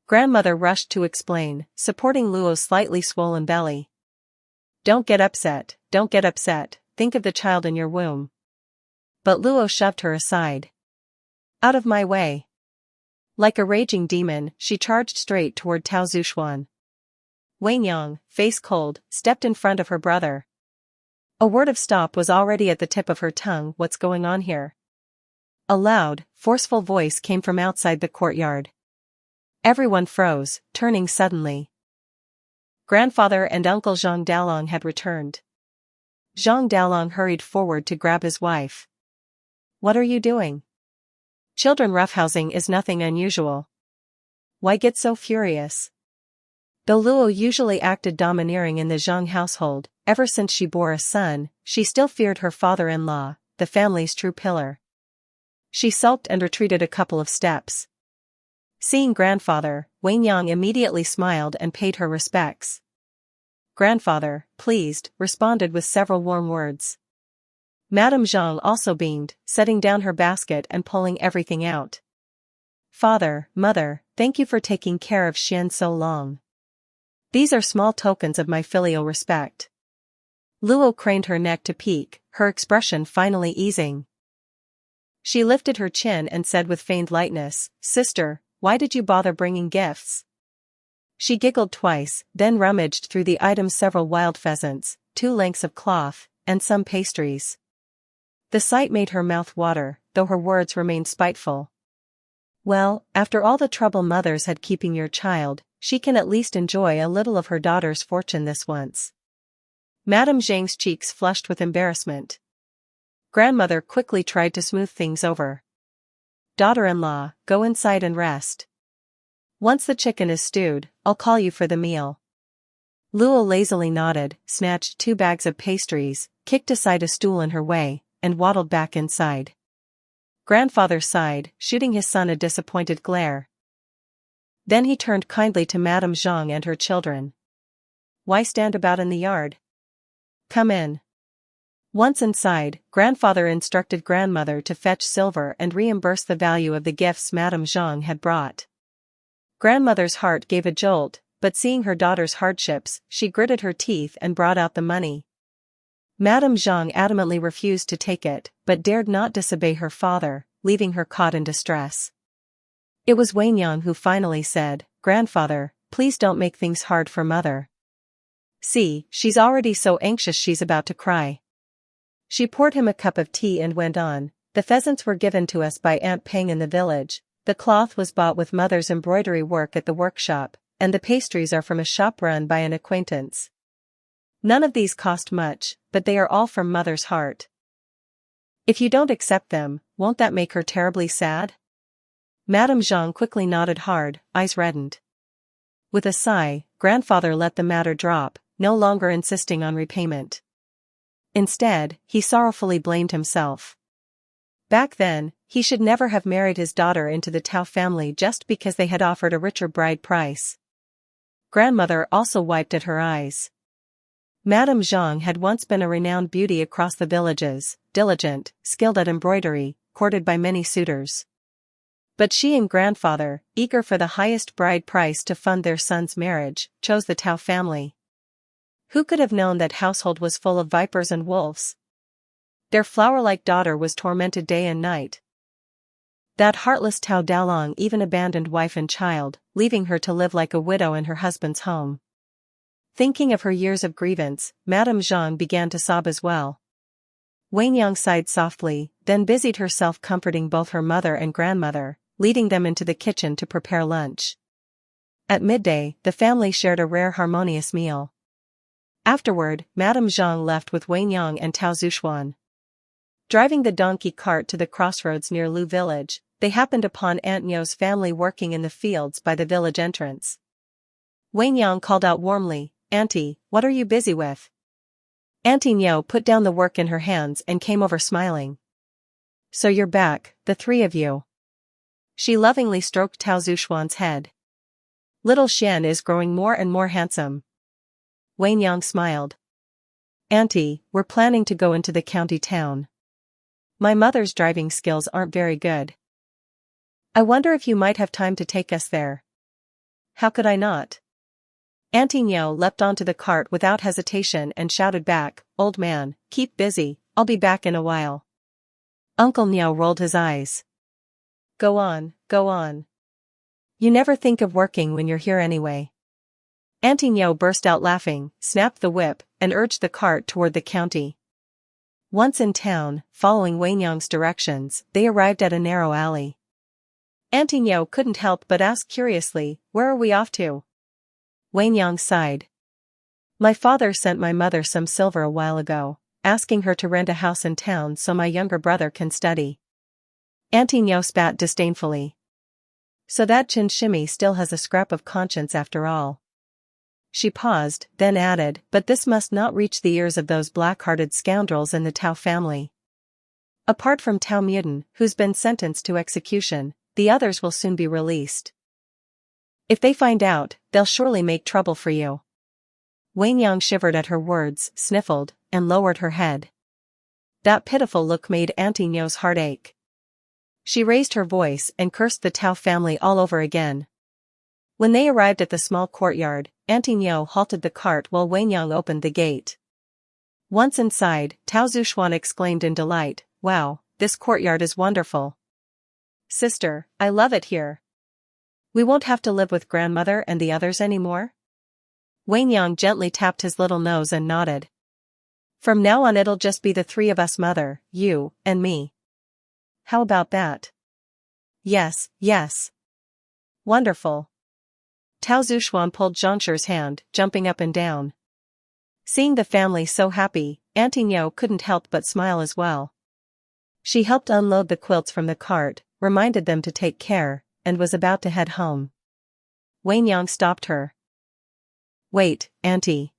Grandmother rushed to explain, supporting Luo's slightly swollen belly. Don't get upset, think of the child in your womb. But Luo shoved her aside. Out of my way. Like a raging demon, she charged straight toward Tao Zhuxuan. Wenyang, face cold, stepped in front of her brother. A word of stop was already at the tip of her tongue. What's going on here? A loud, forceful voice came from outside the courtyard. Everyone froze, turning suddenly. Grandfather and Uncle Zhang Daolong had returned. Zhang Daolong hurried forward to grab his wife. What are you doing? Children roughhousing is nothing unusual. Why get so furious? Though Luo usually acted domineering in the Zhang household, ever since she bore a son, she still feared her father-in-law, the family's true pillar. She sulked and retreated a couple of steps. Seeing grandfather, Wenyang immediately smiled and paid her respects. Grandfather, pleased, responded with several warm words. Madame Zhang also beamed, setting down her basket and pulling everything out. Father, mother, thank you for taking care of Xian so long. These are small tokens of my filial respect. Luo craned her neck to peek, her expression finally easing. She lifted her chin and said with feigned lightness, Sister, why did you bother bringing gifts? She giggled twice, then rummaged through the items: several wild pheasants, 2 lengths of cloth, and some pastries. The sight made her mouth water, though her words remained spiteful. Well, after all the trouble mothers had keeping your child, she can at least enjoy a little of her daughter's fortune this once. Madame Zhang's cheeks flushed with embarrassment. Grandmother quickly tried to smooth things over. Daughter-in-law, go inside and rest. Once the chicken is stewed, I'll call you for the meal. Luo lazily nodded, snatched 2 bags of pastries, kicked aside a stool in her way, and waddled back inside. Grandfather sighed, shooting his son a disappointed glare. Then he turned kindly to Madame Zhang and her children. Why stand about in the yard? Come in. Once inside, grandfather instructed grandmother to fetch silver and reimburse the value of the gifts Madame Zhang had brought. Grandmother's heart gave a jolt, but seeing her daughter's hardships, she gritted her teeth and brought out the money. Madame Zhang adamantly refused to take it, but dared not disobey her father, leaving her caught in distress. It was Wenyang who finally said, Grandfather, please don't make things hard for mother. See, she's already so anxious she's about to cry. She poured him a cup of tea and went on, the pheasants were given to us by Aunt Peng in the village, the cloth was bought with mother's embroidery work at the workshop, and the pastries are from a shop run by an acquaintance. None of these cost much, but they are all from mother's heart. If you don't accept them, won't that make her terribly sad? Madame Zhang quickly nodded hard, eyes reddened. With a sigh, grandfather let the matter drop, no longer insisting on repayment. Instead, he sorrowfully blamed himself. Back then, he should never have married his daughter into the Tao family just because they had offered a richer bride price. Grandmother also wiped at her eyes. Madame Zhang had once been a renowned beauty across the villages, diligent, skilled at embroidery, courted by many suitors. But she and grandfather, eager for the highest bride price to fund their son's marriage, chose the Tao family. Who could have known that household was full of vipers and wolves? Their flower-like daughter was tormented day and night. That heartless Tao Daolong even abandoned wife and child, leaving her to live like a widow in her husband's home. Thinking of her years of grievance, Madame Zhang began to sob as well. Wenyang sighed softly, then busied herself comforting both her mother and grandmother, leading them into the kitchen to prepare lunch. At midday, the family shared a rare harmonious meal. Afterward, Madame Zhang left with Wenyang and Tao Zhuxuan. Driving the donkey cart to the crossroads near Lu village, they happened upon Aunt Nyo's family working in the fields by the village entrance. Wenyang called out warmly, Auntie, what are you busy with? Auntie Nyo put down the work in her hands and came over smiling. So you're back, the 3 of you. She lovingly stroked Tao Zhuxuan's head. Little Xian is growing more and more handsome. Wenyang smiled. Auntie, we're planning to go into the county town. My mother's driving skills aren't very good. I wonder if you might have time to take us there. how could I not? Auntie Nyo leapt onto the cart without hesitation and shouted back, "Old man, keep busy, I'll be back in a while." Uncle Nyo rolled his eyes. Go on, go on. You never think of working when you're here anyway." Auntie Nyo burst out laughing, snapped the whip, and urged the cart toward the county. Once in town, following Wanyang's directions, they arrived at a narrow alley. Auntie Nyo couldn't help but ask curiously, "Where are we off to?" Wanyang sighed. "My father sent my mother some silver a while ago, asking her to rent a house in town so my younger brother can study." Auntie Nyo spat disdainfully. So that Chin Shimmy still has a scrap of conscience after all. She paused, then added, "But this must not reach the ears of those black-hearted scoundrels in the Tao family. Apart from Tao Muden, who's been sentenced to execution, the others will soon be released. If they find out, they'll surely make trouble for you." Wanyang shivered at her words, sniffled, and lowered her head. That pitiful look made Auntie Nyo's heart ache. She raised her voice and cursed the Tao family all over again. When they arrived at the small courtyard, Auntie Nyo halted the cart while Wanyang opened the gate. Once inside, Tao Zuxuan exclaimed in delight, "Wow, this courtyard is wonderful. Sister, I love it here. We won't have to live with grandmother and the others anymore?" Wanyang gently tapped his little nose and nodded. "From now on it'll just be the three of us, mother, you, and me. How about that?" "Yes, yes. Wonderful." Tao Zuxuan pulled Zhongshu's hand, jumping up and down. Seeing the family so happy, Auntie Nyo couldn't help but smile as well. She helped unload the quilts from the cart, reminded them to take care, and was about to head home. Wanyang stopped her. "Wait, Auntie."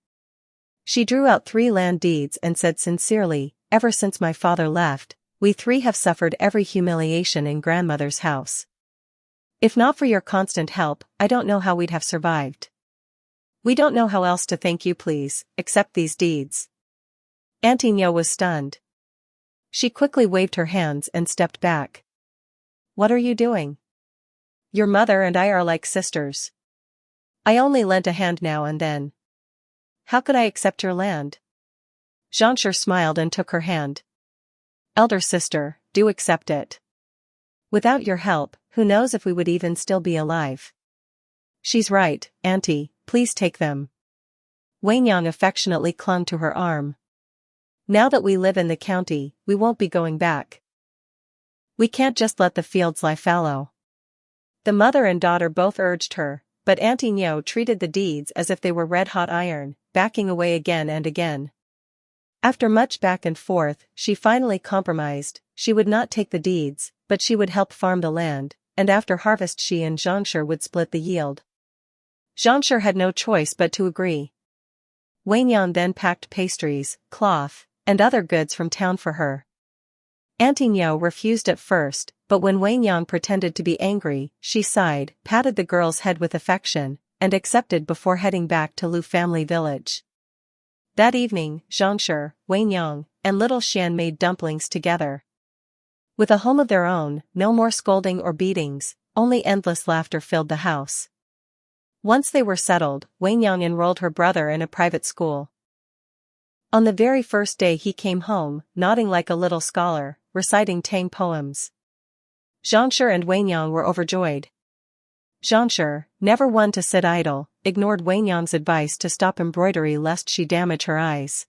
She drew out 3 land deeds and said sincerely, "Ever since my father left, we 3 have suffered every humiliation in grandmother's house. If not for your constant help, I don't know how we'd have survived. We don't know how else to thank you, please, except these deeds." Auntie Nyo was stunned. She quickly waved her hands and stepped back. "What are you doing? Your mother and I are like sisters. I only lent a hand now and then. How could I accept your land?" Zhongshu smiled and took her hand. "Elder sister, do accept it. Without your help, who knows if we would even still be alive." "She's right, Auntie, please take them." Wanyang affectionately clung to her arm. "Now that we live in the county, we won't be going back. We can't just let the fields lie fallow." The mother and daughter both urged her, but Auntie Nyo treated the deeds as if they were red-hot iron, backing away again and again. After much back and forth, she finally compromised. She would not take the deeds, but she would help farm the land, and after harvest she and Zhongshu would split the yield. Zhongshu had no choice but to agree. Wanyang then packed pastries, cloth, and other goods from town for her. Auntie Nyo refused at first, but when Wanyang pretended to be angry, she sighed, patted the girl's head with affection, and accepted before heading back to Lu family village. That evening, Zhongshu, Wanyang, and little Xian made dumplings together. With a home of their own, no more scolding or beatings, only endless laughter filled the house. Once they were settled, Wanyang enrolled her brother in a private school. On the very first day he came home, nodding like a little scholar, reciting Tang poems. Zhongshu and Wanyang were overjoyed. Zhongshu, never one to sit idle, ignored Wanyang's advice to stop embroidery lest she damage her eyes.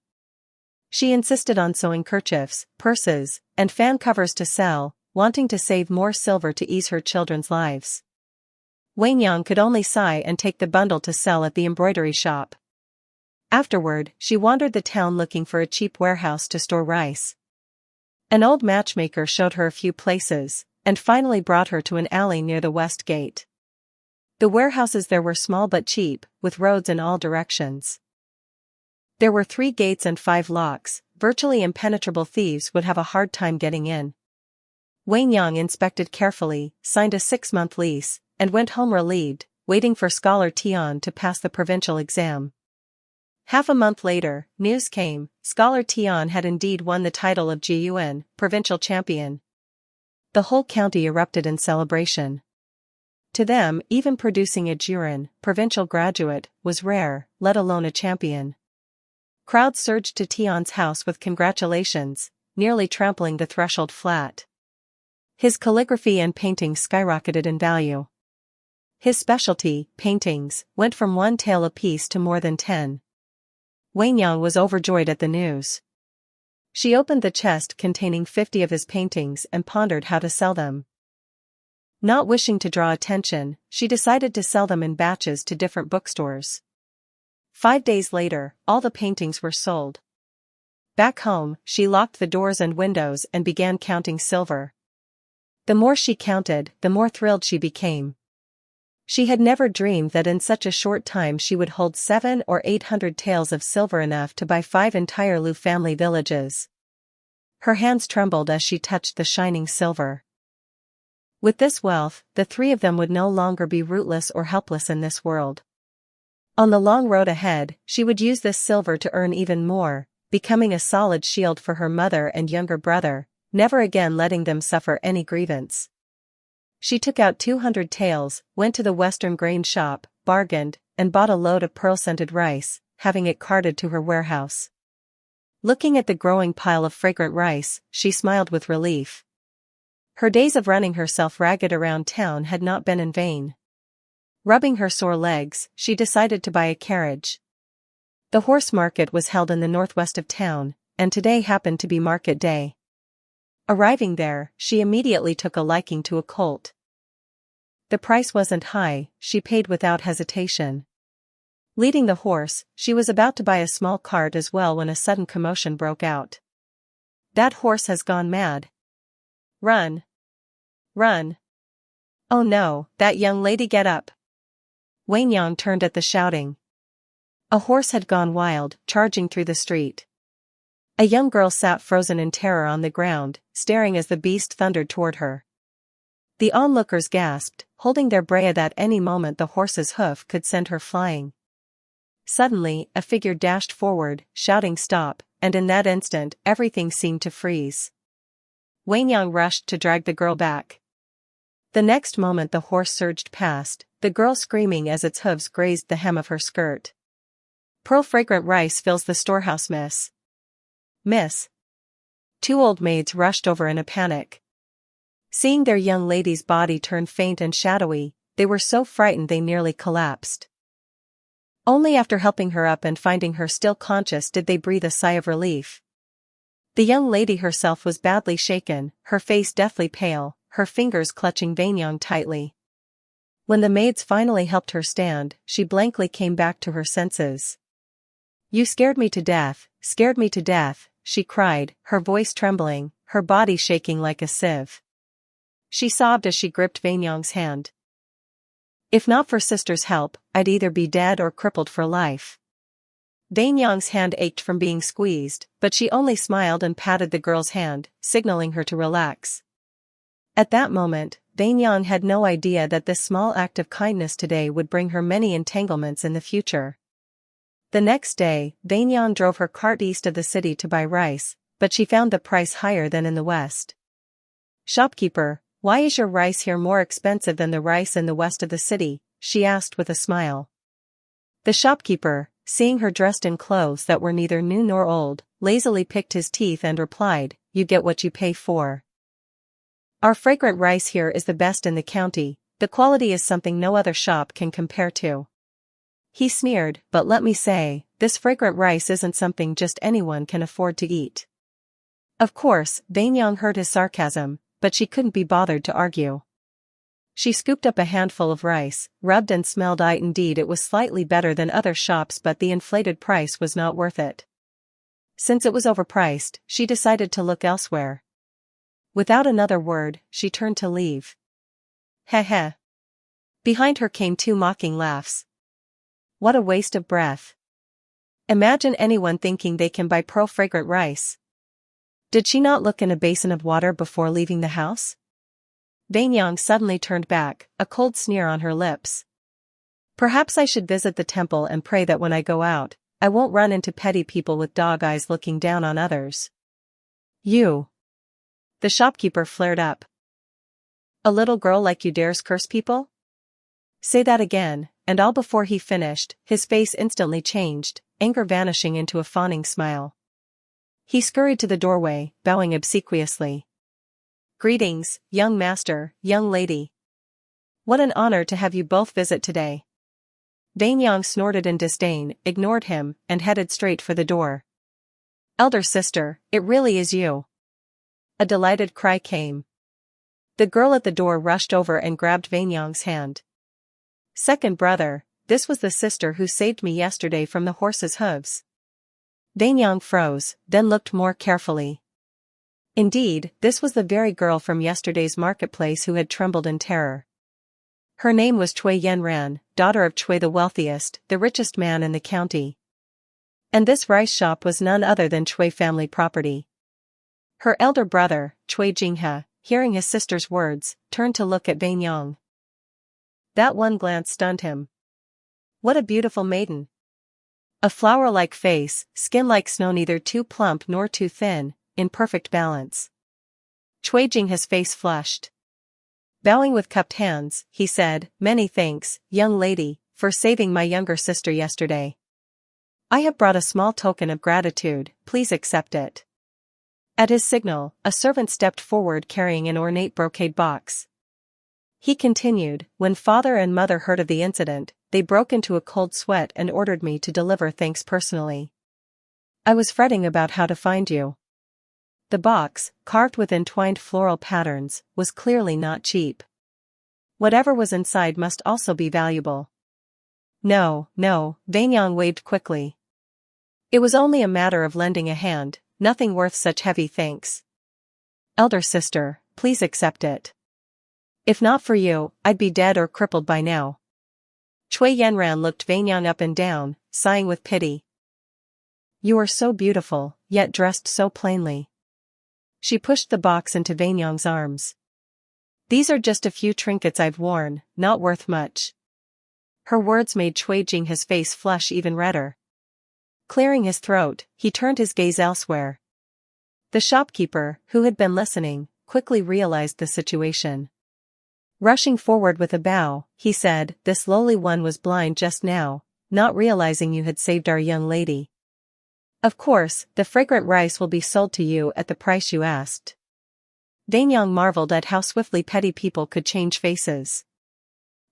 She insisted on sewing kerchiefs, purses, and fan covers to sell, wanting to save more silver to ease her children's lives. Wanyang could only sigh and take the bundle to sell at the embroidery shop. Afterward, she wandered the town looking for a cheap warehouse to store rice. An old matchmaker showed her a few places, and finally brought her to an alley near the west gate. The warehouses there were small but cheap, with roads in all directions. There were 3 gates and 5 locks, virtually impenetrable thieves would have a hard time getting in. Wanyang inspected carefully, signed a 6-month lease, and went home relieved, waiting for Scholar Tian to pass the provincial exam. Half a month later, news came, Scholar Tian had indeed won the title of Jiyuan, provincial champion. The whole county erupted in celebration. To them, even producing a Jurin, provincial graduate, was rare, let alone a champion. Crowds surged to Tion's house with congratulations, nearly trampling the threshold flat. His calligraphy and paintings skyrocketed in value. His specialty, paintings, went from 1 tael apiece to more than 10. Wenyang was overjoyed at the news. She opened the chest containing 50 of his paintings and pondered how to sell them. Not wishing to draw attention, she decided to sell them in batches to different bookstores. 5 days later, all the paintings were sold. Back home, she locked the doors and windows and began counting silver. The more she counted, the more thrilled she became. She had never dreamed that in such a short time she would hold 700 or 800 taels of silver, enough to buy 5 entire Liu family villages. Her hands trembled as she touched the shining silver. With this wealth, the 3 of them would no longer be rootless or helpless in this world. On the long road ahead, she would use this silver to earn even more, becoming a solid shield for her mother and younger brother, never again letting them suffer any grievance. She took out 200 taels, went to the western grain shop, bargained, and bought a load of pearl-scented rice, having it carted to her warehouse. Looking at the growing pile of fragrant rice, she smiled with relief. Her days of running herself ragged around town had not been in vain. Rubbing her sore legs, she decided to buy a carriage. The horse market was held in the northwest of town, and today happened to be market day. Arriving there, she immediately took a liking to a colt. The price wasn't high, she paid without hesitation. Leading the horse, she was about to buy a small cart as well when a sudden commotion broke out. "That horse has gone mad. Run! Run! Oh no, that young lady, get up!" Wenyang turned at the shouting. A horse had gone wild, charging through the street. A young girl sat frozen in terror on the ground, staring as the beast thundered toward her. The onlookers gasped, holding their breath that any moment the horse's hoof could send her flying. Suddenly, a figure dashed forward, shouting "Stop," and in that instant, everything seemed to freeze. Wenyang rushed to drag the girl back. The next moment the horse surged past, the girl screaming as its hooves grazed the hem of her skirt. "Pearl-fragrant rice fills the storehouse, miss. Miss." 2 old maids rushed over in a panic. Seeing their young lady's body turn faint and shadowy, they were so frightened they nearly collapsed. Only after helping her up and finding her still conscious did they breathe a sigh of relief. The young lady herself was badly shaken, her face deathly pale, her fingers clutching Wenyang tightly. When the maids finally helped her stand, she blankly came back to her senses. "You scared me to death, she cried, her voice trembling, her body shaking like a sieve. She sobbed as she gripped Wenyang's hand. "If not for sister's help, I'd either be dead or crippled for life." Wenyang's hand ached from being squeezed, but she only smiled and patted the girl's hand, signaling her to relax. At that moment, Wenyang had no idea that this small act of kindness today would bring her many entanglements in the future. The next day, Wenyang drove her cart east of the city to buy rice, but she found the price higher than in the west. "Shopkeeper, why is your rice here more expensive than the rice in the west of the city?" she asked with a smile. The shopkeeper, seeing her dressed in clothes that were neither new nor old, lazily picked his teeth and replied, "You get what you pay for. Our fragrant rice here is the best in the county, the quality is something no other shop can compare to." He sneered, "But let me say, this fragrant rice isn't something just anyone can afford to eat." Of course, Wenyang heard his sarcasm, but she couldn't be bothered to argue. She scooped up a handful of rice, rubbed and smelled it. Indeed, it was slightly better than other shops, but the inflated price was not worth it. Since it was overpriced, she decided to look elsewhere. Without another word, she turned to leave. "Heh heh." Behind her came 2 mocking laughs. What a waste of breath. Imagine anyone thinking they can buy pearl-fragrant rice. Did she not look in a basin of water before leaving the house? Wenyang suddenly turned back, a cold sneer on her lips. "Perhaps I should visit the temple and pray that when I go out, I won't run into petty people with dog eyes looking down on others." "You." The shopkeeper flared up. "A little girl like you dares curse people? Say that again, and all before he finished, his face instantly changed, anger vanishing into a fawning smile. He scurried to the doorway, bowing obsequiously. Greetings, young master, young lady. What an honor to have you both visit today. Vanyang snorted in disdain, ignored him, and headed straight for the door. Elder sister, it really is you. A delighted cry came. The girl at the door rushed over and grabbed Vanyang's hand. Second brother, this was the sister who saved me yesterday from the horse's hooves. Vanyang froze, then looked more carefully. Indeed, this was the very girl from yesterday's marketplace who had trembled in terror. Her name was Cui Yenran, daughter of Cui the wealthiest, the richest man in the county. And this rice shop was none other than Cui family property. Her elder brother, Cui Jinghe, hearing his sister's words, turned to look at Vanyang. That one glance stunned him. What a beautiful maiden! A flower-like face, skin like snow, neither too plump nor too thin, in perfect balance. Cui Jinghe's face flushed. Bowing with cupped hands, he said, "Many thanks, young lady, for saving my younger sister yesterday. I have brought a small token of gratitude, please accept it." At his signal, a servant stepped forward carrying an ornate brocade box. He continued, "When father and mother heard of the incident, they broke into a cold sweat and ordered me to deliver thanks personally. I was fretting about how to find you." The box, carved with entwined floral patterns, was clearly not cheap. Whatever was inside must also be valuable. No, Vanyang waved quickly. It was only a matter of lending a hand, nothing worth such heavy thanks. Elder sister, please accept it. If not for you, I'd be dead or crippled by now. Cui Yenran looked Vanyang up and down, sighing with pity. You are so beautiful, yet dressed so plainly. She pushed the box into Vanyang's arms. These are just a few trinkets I've worn, not worth much. Her words made Cui Jinghe's face flush even redder. Clearing his throat, he turned his gaze elsewhere. The shopkeeper, who had been listening, quickly realized the situation. Rushing forward with a bow, he said, "This lowly one was blind just now, not realizing you had saved our young lady. Of course, the fragrant rice will be sold to you at the price you asked." Vanyang marveled at how swiftly petty people could change faces.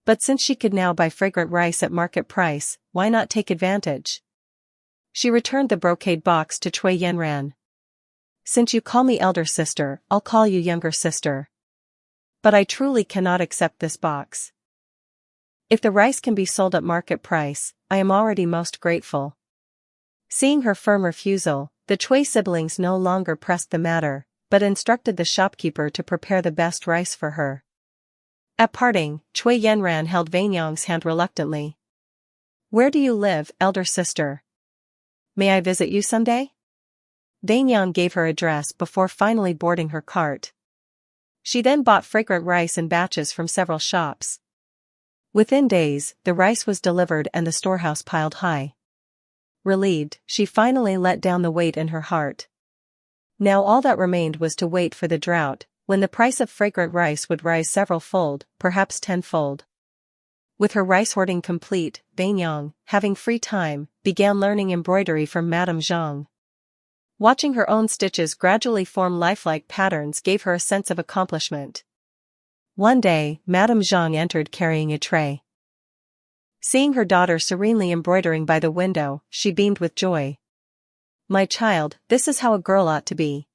But since she could now buy fragrant rice at market price, why not take advantage? She returned the brocade box to Cui Yenran. "Since you call me elder sister, I'll call you younger sister. But I truly cannot accept this box. If the rice can be sold at market price, I am already most grateful." Seeing her firm refusal, the Cui siblings no longer pressed the matter, but instructed the shopkeeper to prepare the best rice for her. At parting, Cui Yenran held Vanyang's hand reluctantly. "Where do you live, elder sister? May I visit you someday?" Vanyang gave her address before finally boarding her cart. She then bought fragrant rice in batches from several shops. Within days, the rice was delivered and the storehouse piled high. Relieved, she finally let down the weight in her heart. Now all that remained was to wait for the drought, when the price of fragrant rice would rise several-fold, perhaps tenfold. With her rice hoarding complete, Vanyang, having free time, began learning embroidery from Madame Zhang. Watching her own stitches gradually form lifelike patterns gave her a sense of accomplishment. One day, Madame Zhang entered carrying a tray. Seeing her daughter serenely embroidering by the window, she beamed with joy. "My child, this is how a girl ought to be.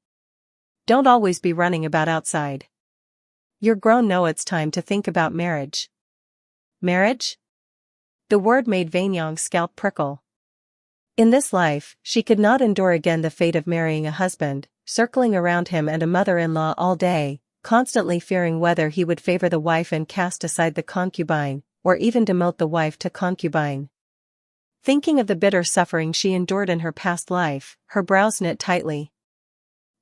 Don't always be running about outside. You're grown now, it's time to think about marriage." Marriage? The word made Vanyang's scalp prickle. In this life, she could not endure again the fate of marrying a husband, circling around him and a mother-in-law all day, constantly fearing whether he would favor the wife and cast aside the concubine, or even demote the wife to concubine. Thinking of the bitter suffering she endured in her past life, her brows knit tightly.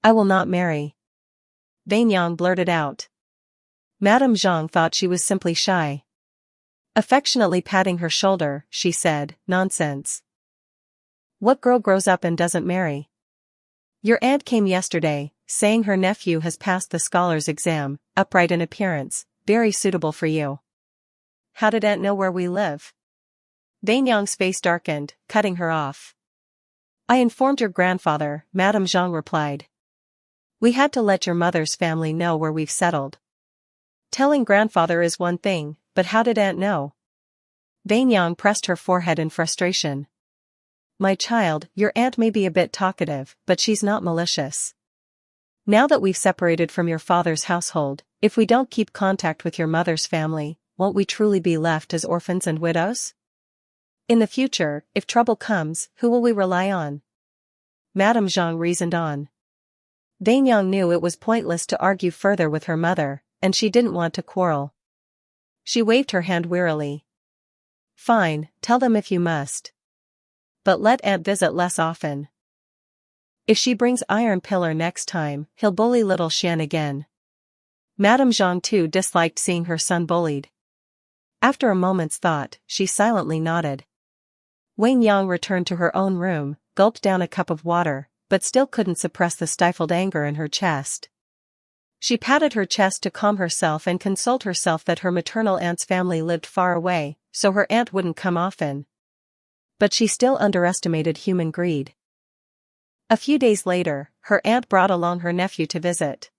"I will not marry," Vanyang blurted out. Madame Zhang thought she was simply shy. Affectionately patting her shoulder, she said, "Nonsense. What girl grows up and doesn't marry? Your aunt came yesterday, saying her nephew has passed the scholar's exam, upright in appearance, very suitable for you. how did Aunt know where we live? Wei Nyang's face darkened, cutting her off. I informed your grandfather, Madame Zhang replied. We had to let your mother's family know where we've settled. Telling grandfather is one thing, but how did Aunt know? Wei Nyang pressed her forehead in frustration. My child, your aunt may be a bit talkative, but she's not malicious. Now that we've separated from your father's household, if we don't keep contact with your mother's family, won't we truly be left as orphans and widows? In the future, if trouble comes, who will we rely on? Madame Zhang reasoned on. Wei Nyang knew it was pointless to argue further with her mother, and she didn't want to quarrel. She waved her hand wearily. Fine, tell them if you must. But let Aunt visit less often. If she brings Iron Pillar next time, he'll bully little Xian again. Madame Zhang too disliked seeing her son bullied. After a moment's thought, she silently nodded. Wei Nyang returned to her own room, gulped down a cup of water, but still couldn't suppress the stifled anger in her chest. She patted her chest to calm herself and consoled herself that her maternal aunt's family lived far away, so her aunt wouldn't come often. But she still underestimated human greed. A few days later, her aunt brought along her nephew to visit.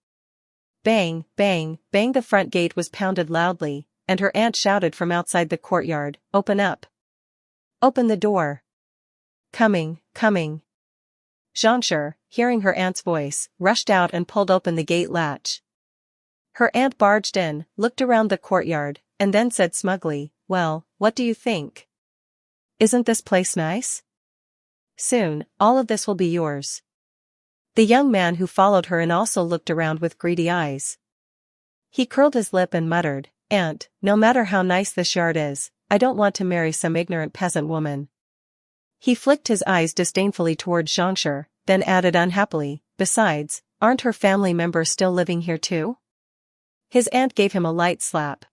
Bang, bang, bang, the front gate was pounded loudly, and her aunt shouted from outside the courtyard, Open up! Open the door! Coming, coming! Zhangshi, hearing her aunt's voice, rushed out and pulled open the gate latch. Her aunt barged in, looked around the courtyard, and then said smugly, Well, what do you think? Isn't this place nice? Soon, all of this will be yours. The young man who followed her in also looked around with greedy eyes. He curled his lip and muttered, Aunt, no matter how nice this yard is, I don't want to marry some ignorant peasant woman. He flicked his eyes disdainfully toward Zhangshi, then added unhappily, Besides, aren't her family members still living here too? His aunt gave him a light slap.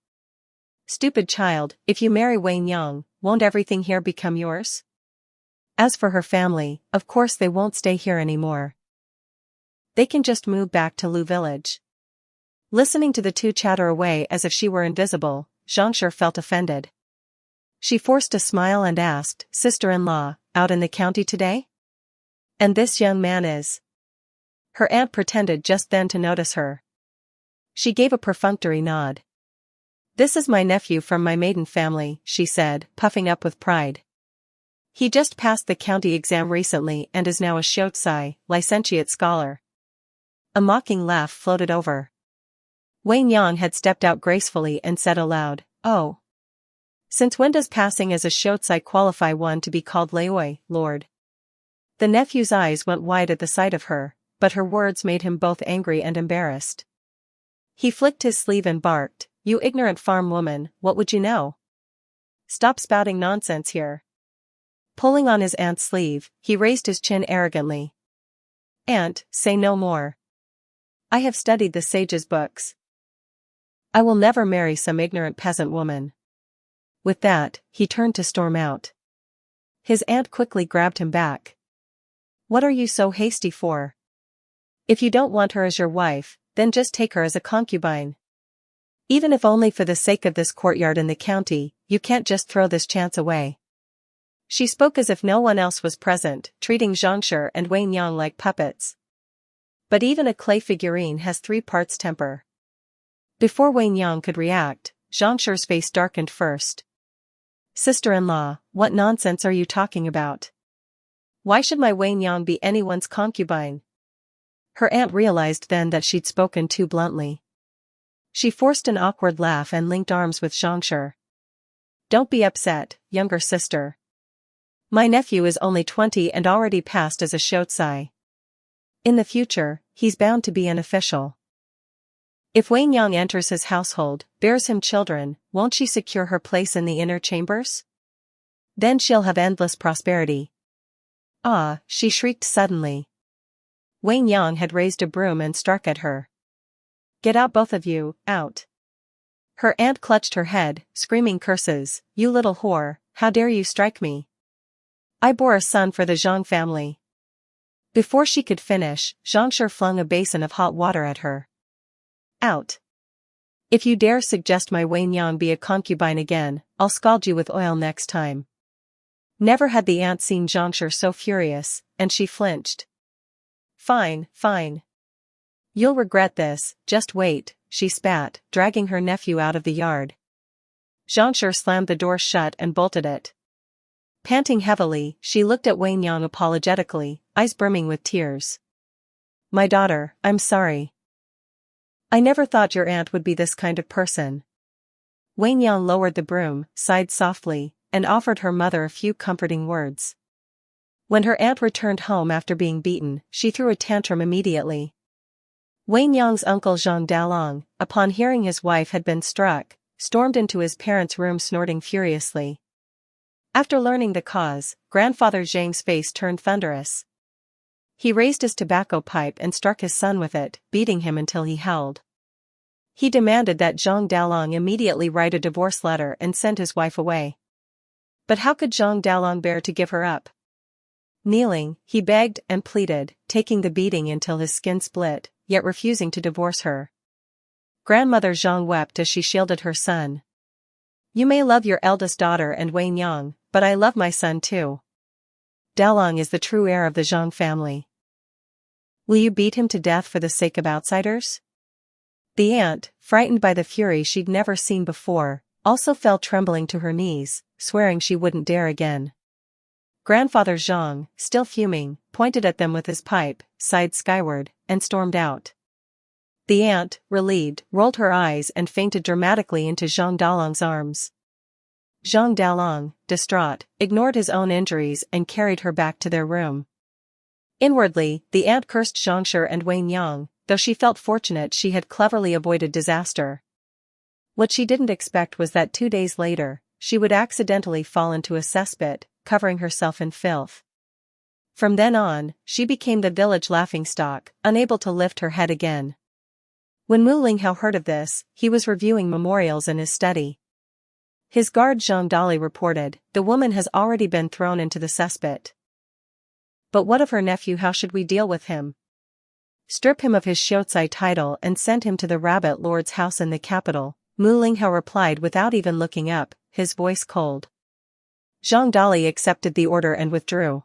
Stupid child, if you marry Wei Nyang, won't everything here become yours? As for her family, of course they won't stay here anymore. They can just move back to Lu village. Listening to the two chatter away as if she were invisible, Zhangshi felt offended. She forced a smile and asked, Sister-in-law, out in the county today? And this young man is? Her aunt pretended just then to notice her. She gave a perfunctory nod. This is my nephew from my maiden family, she said, puffing up with pride. He just passed the county exam recently and is now a Shotsi, licentiate scholar. A mocking laugh floated over. Wei Nyang had stepped out gracefully and said aloud, Oh. Since when does passing as a Shotsi qualify one to be called Laoi, Lord? The nephew's eyes went wide at the sight of her, but her words made him both angry and embarrassed. He flicked his sleeve and barked, You ignorant farm woman, what would you know? Stop spouting nonsense here. Pulling on his aunt's sleeve, he raised his chin arrogantly. Aunt, say no more. I have studied the sage's books. I will never marry some ignorant peasant woman. With that, he turned to storm out. His aunt quickly grabbed him back. What are you so hasty for? If you don't want her as your wife, then just take her as a concubine. Even if only for the sake of this courtyard in the county, you can't just throw this chance away. She spoke as if no one else was present, treating Zhangshi and Wei Nyang like puppets. But even a clay figurine has 3 parts temper. Before Wei Nyang could react, Zhangshi's face darkened first. Sister-in-law, what nonsense are you talking about? Why should my Wei Nyang be anyone's concubine? Her aunt realized then that she'd spoken too bluntly. She forced an awkward laugh and linked arms with Zhangshi. Don't be upset, younger sister. My nephew is only 20 and already passed as a Shotsi. In the future, he's bound to be an official. If Wei Nyang enters his household, bears him children, won't she secure her place in the inner chambers? Then she'll have endless prosperity. Ah, she shrieked suddenly. Wei Nyang had raised a broom and struck at her. Get out both of you, out. Her aunt clutched her head, screaming curses, You little whore, how dare you strike me? I bore a son for the Zhang family. Before she could finish, Zhangshi flung a basin of hot water at her. Out. If you dare suggest my Wei Yang be a concubine again, I'll scald you with oil next time. Never had the aunt seen Zhangshi so furious, and she flinched. Fine, fine. You'll regret this, just wait, she spat, dragging her nephew out of the yard. Zhangshi slammed the door shut and bolted it. Panting heavily, she looked at Wei Yang apologetically, eyes brimming with tears. My daughter, I'm sorry. I never thought your aunt would be this kind of person. Wei Yang lowered the broom, sighed softly, and offered her mother a few comforting words. When her aunt returned home after being beaten, she threw a tantrum immediately. Wei Yang's uncle Zhang Dalong, upon hearing his wife had been struck, stormed into his parents' room snorting furiously. After learning the cause, grandfather Zhang's face turned thunderous. He raised his tobacco pipe and struck his son with it, beating him until he howled. He demanded that Zhang Dalong immediately write a divorce letter and send his wife away. But how could Zhang Dalong bear to give her up? Kneeling, he begged and pleaded, taking the beating until his skin split, yet refusing to divorce her. Grandmother Zhang wept as she shielded her son. You may love your eldest daughter and Wei Yang, but I love my son too. Dalong is the true heir of the Zhang family. Will you beat him to death for the sake of outsiders? The aunt, frightened by the fury she'd never seen before, also fell trembling to her knees, swearing she wouldn't dare again. Grandfather Zhang, still fuming, pointed at them with his pipe, sighed skyward, and stormed out. The aunt, relieved, rolled her eyes and fainted dramatically into Zhang Dalong's arms. Zhang Dalong, distraught, ignored his own injuries and carried her back to their room. Inwardly, the aunt cursed Zhangshi and Wei Yang, though she felt fortunate she had cleverly avoided disaster. What she didn't expect was that 2 days later, she would accidentally fall into a cesspit, covering herself in filth. From then on, she became the village laughingstock, unable to lift her head again. When Mu Linghao heard of this, he was reviewing memorials in his study. His guard Zhang Dali reported, the woman has already been thrown into the cesspit. But what of her nephew? How should we deal with him? Strip him of his Xiaocai title and send him to the Rabbit Lord's house in the capital, Mu Linghao replied without even looking up, his voice cold. Zhang Dali accepted the order and withdrew.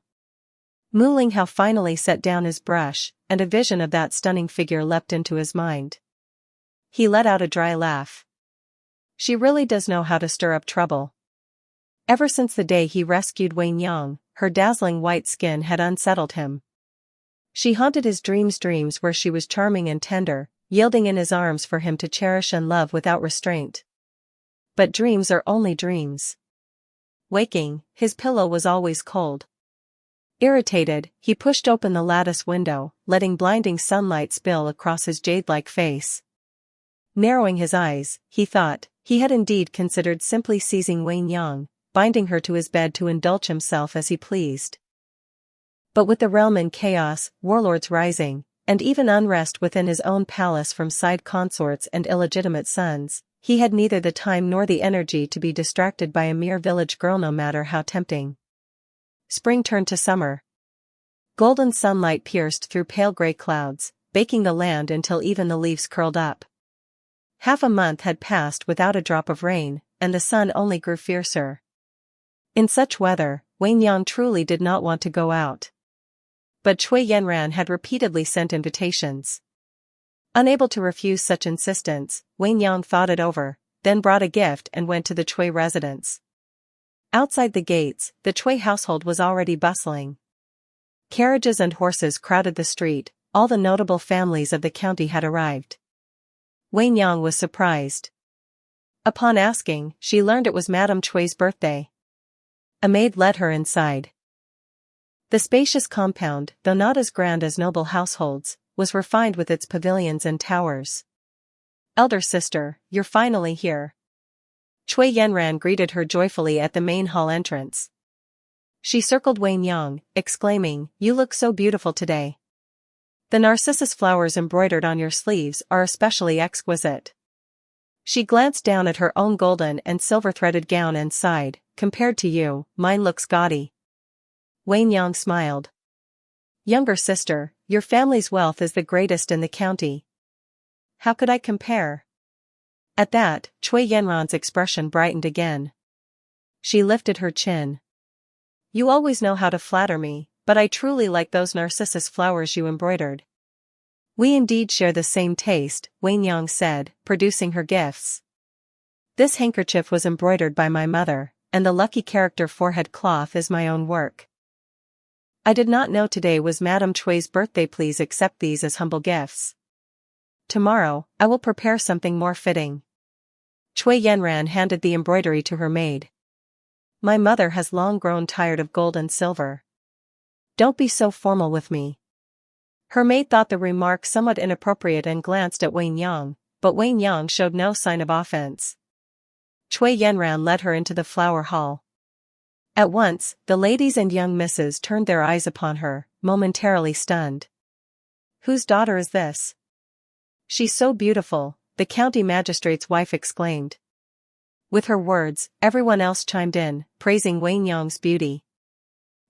Mu Linghao finally set down his brush, and a vision of that stunning figure leapt into his mind. He let out a dry laugh. She really does know how to stir up trouble. Ever since the day he rescued Wei Yang, her dazzling white skin had unsettled him. She haunted his dreams where she was charming and tender, yielding in his arms for him to cherish and love without restraint. But dreams are only dreams. Waking, his pillow was always cold. Irritated, he pushed open the lattice window, letting blinding sunlight spill across his jade-like face. Narrowing his eyes, he thought, he had indeed considered simply seizing Wei Yang, binding her to his bed to indulge himself as he pleased. But with the realm in chaos, warlords rising, and even unrest within his own palace from side consorts and illegitimate sons, he had neither the time nor the energy to be distracted by a mere village girl no matter how tempting. Spring turned to summer. Golden sunlight pierced through pale gray clouds, baking the land until even the leaves curled up. Half a month had passed without a drop of rain, and the sun only grew fiercer. In such weather, Wei Yang truly did not want to go out. But Cui Yanran had repeatedly sent invitations. Unable to refuse such insistence, Wei Yang thought it over, then brought a gift and went to the Cui residence. Outside the gates, the Cui household was already bustling. Carriages and horses crowded the street, all the notable families of the county had arrived. Wei Yang was surprised. Upon asking, she learned it was Madame Cui's birthday. A maid led her inside. The spacious compound, though not as grand as noble households, was refined with its pavilions and towers. Elder sister, you're finally here. Cui Yanran greeted her joyfully at the main hall entrance. She circled Wei Yang, exclaiming, you look so beautiful today. The narcissus flowers embroidered on your sleeves are especially exquisite. She glanced down at her own golden and silver-threaded gown and sighed, compared to you, mine looks gaudy. Wei Yang smiled. Younger sister, your family's wealth is the greatest in the county. How could I compare? At that, Cui Yanran's expression brightened again. She lifted her chin. You always know how to flatter me, but I truly like those narcissus flowers you embroidered. We indeed share the same taste, Wang Yang said, producing her gifts. This handkerchief was embroidered by my mother, and the lucky character forehead cloth is my own work. I did not know today was Madame Cui's birthday. Please accept these as humble gifts. Tomorrow, I will prepare something more fitting. Cui Yanran handed the embroidery to her maid. My mother has long grown tired of gold and silver. Don't be so formal with me. Her maid thought the remark somewhat inappropriate and glanced at Wang Yang, but Wang Yang showed no sign of offense. Cui Yanran led her into the flower hall. At once, the ladies and young misses turned their eyes upon her, momentarily stunned. Whose daughter is this? She's so beautiful, the county magistrate's wife exclaimed. With her words, everyone else chimed in, praising Wang Yang's beauty.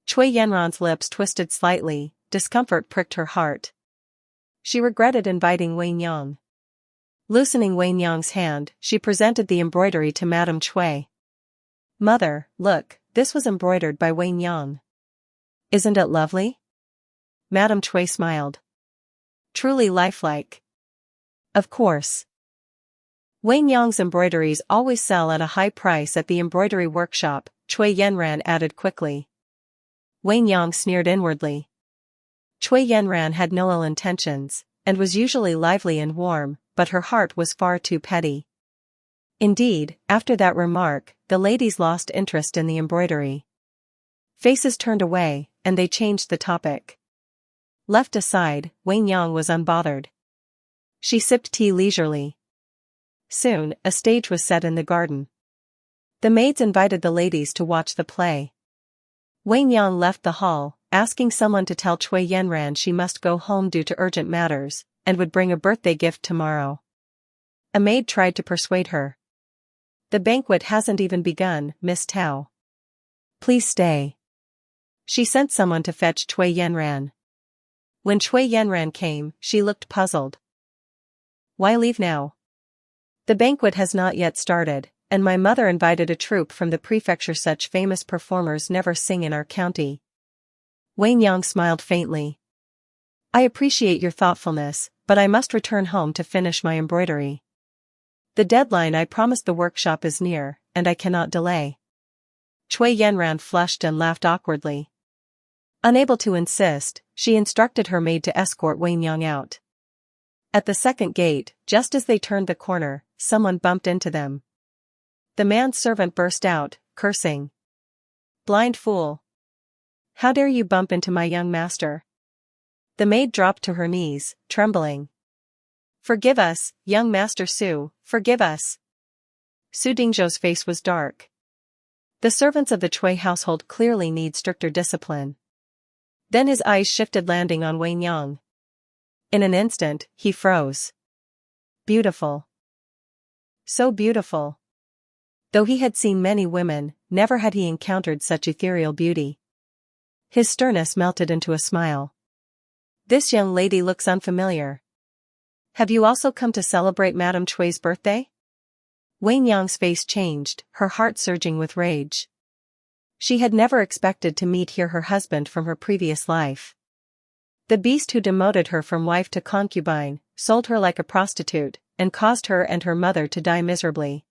Cui Yanran's lips twisted slightly, discomfort pricked her heart. She regretted inviting Wang Yang. Loosening Wang Yang's hand, she presented the embroidery to Madame Cui. Mother, look, this was embroidered by Wang Yang. Isn't it lovely? Madame Cui smiled. Truly lifelike. Of course. Wang Yang's embroideries always sell at a high price at the embroidery workshop, Cui Yanran added quickly. Wang Yang sneered inwardly. Cui Yanran had no ill intentions, and was usually lively and warm, but her heart was far too petty. Indeed, after that remark, the ladies lost interest in the embroidery. Faces turned away, and they changed the topic. Left aside, Wang Yang was unbothered. She sipped tea leisurely. Soon, a stage was set in the garden. The maids invited the ladies to watch the play. Wang Yang left the hall, asking someone to tell Cui Yanran she must go home due to urgent matters, and would bring a birthday gift tomorrow. A maid tried to persuade her. The banquet hasn't even begun, Miss Tao. Please stay. She sent someone to fetch Cui Yanran. When Cui Yanran came, she looked puzzled. Why leave now? The banquet has not yet started, and my mother invited a troupe from the prefecture. Such famous performers never sing in our county. Wang Yang smiled faintly. I appreciate your thoughtfulness, but I must return home to finish my embroidery. The deadline I promised the workshop is near, and I cannot delay. Cui Yanran flushed and laughed awkwardly. Unable to insist, she instructed her maid to escort Wang Yang out. At the second gate, just as they turned the corner, someone bumped into them. The manservant burst out, cursing. Blind fool! How dare you bump into my young master? The maid dropped to her knees, trembling. Forgive us, young Master Su, forgive us. Su Dingzhou's face was dark. The servants of the Cui household clearly need stricter discipline. Then his eyes shifted, landing on Wang Yang. In an instant, he froze. Beautiful. So beautiful. Though he had seen many women, never had he encountered such ethereal beauty. His sternness melted into a smile. This young lady looks unfamiliar. Have you also come to celebrate Madame Cui's birthday? Wang Yang's face changed, her heart surging with rage. She had never expected to meet here her husband from her previous life. The beast who demoted her from wife to concubine, sold her like a prostitute, and caused her and her mother to die miserably.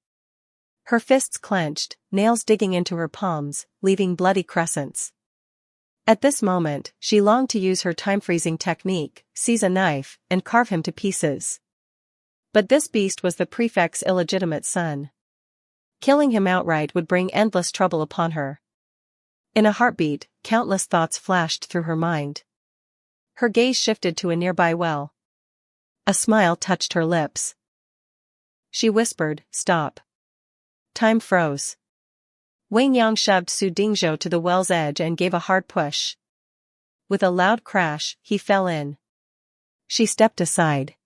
Her fists clenched, nails digging into her palms, leaving bloody crescents. At this moment, she longed to use her time-freezing technique, seize a knife, and carve him to pieces. But this beast was the prefect's illegitimate son. Killing him outright would bring endless trouble upon her. In a heartbeat, countless thoughts flashed through her mind. Her gaze shifted to a nearby well. A smile touched her lips. She whispered, "Stop." Time froze. Wang Yang shoved Su Dingzhou to the well's edge and gave a hard push. With a loud crash, he fell in. She stepped aside.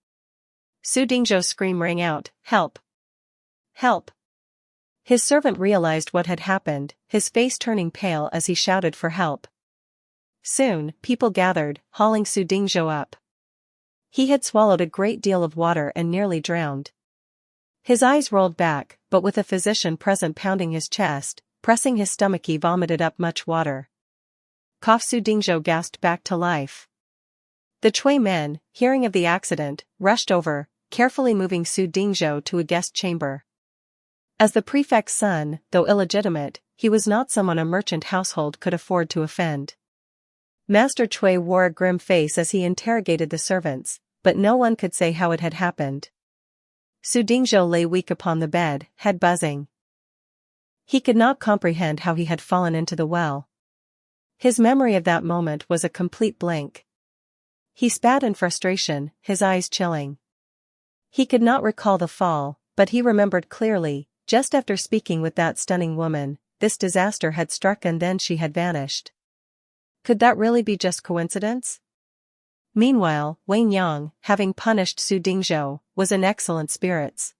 Su Dingzhou's scream rang out, "Help! Help!" His servant realized what had happened, his face turning pale as he shouted for help. Soon, people gathered, hauling Su Dingzhou up. He had swallowed a great deal of water and nearly drowned. His eyes rolled back, but with a physician present pounding his chest, pressing his stomach, he vomited up much water. Cough. Su Dingzhou gasped back to life. The Chui men, hearing of the accident, rushed over, carefully moving Su Dingzhou to a guest chamber. As the prefect's son, though illegitimate, he was not someone a merchant household could afford to offend. Master Chui wore a grim face as he interrogated the servants, but no one could say how it had happened. Su Dingzhou lay weak upon the bed, head buzzing. He could not comprehend how he had fallen into the well. His memory of that moment was a complete blank. He spat in frustration, his eyes chilling. He could not recall the fall, but he remembered clearly, just after speaking with that stunning woman, this disaster had struck and then she had vanished. Could that really be just coincidence? Meanwhile, Wang Yang, having punished Su Dingzhou, was in excellent spirits.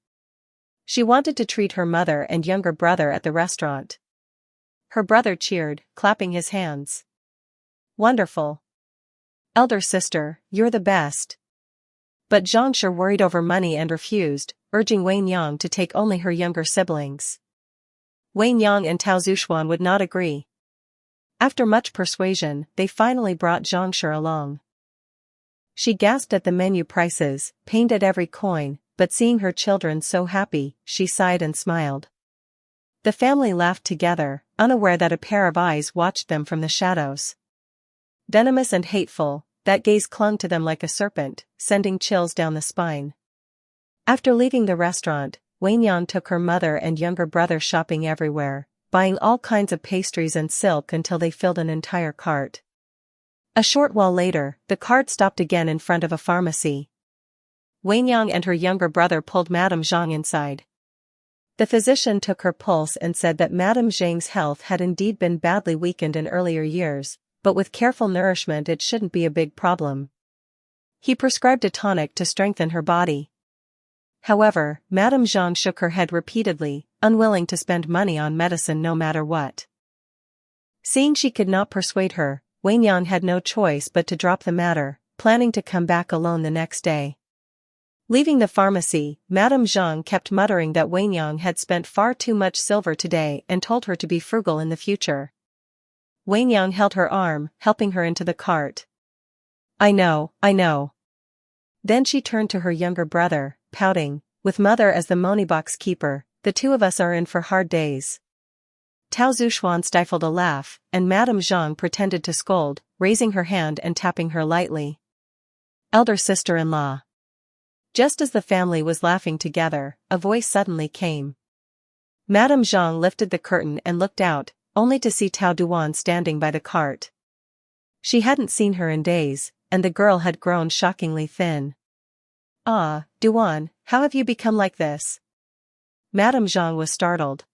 She wanted to treat her mother and younger brother at the restaurant. Her brother cheered, clapping his hands. Wonderful. Elder sister, you're the best. But Zhangshi worried over money and refused, urging Wang Yang to take only her younger siblings. Wang Yang and Tao Zhuxuan would not agree. After much persuasion, they finally brought Zhangshi along. She gasped at the menu prices, pained at every coin, but seeing her children so happy, she sighed and smiled. The family laughed together, unaware that a pair of eyes watched them from the shadows. Venomous and hateful, that gaze clung to them like a serpent, sending chills down the spine. After leaving the restaurant, Wang Yang took her mother and younger brother shopping everywhere, buying all kinds of pastries and silk until they filled an entire cart. A short while later, the cart stopped again in front of a pharmacy. Wang Yang and her younger brother pulled Madame Zhang inside. The physician took her pulse and said that Madame Zhang's health had indeed been badly weakened in earlier years, but with careful nourishment it shouldn't be a big problem. He prescribed a tonic to strengthen her body. However, Madame Zhang shook her head repeatedly, unwilling to spend money on medicine no matter what. Seeing she could not persuade her, Wang Yang had no choice but to drop the matter, planning to come back alone the next day. Leaving the pharmacy, Madame Zhang kept muttering that Wang Yang had spent far too much silver today and told her to be frugal in the future. Wang Yang held her arm, helping her into the cart. I know. Then she turned to her younger brother, pouting, with mother as the money box keeper, the two of us are in for hard days. Tao Zhuxuan stifled a laugh, and Madame Zhang pretended to scold, raising her hand and tapping her lightly. Elder sister-in-law. Just as the family was laughing together, a voice suddenly came. Madame Zhang lifted the curtain and looked out, only to see Tao Duan standing by the cart. She hadn't seen her in days, and the girl had grown shockingly thin. Ah, Duan, how have you become like this? Madame Zhang was startled.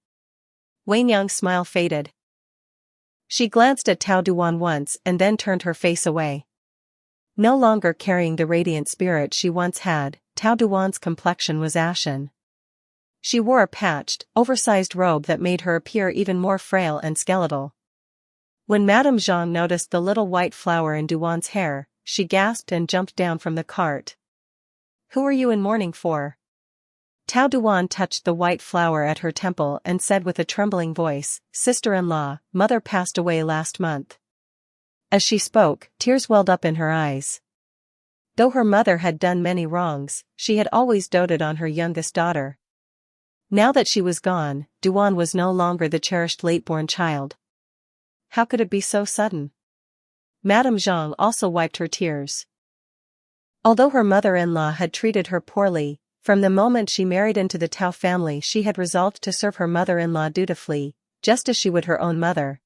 Wang Yang's smile faded. She glanced at Tao Duan once and then turned her face away. No longer carrying the radiant spirit she once had, Tao Duan's complexion was ashen. She wore a patched, oversized robe that made her appear even more frail and skeletal. When Madame Zhang noticed the little white flower in Duan's hair, she gasped and jumped down from the cart. Who are you in mourning for? Tao Duan touched the white flower at her temple and said with a trembling voice, Sister-in-law, mother passed away last month. As she spoke, tears welled up in her eyes. Though her mother had done many wrongs, she had always doted on her youngest daughter. Now that she was gone, Duan was no longer the cherished late-born child. How could it be so sudden? Madame Zhang also wiped her tears. Although her mother-in-law had treated her poorly, from the moment she married into the Tao family she had resolved to serve her mother-in-law dutifully, just as she would her own mother.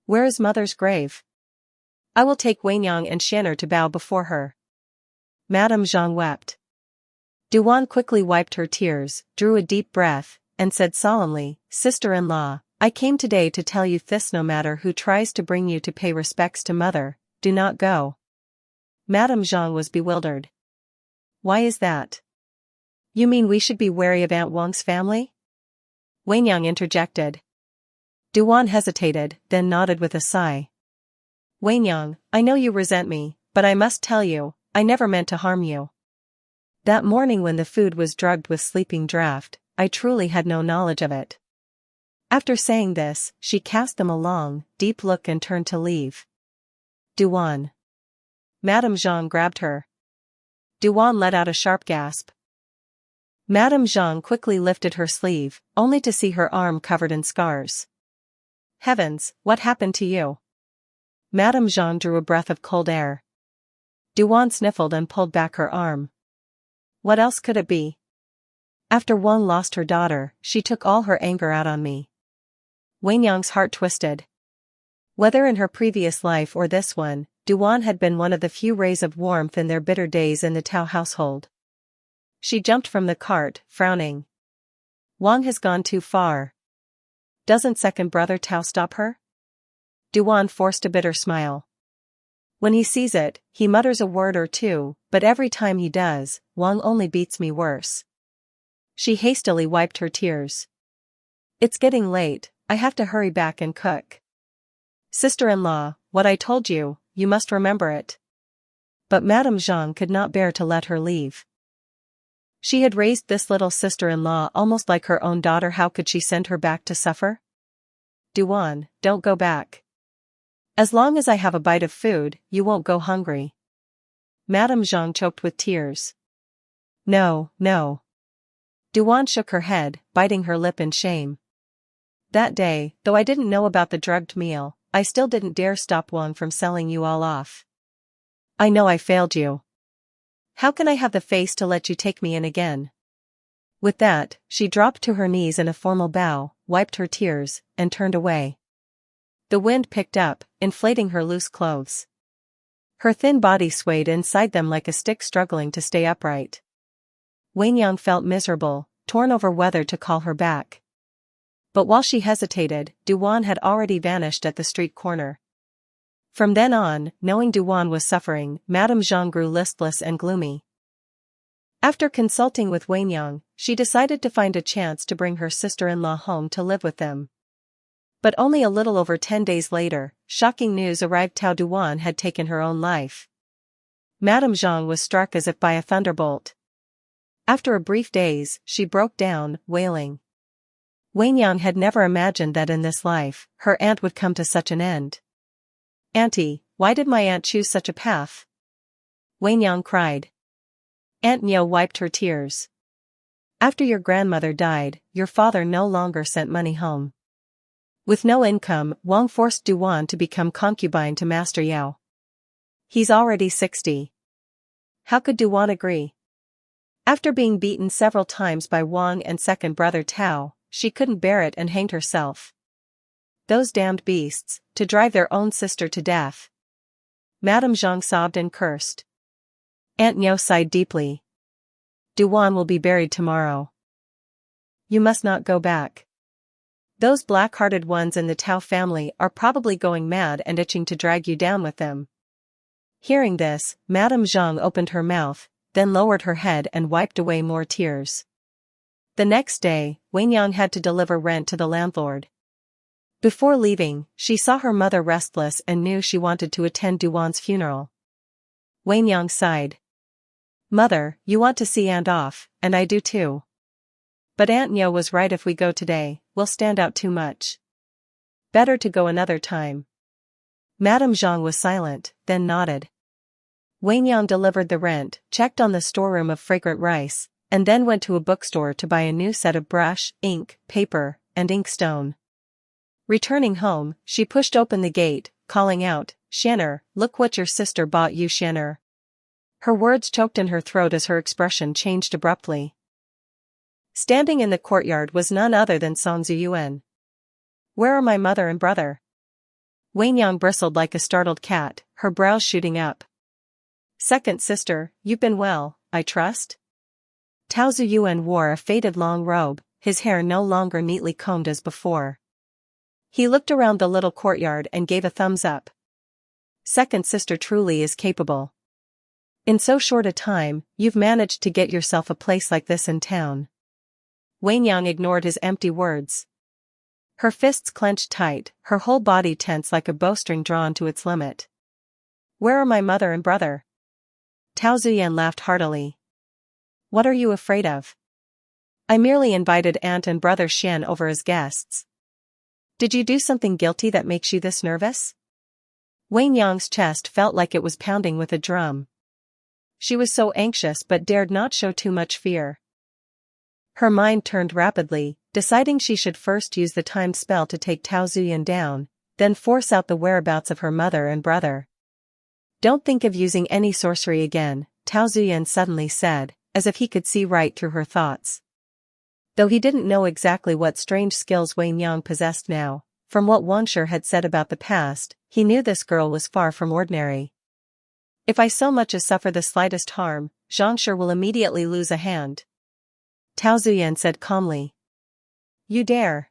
Where is mother's grave? I will take Wang Yang and Xianer to bow before her. Madame Zhang wept. Duan quickly wiped her tears, drew a deep breath, and said solemnly, Sister-in-law, I came today to tell you this: no matter who tries to bring you to pay respects to mother, do not go. Madame Zhang was bewildered. Why is that? You mean we should be wary of Aunt Wang's family? Wang Yang interjected. Duan hesitated, then nodded with a sigh. Wang Yang, I know you resent me, but I must tell you, I never meant to harm you. That morning when the food was drugged with sleeping draught, I truly had no knowledge of it. After saying this, she cast them a long, deep look and turned to leave. Duan. Madame Jean grabbed her. Duan let out a sharp gasp. Madame Jean quickly lifted her sleeve, only to see her arm covered in scars. Heavens, what happened to you? Madame Jean drew a breath of cold air. Duan sniffled and pulled back her arm. What else could it be? After Wang lost her daughter, she took all her anger out on me. Wenyang's heart twisted. Whether in her previous life or this one, Duan had been one of the few rays of warmth in their bitter days in the Tao household. She jumped from the cart, frowning. Wang has gone too far. Doesn't second brother Tao stop her? Duan forced a bitter smile. When he sees it, he mutters a word or two, but every time he does, Wang only beats me worse. She hastily wiped her tears. It's getting late, I have to hurry back and cook. Sister-in-law, what I told you, you must remember it. But Madame Jean could not bear to let her leave. She had raised this little sister-in-law almost like her own daughter. How could she send her back to suffer? Duan, don't go back. As long as I have a bite of food, you won't go hungry. Madame Jean choked with tears. No, no. Duan shook her head, biting her lip in shame. That day, though I didn't know about the drugged meal, I still didn't dare stop Wang from selling you all off. I know I failed you. How can I have the face to let you take me in again? With that, she dropped to her knees in a formal bow, wiped her tears, and turned away. The wind picked up, inflating her loose clothes. Her thin body swayed inside them like a stick struggling to stay upright. Wenyang felt miserable, torn over whether to call her back. But while she hesitated, Duan had already vanished at the street corner. From then on, knowing Duan was suffering, Madame Jean grew listless and gloomy. After consulting with Wenyang, she decided to find a chance to bring her sister-in-law home to live with them. But only a little over 10 days later, shocking news arrived: Tao Duan had taken her own life. Madame Jean was struck as if by a thunderbolt. After a brief daze, she broke down, wailing. Wenyang had never imagined that in this life, her aunt would come to such an end. Auntie, why did my aunt choose such a path? Wenyang cried. Aunt Nyo wiped her tears. After your grandmother died, your father no longer sent money home. With no income, Wang forced Duan to become concubine to Master Yao. He's already 60. How could Duan agree? After being beaten several times by Wang and second brother Tao, she couldn't bear it and hanged herself. Those damned beasts, to drive their own sister to death. Madame Jean sobbed and cursed. Aunt Nyo sighed deeply. Duan will be buried tomorrow. You must not go back. Those black-hearted ones in the Tao family are probably going mad and itching to drag you down with them. Hearing this, Madame Jean opened her mouth, then lowered her head and wiped away more tears. The next day, Wenyang had to deliver rent to the landlord. Before leaving, she saw her mother restless and knew she wanted to attend Duan's funeral. Wenyang sighed. Mother, you want to see Aunt off, and I do too. But Aunt Nyo was right: if we go today, we'll stand out too much. Better to go another time. Madame Jean was silent, then nodded. Wenyang delivered the rent, checked on the storeroom of fragrant rice, and then went to a bookstore to buy a new set of brush, ink, paper, and inkstone. Returning home, she pushed open the gate, calling out, Shanner, look what your sister bought you, Shanner. Her words choked in her throat as her expression changed abruptly. Standing in the courtyard was none other than Song Ziyuan. Where are my mother and brother? Wenyang bristled like a startled cat, her brows shooting up. Second sister, you've been well, I trust? Tao Ziyuan wore a faded long robe, his hair no longer neatly combed as before. He looked around the little courtyard and gave a thumbs up. Second sister truly is capable. In so short a time, you've managed to get yourself a place like this in town. Wenyang ignored his empty words. Her fists clenched tight, her whole body tense like a bowstring drawn to its limit. Where are my mother and brother? Tao Zuyan laughed heartily. What are you afraid of? I merely invited aunt and brother Xian over as guests. Did you do something guilty that makes you this nervous? Wei Nyang's chest felt like it was pounding with a drum. She was so anxious but dared not show too much fear. Her mind turned rapidly, deciding she should first use the timed spell to take Tao Zuyan down, then force out the whereabouts of her mother and brother. Don't think of using any sorcery again, Tao Zuyan suddenly said, as if he could see right through her thoughts. Though he didn't know exactly what strange skills Wei Nyang possessed now, from what Wangshi had said about the past, he knew this girl was far from ordinary. If I so much as suffer the slightest harm, Zhangshi will immediately lose a hand. Tao Zuyan said calmly. You dare?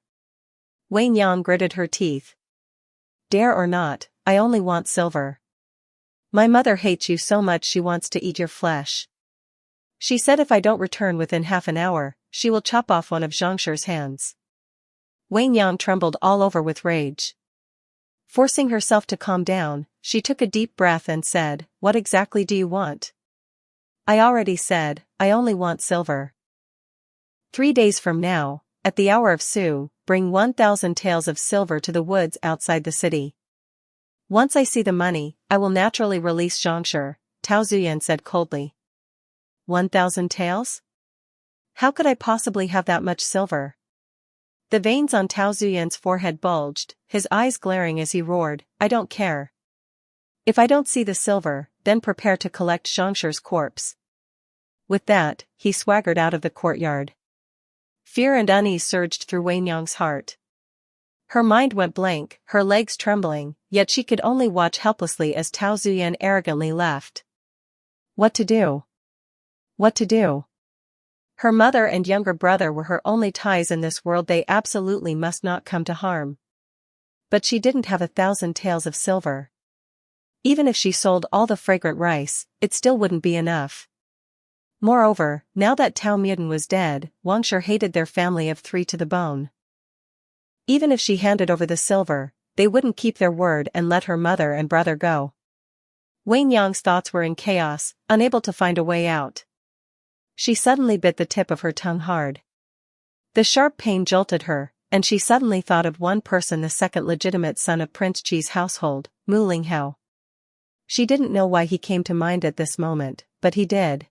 Wei Nyang gritted her teeth. Dare or not, I only want silver. My mother hates you so much she wants to eat your flesh. She said if I don't return within half an hour, she will chop off one of Zhangshi's hands. Wei Nyang trembled all over with rage. Forcing herself to calm down, she took a deep breath and said, What exactly do you want? I already said, I only want silver. 3 days from now, at the hour of Su, bring 1,000 taels of silver to the woods outside the city. Once I see the money, I will naturally release Zhangshi, Tao Zuyan said coldly. 1,000 taels? How could I possibly have that much silver? The veins on Tao Zuyan's forehead bulged, his eyes glaring as he roared, I don't care. If I don't see the silver, then prepare to collect Zhangshi's corpse. With that, he swaggered out of the courtyard. Fear and unease surged through Wei Nyang's heart. Her mind went blank, her legs trembling, yet she could only watch helplessly as Tao Zuyan arrogantly left. What to do? What to do? Her mother and younger brother were her only ties in this world, they absolutely must not come to harm. But she didn't have 1,000 taels of silver. Even if she sold all the fragrant rice, it still wouldn't be enough. Moreover, now that Tao Muden was dead, Wangshi hated their family of 3 to the bone. Even if she handed over the silver, they wouldn't keep their word and let her mother and brother go. Wei Nyang's thoughts were in chaos, unable to find a way out. She suddenly bit the tip of her tongue hard. The sharp pain jolted her, and she suddenly thought of one person, the second legitimate son of Prince Chi's household, Mu Linghao. She didn't know why he came to mind at this moment, but he did.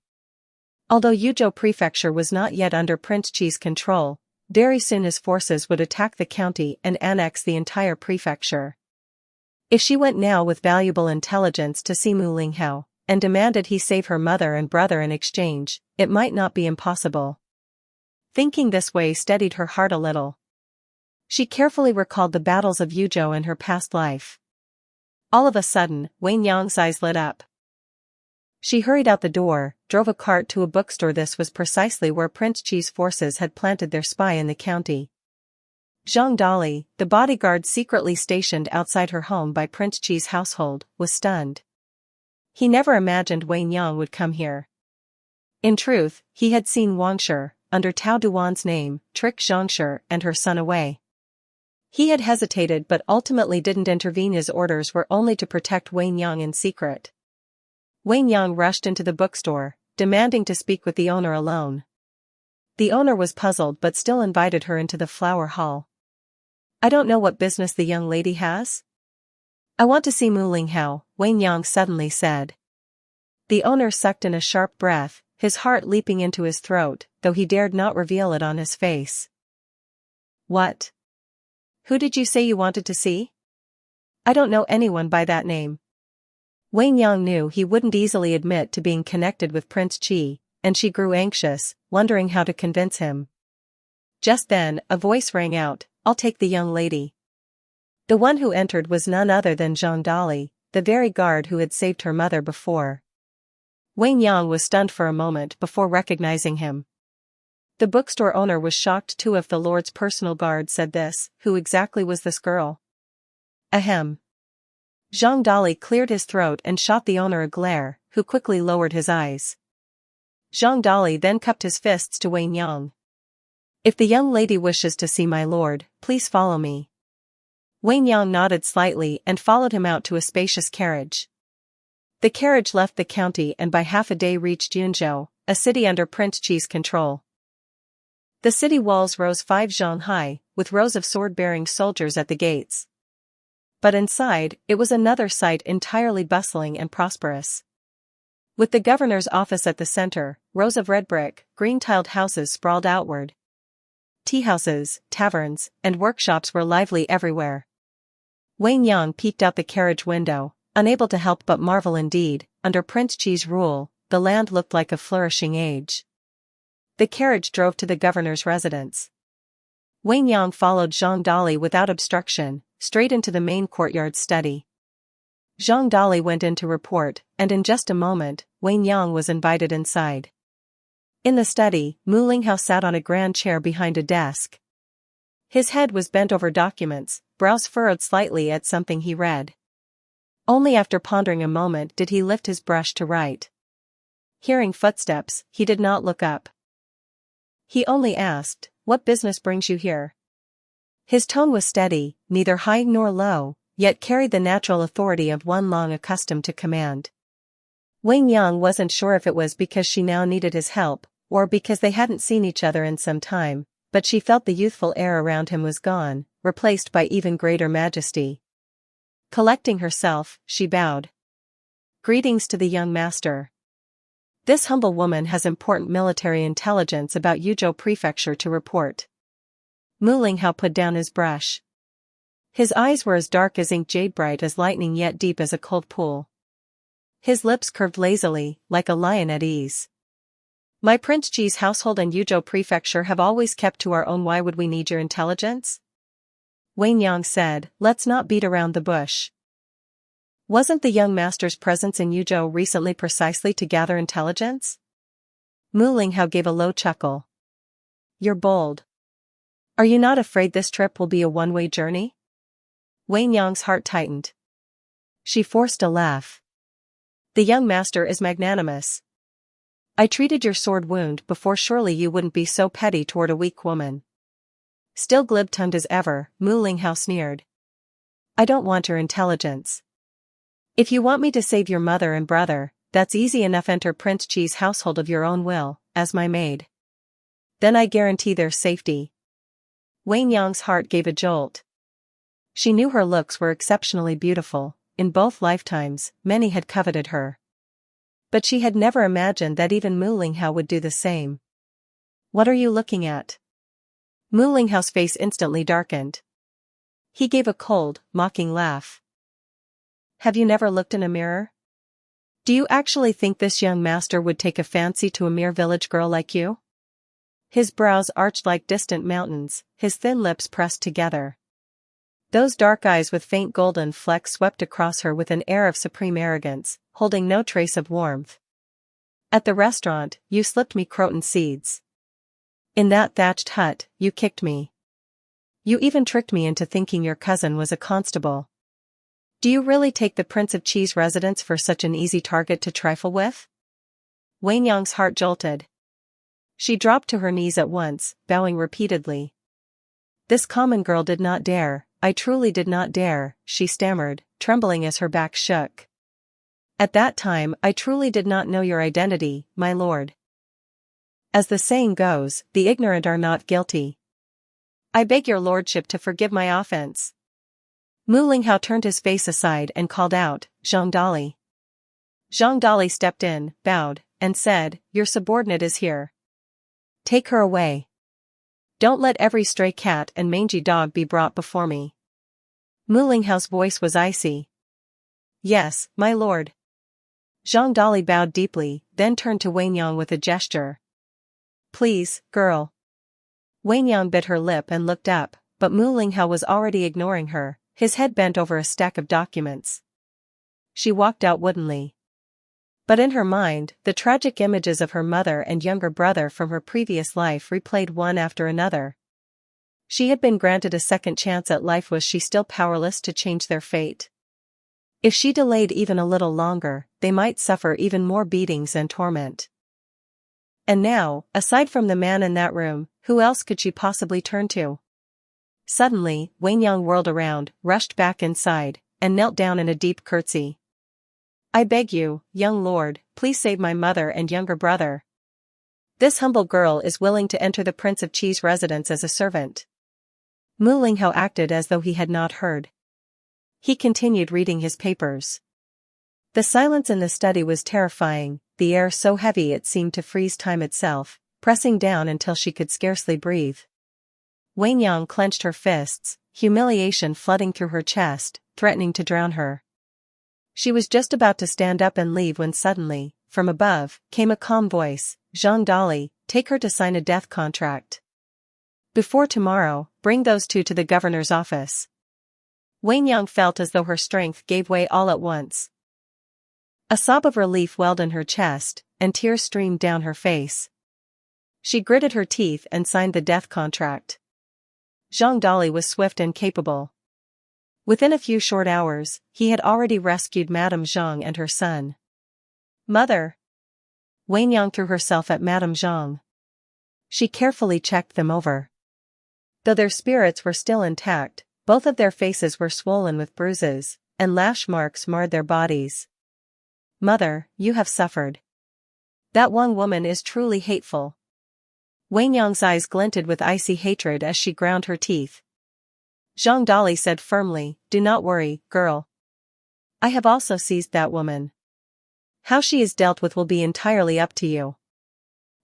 Although Yuzhou Prefecture was not yet under Prince Chi's control, very soon his forces would attack the county and annex the entire prefecture. If she went now with valuable intelligence to see Mu Linghao, and demanded he save her mother and brother in exchange, it might not be impossible. Thinking this way steadied her heart a little. She carefully recalled the battles of Yuzhou in her past life. All of a sudden, Wei Nyang's eyes lit up. She hurried out the door, drove a cart to a bookstore. This was precisely where Prince Chi's forces had planted their spy in the county. Zhang Dali, the bodyguard secretly stationed outside her home by Prince Chi's household, was stunned. He never imagined Wei Nyang would come here. In truth, he had seen Wangshi, under Tao Duan's name, trick Zhangshi and her son away. He had hesitated but ultimately didn't intervene. His orders were only to protect Wei Nyang in secret. Wei Nyang rushed into the bookstore, demanding to speak with the owner alone. The owner was puzzled but still invited her into the flower hall. I don't know what business the young lady has. I want to see Mu Linghao, Wei Nyang suddenly said. The owner sucked in a sharp breath, his heart leaping into his throat, though he dared not reveal it on his face. What? Who did you say you wanted to see? I don't know anyone by that name. Wei Nyang knew he wouldn't easily admit to being connected with Prince Chi, and she grew anxious, wondering how to convince him. Just then, a voice rang out, I'll take the young lady. The one who entered was none other than Zhang Dali, the very guard who had saved her mother before. Wei Nyang was stunned for a moment before recognizing him. The bookstore owner was shocked too. If the Lord's personal guard said this, who exactly was this girl? Ahem. Zhang Dali cleared his throat and shot the owner a glare, who quickly lowered his eyes. Zhang Dali then cupped his fists to Wei Nyang. If the young lady wishes to see my lord, please follow me. Wei Nyang nodded slightly and followed him out to a spacious carriage. The carriage left the county and by half a day reached Yunzhou, a city under Prince Qi's control. The city walls rose 5 zhang high, with rows of sword-bearing soldiers at the gates. But inside, it was another sight entirely bustling and prosperous. With the governor's office at the center, rows of red brick, green-tiled houses sprawled outward. Tea-houses, taverns, and workshops were lively everywhere. Wang Yang peeked out the carriage window, unable to help but marvel indeed. Under Prince Qi's rule, the land looked like a flourishing age. The carriage drove to the governor's residence. Wang Yang followed Zhang Dali without obstruction, straight into the main courtyard study. Zhang Dali went in to report, and in just a moment, Wang Yang was invited inside. In the study, Mu Linghao sat on a grand chair behind a desk. His head was bent over documents, brows furrowed slightly at something he read. Only after pondering a moment did he lift his brush to write. Hearing footsteps, he did not look up. He only asked, "What business brings you here?" His tone was steady, neither high nor low, yet carried the natural authority of one long accustomed to command. Wang Yang wasn't sure if it was because she now needed his help, or because they hadn't seen each other in some time, but she felt the youthful air around him was gone, replaced by even greater majesty. Collecting herself, she bowed. "Greetings to the young master. This humble woman has important military intelligence about Yuzhou Prefecture to report." Mu Linghao put down his brush. His eyes were as dark as ink, jade bright as lightning, yet deep as a cold pool. His lips curved lazily, like a lion at ease. "My Prince Qi's household and Yuzhou Prefecture have always kept to our own. Why would we need your intelligence?" Wang Yang said, "Let's not beat around the bush. Wasn't the young master's presence in Yuzhou recently precisely to gather intelligence?" Mu Linghao gave a low chuckle. "You're bold. Are you not afraid this trip will be a one-way journey?" Wang Yang's heart tightened. She forced a laugh. "The young master is magnanimous. I treated your sword wound before, surely you wouldn't be so petty toward a weak woman." Still glib-tongued as ever, Mu Linghao sneered. "I don't want your intelligence. If you want me to save your mother and brother, that's easy enough. Enter Prince Qi's household of your own will, as my maid. Then I guarantee their safety." Wang Yang's heart gave a jolt. She knew her looks were exceptionally beautiful. In both lifetimes, many had coveted her. But she had never imagined that even Mu Linghao would do the same. "What are you looking at?" Mu Linghao's face instantly darkened. He gave a cold, mocking laugh. "Have you never looked in a mirror? Do you actually think this young master would take a fancy to a mere village girl like you?" His brows arched like distant mountains, his thin lips pressed together. Those dark eyes with faint golden flecks swept across her with an air of supreme arrogance, holding no trace of warmth. "At the restaurant, you slipped me croton seeds. In that thatched hut, you kicked me. You even tricked me into thinking your cousin was a constable. Do you really take the Prince of Qi's residence for such an easy target to trifle with?" Wang Yang's heart jolted. She dropped to her knees at once, bowing repeatedly. "This common girl did not dare, I truly did not dare," she stammered, trembling as her back shook. "At that time I truly did not know your identity, my lord. As the saying goes, the ignorant are not guilty. I beg your lordship to forgive my offense." Mu Linghao turned his face aside and called out, "Zhang Dali." Zhang Dali stepped in, bowed, and said, "Your subordinate is here. Take her away. Don't let every stray cat and mangy dog be brought before me." Mu Linghao's voice was icy. "Yes, my lord." Zhang Dali bowed deeply, then turned to Wang Yang with a gesture. "Please, girl." Wang Yang bit her lip and looked up, but Mu Linghao was already ignoring her, his head bent over a stack of documents. She walked out woodenly. But in her mind, the tragic images of her mother and younger brother from her previous life replayed one after another. She had been granted a second chance at life. Was she still powerless to change their fate? If she delayed even a little longer, they might suffer even more beatings and torment. And now, aside from the man in that room, who else could she possibly turn to? Suddenly, Wang Yang whirled around, rushed back inside, and knelt down in a deep curtsy. I beg you, young lord, please save my mother and younger brother. This humble girl is willing to enter the Prince of Cheese residence as a servant. Mu Linghao acted as though he had not heard. He continued reading his papers. The silence in the study was terrifying, the air so heavy it seemed to freeze time itself, pressing down until she could scarcely breathe. Wang Yang clenched her fists, humiliation flooding through her chest, threatening to drown her. She was just about to stand up and leave when suddenly, from above, came a calm voice, "Zhang Dali, take her to sign a death contract. Before tomorrow, bring those two to the governor's office." Wang Yang felt as though her strength gave way all at once. A sob of relief welled in her chest, and tears streamed down her face. She gritted her teeth and signed the death contract. Zhang Dali was swift and capable. Within a few short hours, he had already rescued Madame Zhang and her son. "Mother!" Wang Yang threw herself at Madame Zhang. She carefully checked them over. Though their spirits were still intact, both of their faces were swollen with bruises, and lash marks marred their bodies. "Mother, you have suffered. That one woman is truly hateful." Wang Yang's eyes glinted with icy hatred as she ground her teeth. Zhang Dali said firmly, "Do not worry, girl. I have also seized that woman. How she is dealt with will be entirely up to you."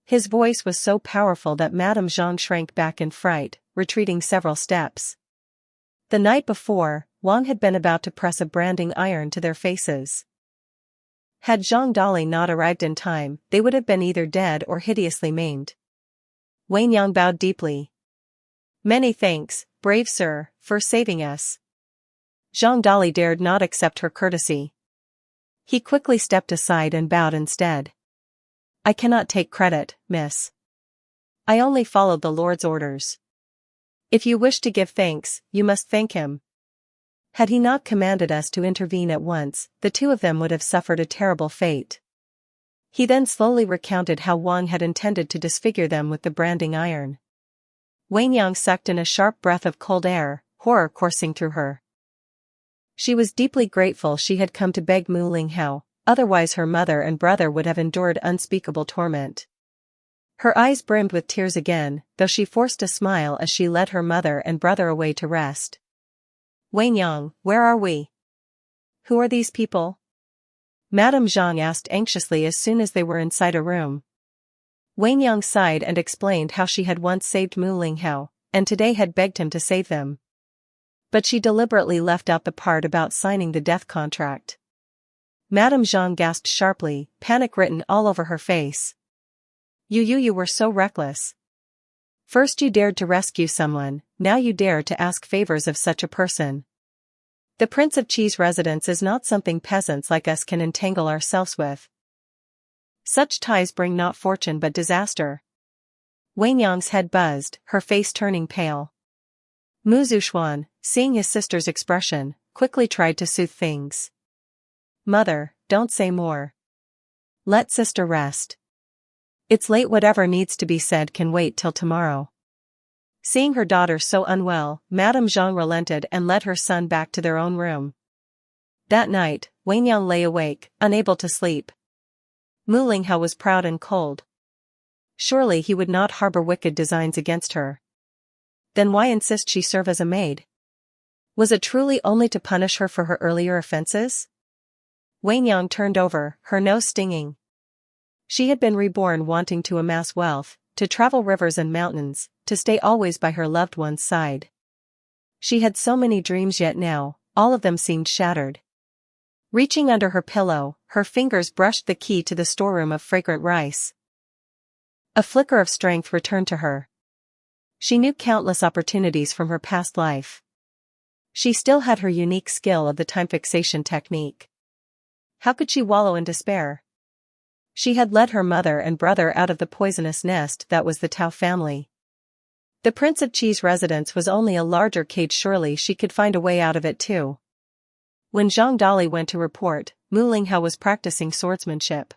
His voice was so powerful that Madame Zhang shrank back in fright, retreating several steps. The night before, Wang had been about to press a branding iron to their faces. Had Zhang Dali not arrived in time, they would have been either dead or hideously maimed. Wang Yang bowed deeply. "Many thanks, brave sir, for saving us." Zhang Dali dared not accept her courtesy. He quickly stepped aside and bowed instead. "I cannot take credit, miss. I only followed the Lord's orders. If you wish to give thanks, you must thank him. Had he not commanded us to intervene at once, the two of them would have suffered a terrible fate." He then slowly recounted how Wang had intended to disfigure them with the branding iron. Wang Yang sucked in a sharp breath of cold air, horror coursing through her. She was deeply grateful she had come to beg Mu Linghao, otherwise her mother and brother would have endured unspeakable torment. Her eyes brimmed with tears again, though she forced a smile as she led her mother and brother away to rest. "Wang Yang, where are we? Who are these people?" Madame Zhang asked anxiously as soon as they were inside a room. Wang Yang sighed and explained how she had once saved Mu Linghao, and today had begged him to save them. But she deliberately left out the part about signing the death contract. Madame Zhang gasped sharply, panic written all over her face. You were so reckless. First you dared to rescue someone, now you dare to ask favors of such a person. The Prince of Cheese residence is not something peasants like us can entangle ourselves with. Such ties bring not fortune but disaster." Wang Yang's head buzzed, her face turning pale. Mu Zhuxuan, seeing his sister's expression, quickly tried to soothe things. "Mother, don't say more. Let sister rest. It's late, whatever needs to be said can wait till tomorrow." Seeing her daughter so unwell, Madame Zhang relented and led her son back to their own room. That night, Wang Yang lay awake, unable to sleep. Mu Linghao was proud and cold. Surely he would not harbor wicked designs against her. Then why insist she serve as a maid? Was it truly only to punish her for her earlier offenses? Wang Yang turned over, her nose stinging. She had been reborn wanting to amass wealth, to travel rivers and mountains, to stay always by her loved one's side. She had so many dreams, yet now, all of them seemed shattered. Reaching under her pillow, her fingers brushed the key to the storeroom of fragrant rice. A flicker of strength returned to her. She knew countless opportunities from her past life. She still had her unique skill of the time fixation technique. How could she wallow in despair? She had led her mother and brother out of the poisonous nest that was the Tao family. The Prince of Cheese residence was only a larger cage, surely she could find a way out of it too. When Zhang Dali went to report, Mu Linghao was practicing swordsmanship.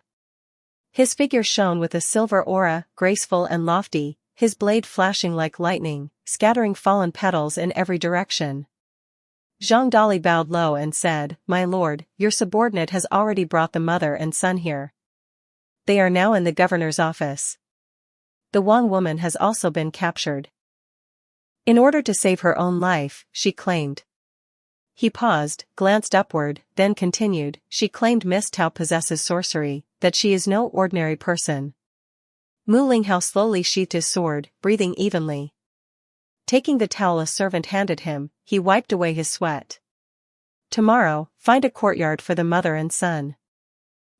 His figure shone with a silver aura, graceful and lofty, his blade flashing like lightning, scattering fallen petals in every direction. Zhang Dali bowed low and said, "My lord, your subordinate has already brought the mother and son here. They are now in the governor's office. The Wang woman has also been captured. In order to save her own life, she claimed." He paused, glanced upward, then continued, "She claimed Miss Tao possesses sorcery, that she is no ordinary person." Mu Linghao slowly sheathed his sword, breathing evenly. Taking the towel a servant handed him, he wiped away his sweat. "Tomorrow, find a courtyard for the mother and son.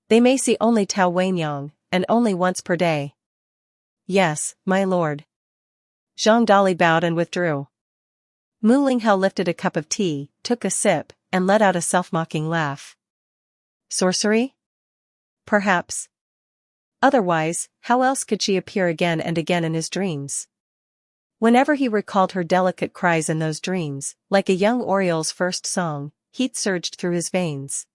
They may see only Tao Wenyang, and only once per day." "Yes, my lord." Zhang Dali bowed and withdrew. Mu Linghao lifted a cup of tea, took a sip, and let out a self-mocking laugh. Sorcery? Perhaps. Otherwise, how else could she appear again and again in his dreams? Whenever he recalled her delicate cries in those dreams, like a young oriole's first song, heat surged through his veins.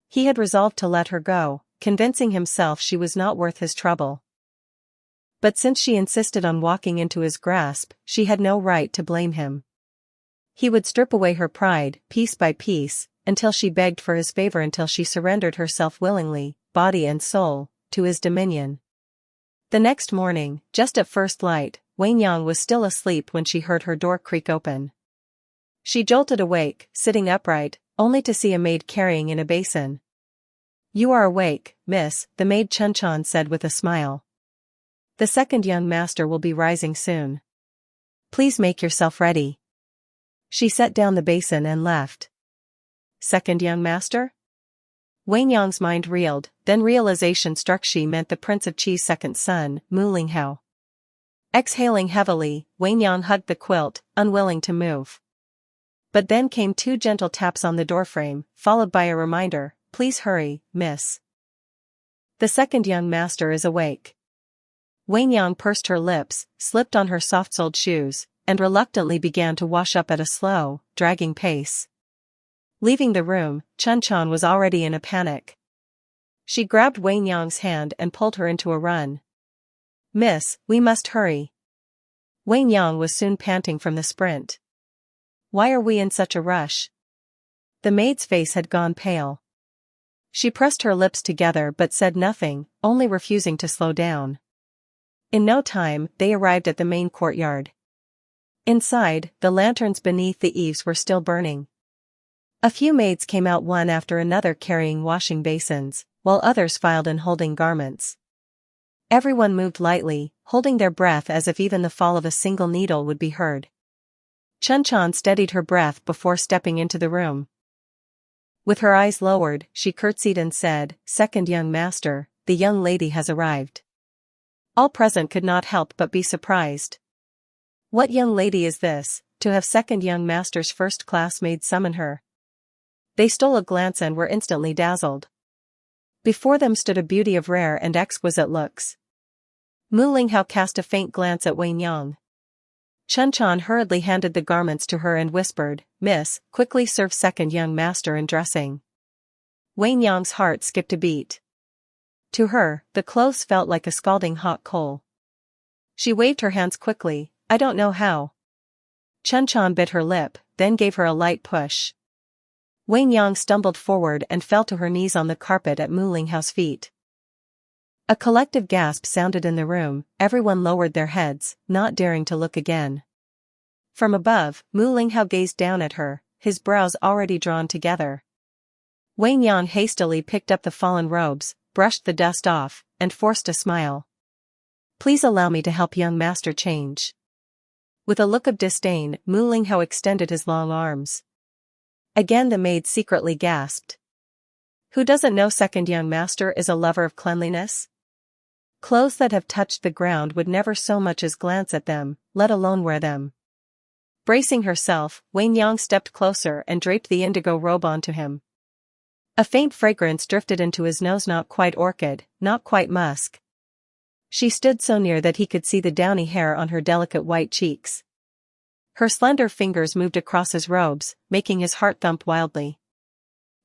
He had resolved to let her go, convincing himself she was not worth his trouble. But since she insisted on walking into his grasp, she had no right to blame him. He would strip away her pride, piece by piece, until she begged for his favor, until she surrendered herself willingly, body and soul, to his dominion. The next morning, just at first light, Wenyang was still asleep when she heard her door creak open. She jolted awake, sitting upright, only to see a maid carrying in a basin. "You are awake, miss," the maid Chun-Chan said with a smile. "The second young master will be rising soon. Please make yourself ready." She set down the basin and left. Second young master? Wenyang's mind reeled, then realization struck. She meant the Prince of Qi's second son, Mu Linghao. Exhaling heavily, Wenyang hugged the quilt, unwilling to move. But then came two gentle taps on the doorframe, followed by a reminder, "Please hurry, miss. The second young master is awake." Wenyang pursed her lips, slipped on her soft-soled shoes, and reluctantly began to wash up at a slow, dragging pace. Leaving the room, Chun-Chan was already in a panic. She grabbed Wenyang's hand and pulled her into a run. "Miss, we must hurry." Wenyang was soon panting from the sprint. "Why are we in such a rush?" The maid's face had gone pale. She pressed her lips together but said nothing, only refusing to slow down. In no time, they arrived at the main courtyard. Inside, the lanterns beneath the eaves were still burning. A few maids came out one after another carrying washing basins, while others filed in holding garments. Everyone moved lightly, holding their breath as if even the fall of a single needle would be heard. Chun-Chan steadied her breath before stepping into the room. With her eyes lowered, she curtsied and said, "Second young master, the young lady has arrived." All present could not help but be surprised. What young lady is this, to have second young master's first-class maid summon her? They stole a glance and were instantly dazzled. Before them stood a beauty of rare and exquisite looks. Mu Linghao cast a faint glance at Wenyang. Chun-Chan hurriedly handed the garments to her and whispered, "Miss, quickly serve second young master in dressing." Wenyang's heart skipped a beat. To her, the clothes felt like a scalding hot coal. She waved her hands quickly, "I don't know how." Chun-Chan bit her lip, then gave her a light push. Wenyang stumbled forward and fell to her knees on the carpet at Mu Linghao's feet. A collective gasp sounded in the room, everyone lowered their heads, not daring to look again. From above, Mu Linghao gazed down at her, his brows already drawn together. Wenyang hastily picked up the fallen robes, brushed the dust off, and forced a smile. "Please allow me to help young master change." With a look of disdain, Mu Linghao extended his long arms. Again the maid secretly gasped. Who doesn't know second young master is a lover of cleanliness? Clothes that have touched the ground would never so much as glance at them, let alone wear them. Bracing herself, Wenyang stepped closer and draped the indigo robe onto him. A faint fragrance drifted into his nose, not quite orchid, not quite musk. She stood so near that he could see the downy hair on her delicate white cheeks. Her slender fingers moved across his robes, making his heart thump wildly.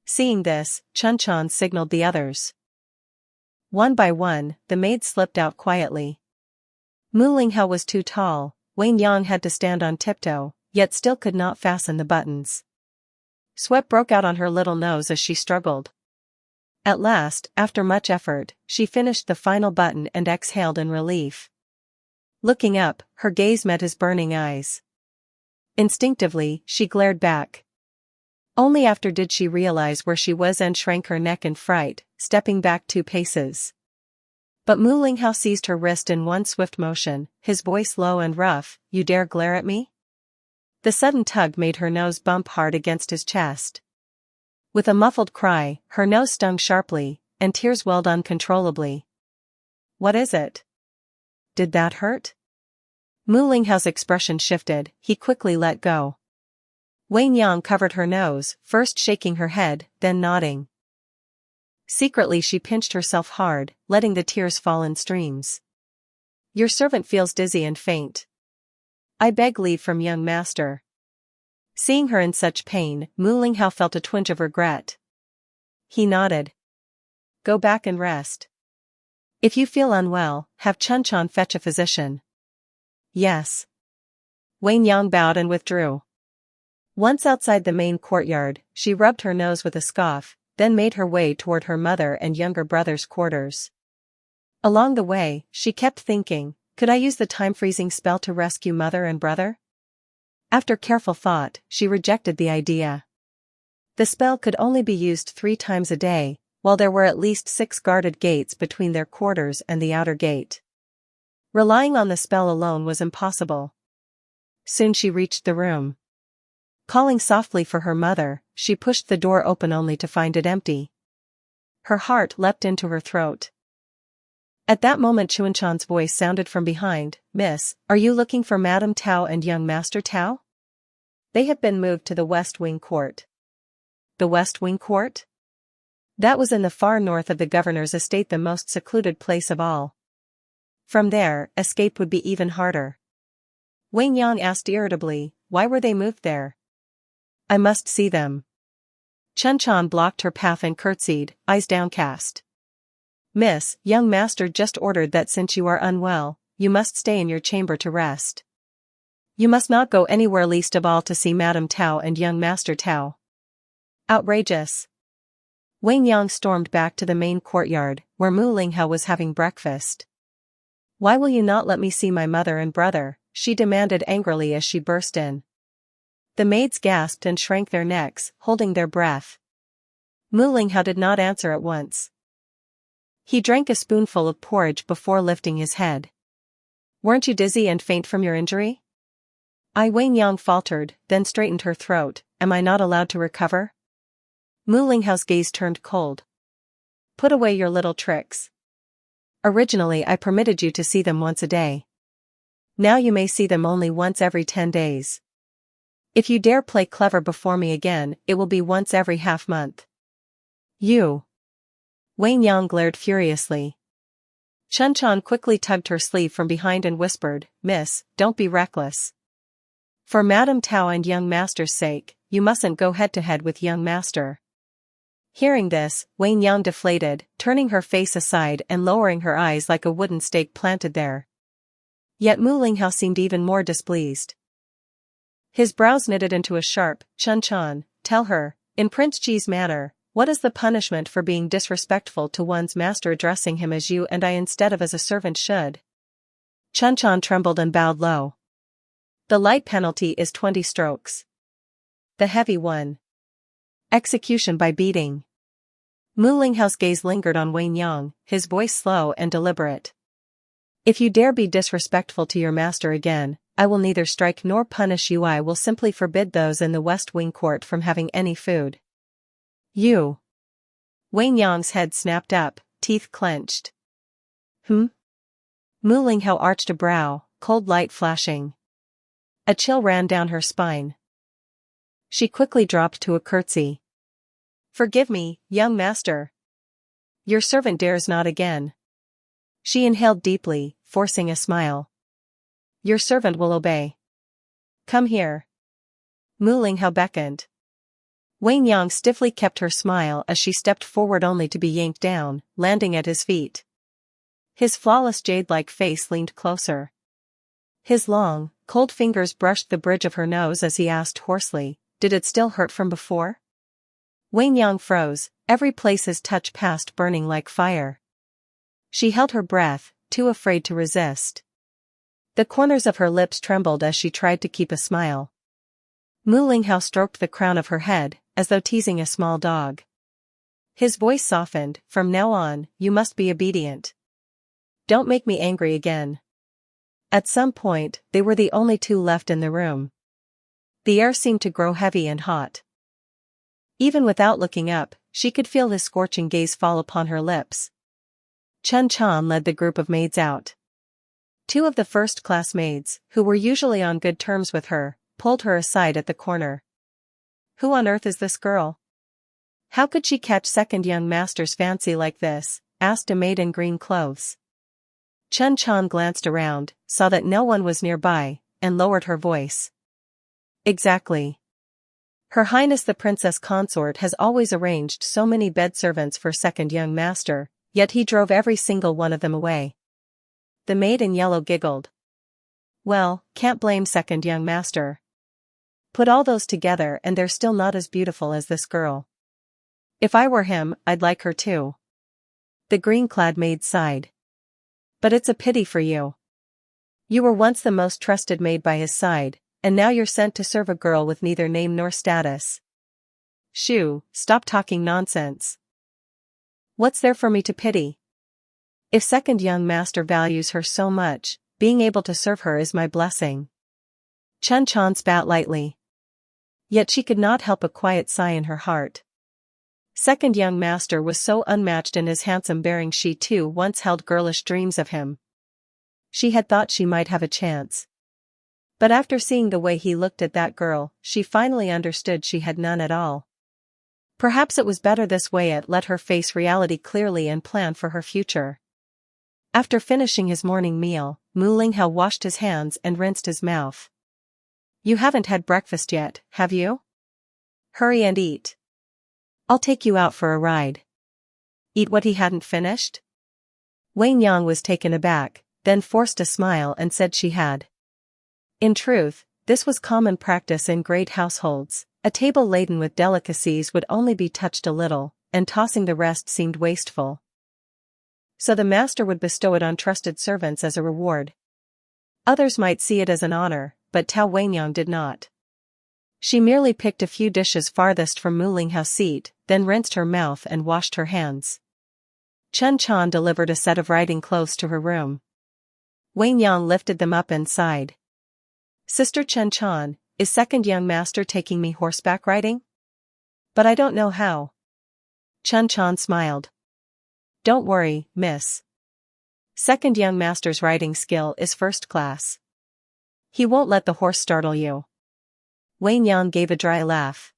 Seeing this, Chun-Chan signaled the others. One by one, the maids slipped out quietly. Mu Linghao was too tall, Wenyang had to stand on tiptoe, yet still could not fasten the buttons. Sweat broke out on her little nose as she struggled. At last, after much effort, she finished the final button and exhaled in relief. Looking up, her gaze met his burning eyes. Instinctively, she glared back. Only after did she realize where she was and shrank her neck in fright, stepping back 2 paces. But Mu Linghao seized her wrist in one swift motion, his voice low and rough, "You dare glare at me?" The sudden tug made her nose bump hard against his chest. With a muffled cry, her nose stung sharply, and tears welled uncontrollably. "What is it? Did that hurt?" Mu Linghao's expression shifted, he quickly let go. Wang Yang covered her nose, first shaking her head, then nodding. Secretly she pinched herself hard, letting the tears fall in streams. "Your servant feels dizzy and faint. I beg leave from young master." Seeing her in such pain, Mu Linghao felt a twinge of regret. He nodded. "Go back and rest. If you feel unwell, have Chun Chan fetch a physician." "Yes." Wang Yang bowed and withdrew. Once outside the main courtyard, she rubbed her nose with a scoff, then made her way toward her mother and younger brother's quarters. Along the way, she kept thinking, could I use the time-freezing spell to rescue mother and brother? After careful thought, she rejected the idea. The spell could only be used 3 times a day, while there were at least 6 guarded gates between their quarters and the outer gate. Relying on the spell alone was impossible. Soon she reached the room. Calling softly for her mother, she pushed the door open only to find it empty. Her heart leapt into her throat. At that moment Chun Chan's voice sounded from behind, "Miss, are you looking for Madame Tao and young Master Tao? They have been moved to the West Wing Court." The West Wing Court? That was in the far north of the governor's estate, the most secluded place of all. From there, escape would be even harder. Wang Yang asked irritably, why were they moved there? "I must see them." Chun Chan blocked her path and curtsied, eyes downcast. "Miss, young master just ordered that since you are unwell, you must stay in your chamber to rest. You must not go anywhere, least of all to see Madame Tao and young Master Tao." Outrageous. Wang Yang stormed back to the main courtyard, where Mu Linghao was having breakfast. "Why will you not let me see my mother and brother?" she demanded angrily as she burst in. The maids gasped and shrank their necks, holding their breath. Mu Linghao did not answer at once. He drank a spoonful of porridge before lifting his head. "Weren't you dizzy and faint from your injury?" Wang Yang faltered, then straightened her throat. "Am I not allowed to recover?" Mu Linghao's gaze turned cold. "Put away your little tricks. Originally I permitted you to see them once a day. Now you may see them only once every 10 days. If you dare play clever before me again, it will be once every half-month." "You!" Wang Yang glared furiously. Chun Chan quickly tugged her sleeve from behind and whispered, "Miss, don't be reckless. For Madame Tao and young master's sake, you mustn't go head-to-head with young master." Hearing this, Wang Yang deflated, turning her face aside and lowering her eyes like a wooden stake planted there. Yet Mu Linghao seemed even more displeased. His brows knitted into a sharp, "Chun Chan, tell her, in Prince Ji's manor, what is the punishment for being disrespectful to one's master, addressing him as you and I instead of as a servant should?" Chun Chan trembled and bowed low. "The light penalty is 20 strokes. The heavy one, execution by beating." Mu Linghao's gaze lingered on Wang Yang, his voice slow and deliberate. "If you dare be disrespectful to your master again, I will neither strike nor punish you. I will simply forbid those in the West Wing Court from having any food." "You!" Wang Yang's head snapped up, teeth clenched. Mu Linghao arched a brow, cold light flashing. A chill ran down her spine. She quickly dropped to a curtsy. "Forgive me, young master. Your servant dares not again." She inhaled deeply, forcing a smile. "Your servant will obey. Come here." Mu Linghao beckoned. Wang Yang stiffly kept her smile as she stepped forward only to be yanked down, landing at his feet. His flawless jade-like face leaned closer. His long, cold fingers brushed the bridge of her nose as he asked hoarsely, Did it still hurt from before? Wei Yang froze, every place his touch passed burning like fire. She held her breath, too afraid to resist. The corners of her lips trembled as she tried to keep a smile. Mu Linghao stroked the crown of her head, as though teasing a small dog. His voice softened, "From now on, you must be obedient. Don't make me angry again." At some point, they were the only two left in the room. The air seemed to grow heavy and hot. Even without looking up, she could feel his scorching gaze fall upon her lips. Chen Chan led the group of maids out. Two of the first-class maids, who were usually on good terms with her, pulled her aside at the corner. "Who on earth is this girl? How could she catch second young master's fancy like this?" asked a maid in green clothes. Chen Chan glanced around, saw that no one was nearby, and lowered her voice. "Exactly. Her Highness the Princess Consort has always arranged so many bedservants for second young master, yet he drove every single one of them away." The maid in yellow giggled. "Well, can't blame second young master. Put all those together and they're still not as beautiful as this girl. If I were him, I'd like her too." The green-clad maid sighed. "But it's a pity for you. You were once the most trusted maid by his side, and now you're sent to serve a girl with neither name nor status." "Shoo, stop talking nonsense. What's there for me to pity? If second young master values her so much, being able to serve her is my blessing." Chen Chan spat lightly. Yet she could not help a quiet sigh in her heart. Second young master was so unmatched in his handsome bearing. She too once held girlish dreams of him. She had thought she might have a chance. But after seeing the way he looked at that girl, she finally understood she had none at all. Perhaps it was better this way. It let her face reality clearly and plan for her future. After finishing his morning meal, Mu Linghao washed his hands and rinsed his mouth. "You haven't had breakfast yet, have you? Hurry and eat. I'll take you out for a ride." Eat what he hadn't finished? Wei Yang was taken aback, then forced a smile and said she had. In truth, this was common practice in great households. A table laden with delicacies would only be touched a little, and tossing the rest seemed wasteful. So the master would bestow it on trusted servants as a reward. Others might see it as an honor, but Tao Wenyang did not. She merely picked a few dishes farthest from Mu Linghao's seat, then rinsed her mouth and washed her hands. Chen Chan delivered a set of riding clothes to her room. Wenyang lifted them up and sighed. "Sister Chen Chan, is second young master taking me horseback riding? But I don't know how." Chen Chan smiled. "Don't worry, miss. Second young master's riding skill is first class. He won't let the horse startle you." Wenyang gave a dry laugh.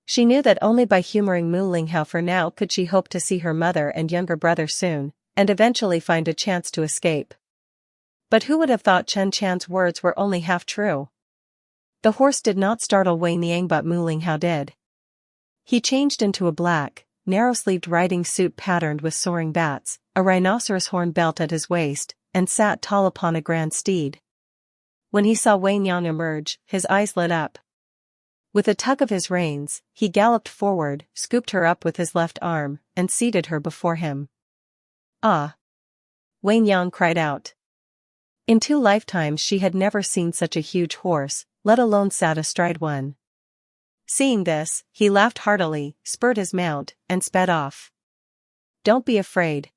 She knew that only by humoring Mu Linghao for now could she hope to see her mother and younger brother soon, and eventually find a chance to escape. But who would have thought Chen Chan's words were only half true? The horse did not startle Wei Niang, but Mu Linghao did. He changed into a black, narrow-sleeved riding suit patterned with soaring bats, a rhinoceros horn belt at his waist, and sat tall upon a grand steed. When he saw Wei Niang emerge, his eyes lit up. With a tug of his reins, he galloped forward, scooped her up with his left arm, and seated her before him. "Ah!" Wei Niang cried out. In 2 lifetimes she had never seen such a huge horse, let alone sat astride one. Seeing this, he laughed heartily, spurred his mount, and sped off. "Don't be afraid.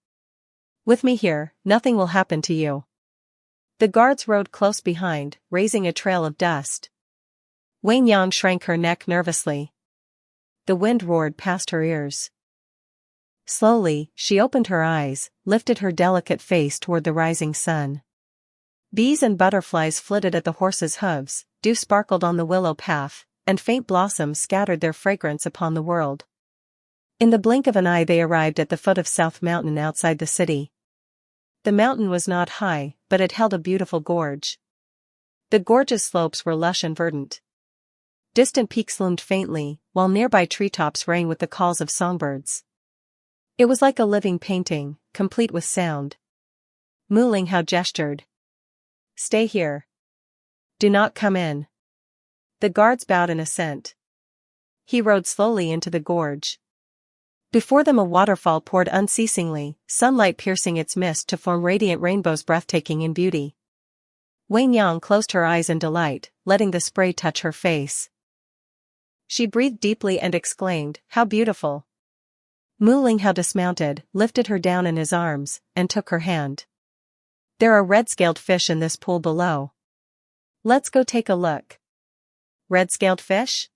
With me here, nothing will happen to you." The guards rode close behind, raising a trail of dust. Wei Niang shrank her neck nervously. The wind roared past her ears. Slowly, she opened her eyes, lifted her delicate face toward the rising sun. Bees and butterflies flitted at the horse's hooves, dew sparkled on the willow path, and faint blossoms scattered their fragrance upon the world. In the blink of an eye they arrived at the foot of South Mountain outside the city. The mountain was not high, but it held a beautiful gorge. The gorge's slopes were lush and verdant. Distant peaks loomed faintly, while nearby treetops rang with the calls of songbirds. It was like a living painting, complete with sound. Mu Linghao gestured. "Stay here. Do not come in." The guards bowed in assent. He rode slowly into the gorge. Before them a waterfall poured unceasingly, sunlight piercing its mist to form radiant rainbows breathtaking in beauty. Wei Yang closed her eyes in delight, letting the spray touch her face. She breathed deeply and exclaimed, "How beautiful!" Mu Linghao dismounted, lifted her down in his arms, and took her hand. "There are red-scaled fish in this pool below. Let's go take a look." Red-scaled fish?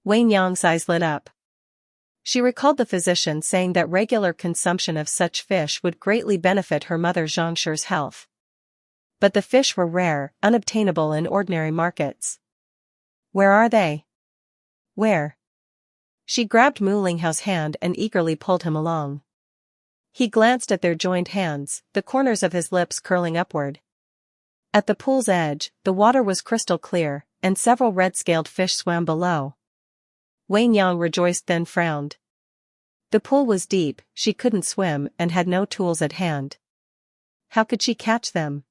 Wei Yang's eyes lit up. She recalled the physician saying that regular consumption of such fish would greatly benefit her mother Zhongshi's health. But the fish were rare, unobtainable in ordinary markets. "Where are they?" "Where?" She grabbed Mu Linghao's hand and eagerly pulled him along. He glanced at their joined hands, the corners of his lips curling upward. At the pool's edge, the water was crystal clear, and several red-scaled fish swam below. Wei Yang rejoiced then frowned. The pool was deep, she couldn't swim and had no tools at hand. How could she catch them?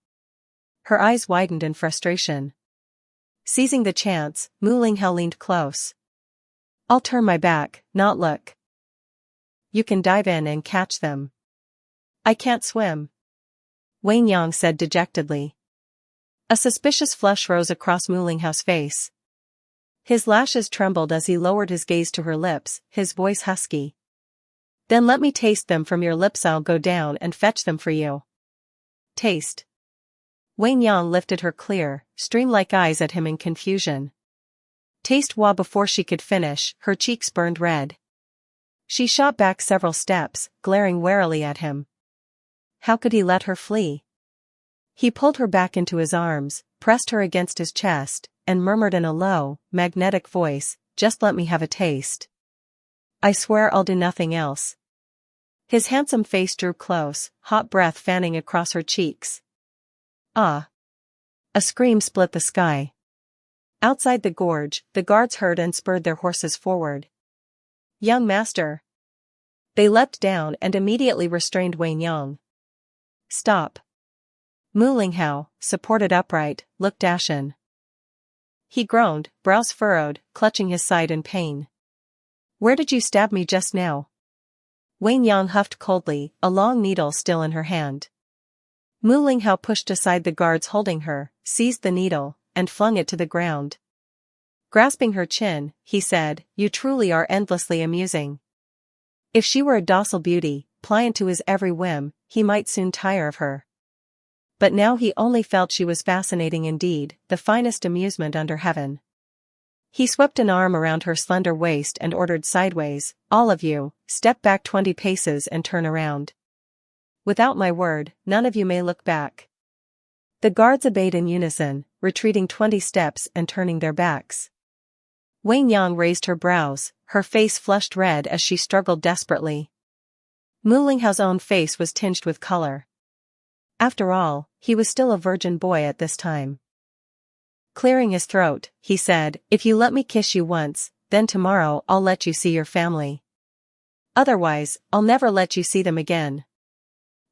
Her eyes widened in frustration. Seizing the chance, Mu Linghao leaned close. "I'll turn my back, not look. You can dive in and catch them." "I can't swim," Wei Yang said dejectedly. A suspicious flush rose across Mu Linghao's face. His lashes trembled as he lowered his gaze to her lips, his voice husky. "Then let me taste them from your lips. I'll go down and fetch them for you." "Taste?" Wei Yang lifted her clear, stream-like eyes at him in confusion. "Taste what?" Before she could finish, her cheeks burned red. She shot back several steps, glaring warily at him. How could he let her flee? He pulled her back into his arms, pressed her against his chest, and murmured in a low, magnetic voice, "Just let me have a taste. I swear I'll do nothing else." His handsome face drew close, hot breath fanning across her cheeks. "Ah!" A scream split the sky. Outside the gorge, the guards heard and spurred their horses forward. "Young master!" They leapt down and immediately restrained Wei Yang. "Stop!" Mu Linghao, supported upright, looked ashen. He groaned, brows furrowed, clutching his side in pain. "Where did you stab me just now?" Wei Yang huffed coldly, a long needle still in her hand. Mu Linghao pushed aside the guards holding her, seized the needle, and flung it to the ground. Grasping her chin, he said, "You truly are endlessly amusing." If she were a docile beauty, pliant to his every whim, he might soon tire of her. But now he only felt she was fascinating indeed, the finest amusement under heaven. He swept an arm around her slender waist and ordered sideways, "All of you, step back 20 paces and turn around. Without my word, none of you may look back." The guards obeyed in unison, retreating 20 steps and turning their backs. Wei Yang raised her brows, her face flushed red as she struggled desperately. Mu Linghao's own face was tinged with color. After all, he was still a virgin boy at this time. Clearing his throat, he said, "If you let me kiss you once, then tomorrow I'll let you see your family. Otherwise, I'll never let you see them again."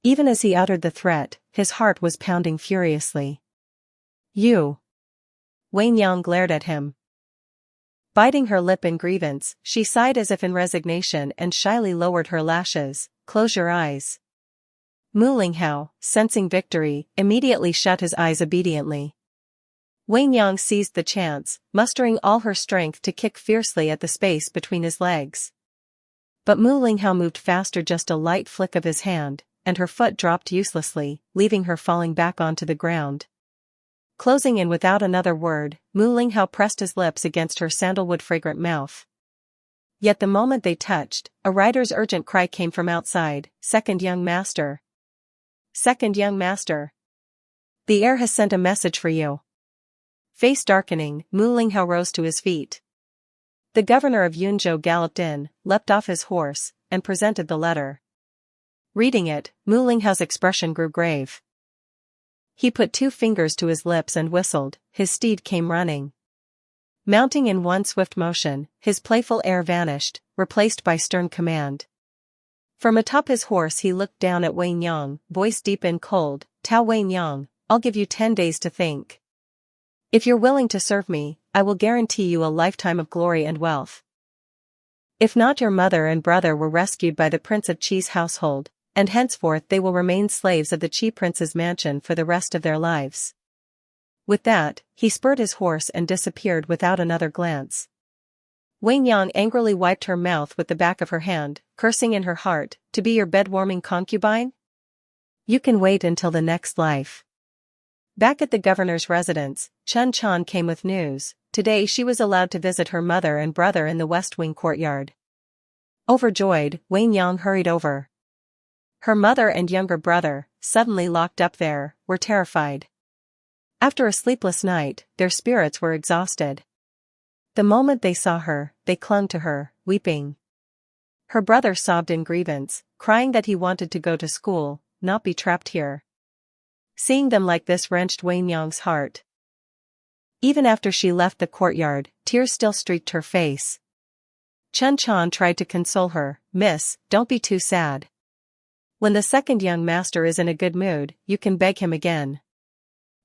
Even as he uttered the threat, his heart was pounding furiously. "You!" Wei Yang glared at him. Biting her lip in grievance, she sighed as if in resignation and shyly lowered her lashes. "Close your eyes." Mu Linghao, sensing victory, immediately shut his eyes obediently. Wei Yang seized the chance, mustering all her strength to kick fiercely at the space between his legs. But Mu Linghao moved faster, just a light flick of his hand, and her foot dropped uselessly, leaving her falling back onto the ground. Closing in without another word, Mu Linghao pressed his lips against her sandalwood-fragrant mouth. Yet the moment they touched, a rider's urgent cry came from outside, "Second young master! Second young master! The heir has sent a message for you." Face darkening, Mu Linghao rose to his feet. The governor of Yunzhou galloped in, leapt off his horse, and presented the letter. Reading it, Mu Linghao's expression grew grave. He put 2 fingers to his lips and whistled. His steed came running. Mounting in one swift motion, his playful air vanished, replaced by stern command. From atop his horse he looked down at Wei Yang, voice deep and cold, "Tao Wei Yang, I'll give you 10 days to think. If you're willing to serve me, I will guarantee you a lifetime of glory and wealth. If not, your mother and brother were rescued by the Prince of Chi's household, and henceforth they will remain slaves of the Chi Prince's mansion for the rest of their lives." With that, he spurred his horse and disappeared without another glance. Wang Yang angrily wiped her mouth with the back of her hand, cursing in her heart, "To be your bed-warming concubine? You can wait until the next life." Back at the governor's residence, Chun Chan came with news. Today she was allowed to visit her mother and brother in the West Wing courtyard. Overjoyed, Wang Yang hurried over. Her mother and younger brother, suddenly locked up there, were terrified. After a sleepless night, their spirits were exhausted. The moment they saw her, they clung to her, weeping. Her brother sobbed in grievance, crying that he wanted to go to school, not be trapped here. Seeing them like this wrenched Wang Yang's heart. Even after she left the courtyard, tears still streaked her face. Chun Chan tried to console her. "Miss, don't be too sad. When the second young master is in a good mood, you can beg him again."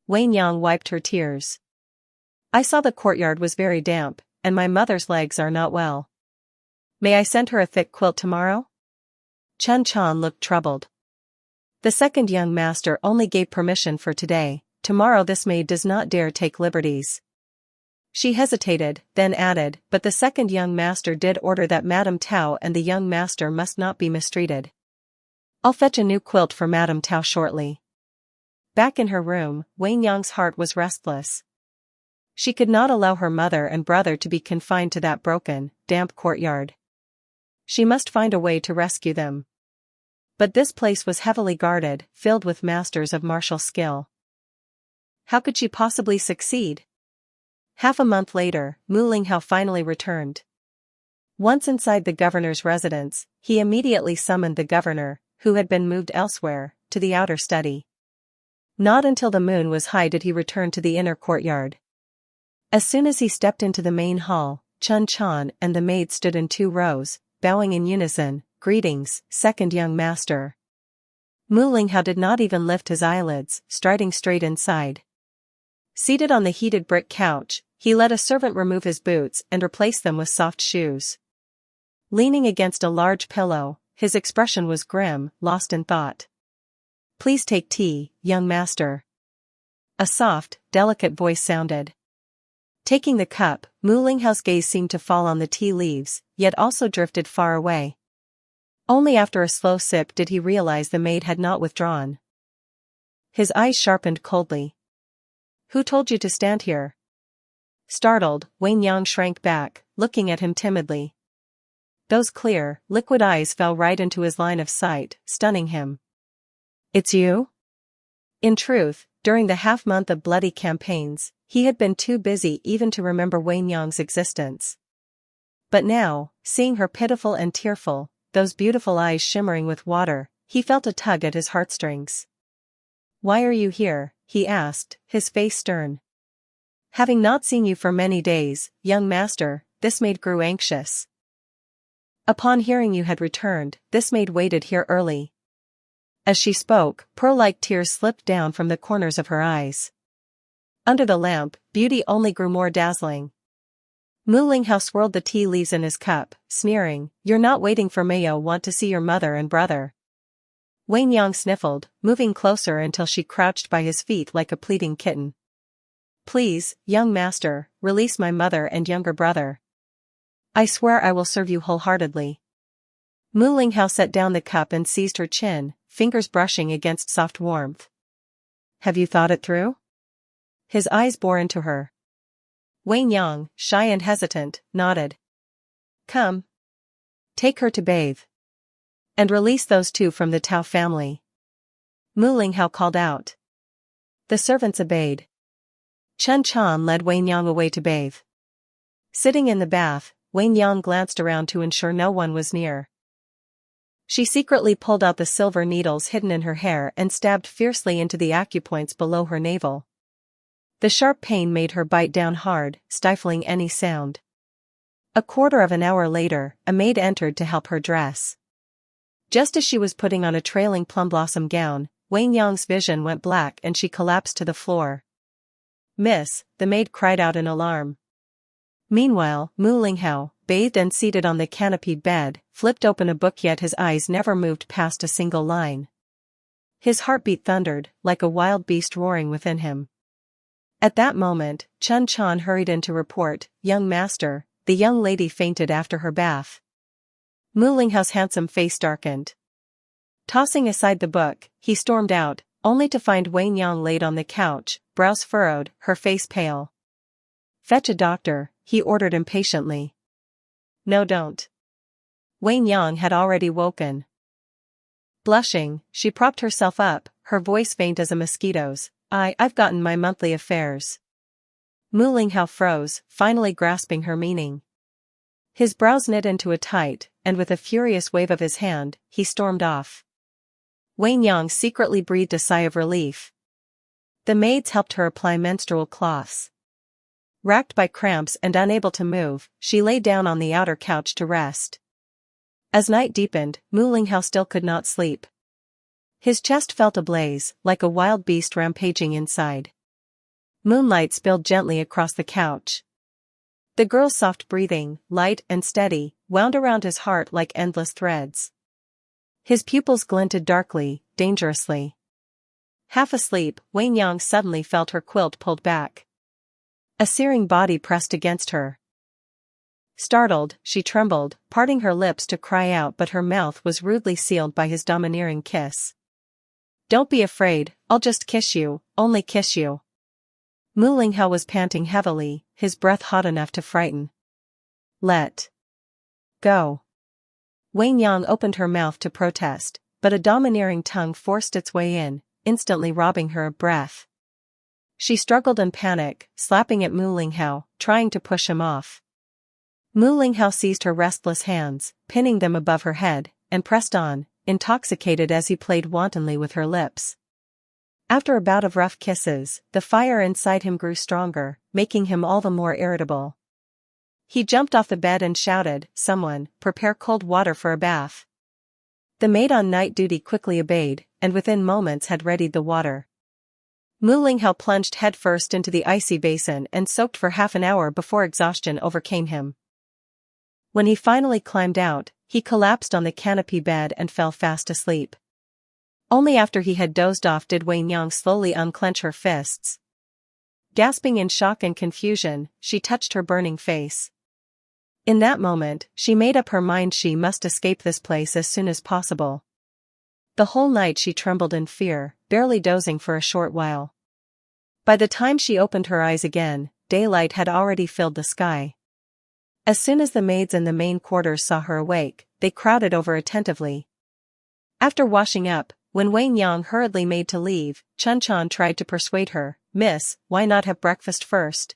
Wang Yang wiped her tears. "I saw the courtyard was very damp, and my mother's legs are not well. May I send her a thick quilt tomorrow?" Chun Chan looked troubled. "The second young master only gave permission for today. Tomorrow this maid does not dare take liberties." She hesitated, then added, "But the second young master did order that Madame Tao and the young master must not be mistreated. I'll fetch a new quilt for Madame Tao shortly." Back in her room, Wang Yang's heart was restless. She could not allow her mother and brother to be confined to that broken, damp courtyard. She must find a way to rescue them. But this place was heavily guarded, filled with masters of martial skill. How could she possibly succeed? Half a month later, Mu Linghao finally returned. Once inside the governor's residence, he immediately summoned the governor, who had been moved elsewhere, to the outer study. Not until the moon was high did he return to the inner courtyard. As soon as he stepped into the main hall, Chun Chan and the maid stood in 2 rows, bowing in unison. "Greetings, second young master." Mu Linghao did not even lift his eyelids, striding straight inside. Seated on the heated brick couch, he let a servant remove his boots and replace them with soft shoes. Leaning against a large pillow, his expression was grim, lost in thought. "Please take tea, young master." A soft, delicate voice sounded. Taking the cup, Mu Linghao's gaze seemed to fall on the tea leaves, yet also drifted far away. Only after a slow sip did he realize the maid had not withdrawn. His eyes sharpened coldly. "Who told you to stand here?" Startled, Wang Yang shrank back, looking at him timidly. Those clear, liquid eyes fell right into his line of sight, stunning him. "It's you?" In truth, during the half-month of bloody campaigns, he had been too busy even to remember Wang Yang's existence. But now, seeing her pitiful and tearful, those beautiful eyes shimmering with water, he felt a tug at his heartstrings. "Why are you here?" he asked, his face stern. "Having not seen you for many days, young master," this maid grew anxious. "Upon hearing you had returned, this maid waited here early." As she spoke, pearl-like tears slipped down from the corners of her eyes. Under the lamp, beauty only grew more dazzling. Mu Linghao swirled the tea leaves in his cup, sneering, "You're not waiting for Mayo, want to see your mother and brother." Wang Yang sniffled, moving closer until she crouched by his feet like a pleading kitten. "Please, young master, release my mother and younger brother. I swear I will serve you wholeheartedly." Mu Linghao set down the cup and seized her chin, fingers brushing against soft warmth. "Have you thought it through?" His eyes bore into her. Wang Yang, shy and hesitant, nodded. "Come. Take her to bathe. And release those 2 from the Tao family." Mu Linghao called out. The servants obeyed. Chun Chan led Wang Yang away to bathe. Sitting in the bath, Wang Yang glanced around to ensure no one was near. She secretly pulled out the silver needles hidden in her hair and stabbed fiercely into the acupoints below her navel. The sharp pain made her bite down hard, stifling any sound. A quarter of an hour later, a maid entered to help her dress. Just as she was putting on a trailing plum blossom gown, Wang Yang's vision went black and she collapsed to the floor. "Miss," the maid cried out in alarm. Meanwhile, Mu Linghao, bathed and seated on the canopied bed, flipped open a book, yet his eyes never moved past a single line. His heartbeat thundered, like a wild beast roaring within him. At that moment, Chun Chan hurried in to report, "Young master, the young lady fainted after her bath." Mu Linghao's handsome face darkened. Tossing aside the book, he stormed out, only to find Wang Yang laid on the couch, brows furrowed, her face pale. "Fetch a doctor," he ordered impatiently. "No, don't." Wang Yang had already woken. Blushing, she propped herself up, her voice faint as a mosquito's. I've gotten my monthly affairs." Mu Linghao froze, finally grasping her meaning. His brows knit into a tight, and with a furious wave of his hand, he stormed off. Wang Yang secretly breathed a sigh of relief. The maids helped her apply menstrual cloths. Racked by cramps and unable to move, she lay down on the outer couch to rest. As night deepened, Mu Linghao still could not sleep. His chest felt ablaze, like a wild beast rampaging inside. Moonlight spilled gently across the couch. The girl's soft breathing, light and steady, wound around his heart like endless threads. His pupils glinted darkly, dangerously. Half asleep, Wang Yang suddenly felt her quilt pulled back. A searing body pressed against her. Startled, she trembled, parting her lips to cry out, but her mouth was rudely sealed by his domineering kiss. "Don't be afraid, I'll just kiss you, only kiss you." Mu Linghao was panting heavily, his breath hot enough to frighten. "Let go." Wang Yang opened her mouth to protest, but a domineering tongue forced its way in, instantly robbing her of breath. She struggled in panic, slapping at Mu Linghao, trying to push him off. Mu Linghao seized her restless hands, pinning them above her head, and pressed on, intoxicated as he played wantonly with her lips. After a bout of rough kisses, the fire inside him grew stronger, making him all the more irritable. He jumped off the bed and shouted, "Someone, prepare cold water for a bath." The maid on night duty quickly obeyed, and within moments had readied the water. Mu Linghao plunged headfirst into the icy basin and soaked for half an hour before exhaustion overcame him. When he finally climbed out, he collapsed on the canopy bed and fell fast asleep. Only after he had dozed off did Wang Yang slowly unclench her fists. Gasping in shock and confusion, she touched her burning face. In that moment, she made up her mind she must escape this place as soon as possible. The whole night she trembled in fear, barely dozing for a short while. By the time she opened her eyes again, daylight had already filled the sky. As soon as the maids in the main quarters saw her awake, they crowded over attentively. After washing up, when Wang Yang hurriedly made to leave, Chun Chan tried to persuade her, "Miss, why not have breakfast first?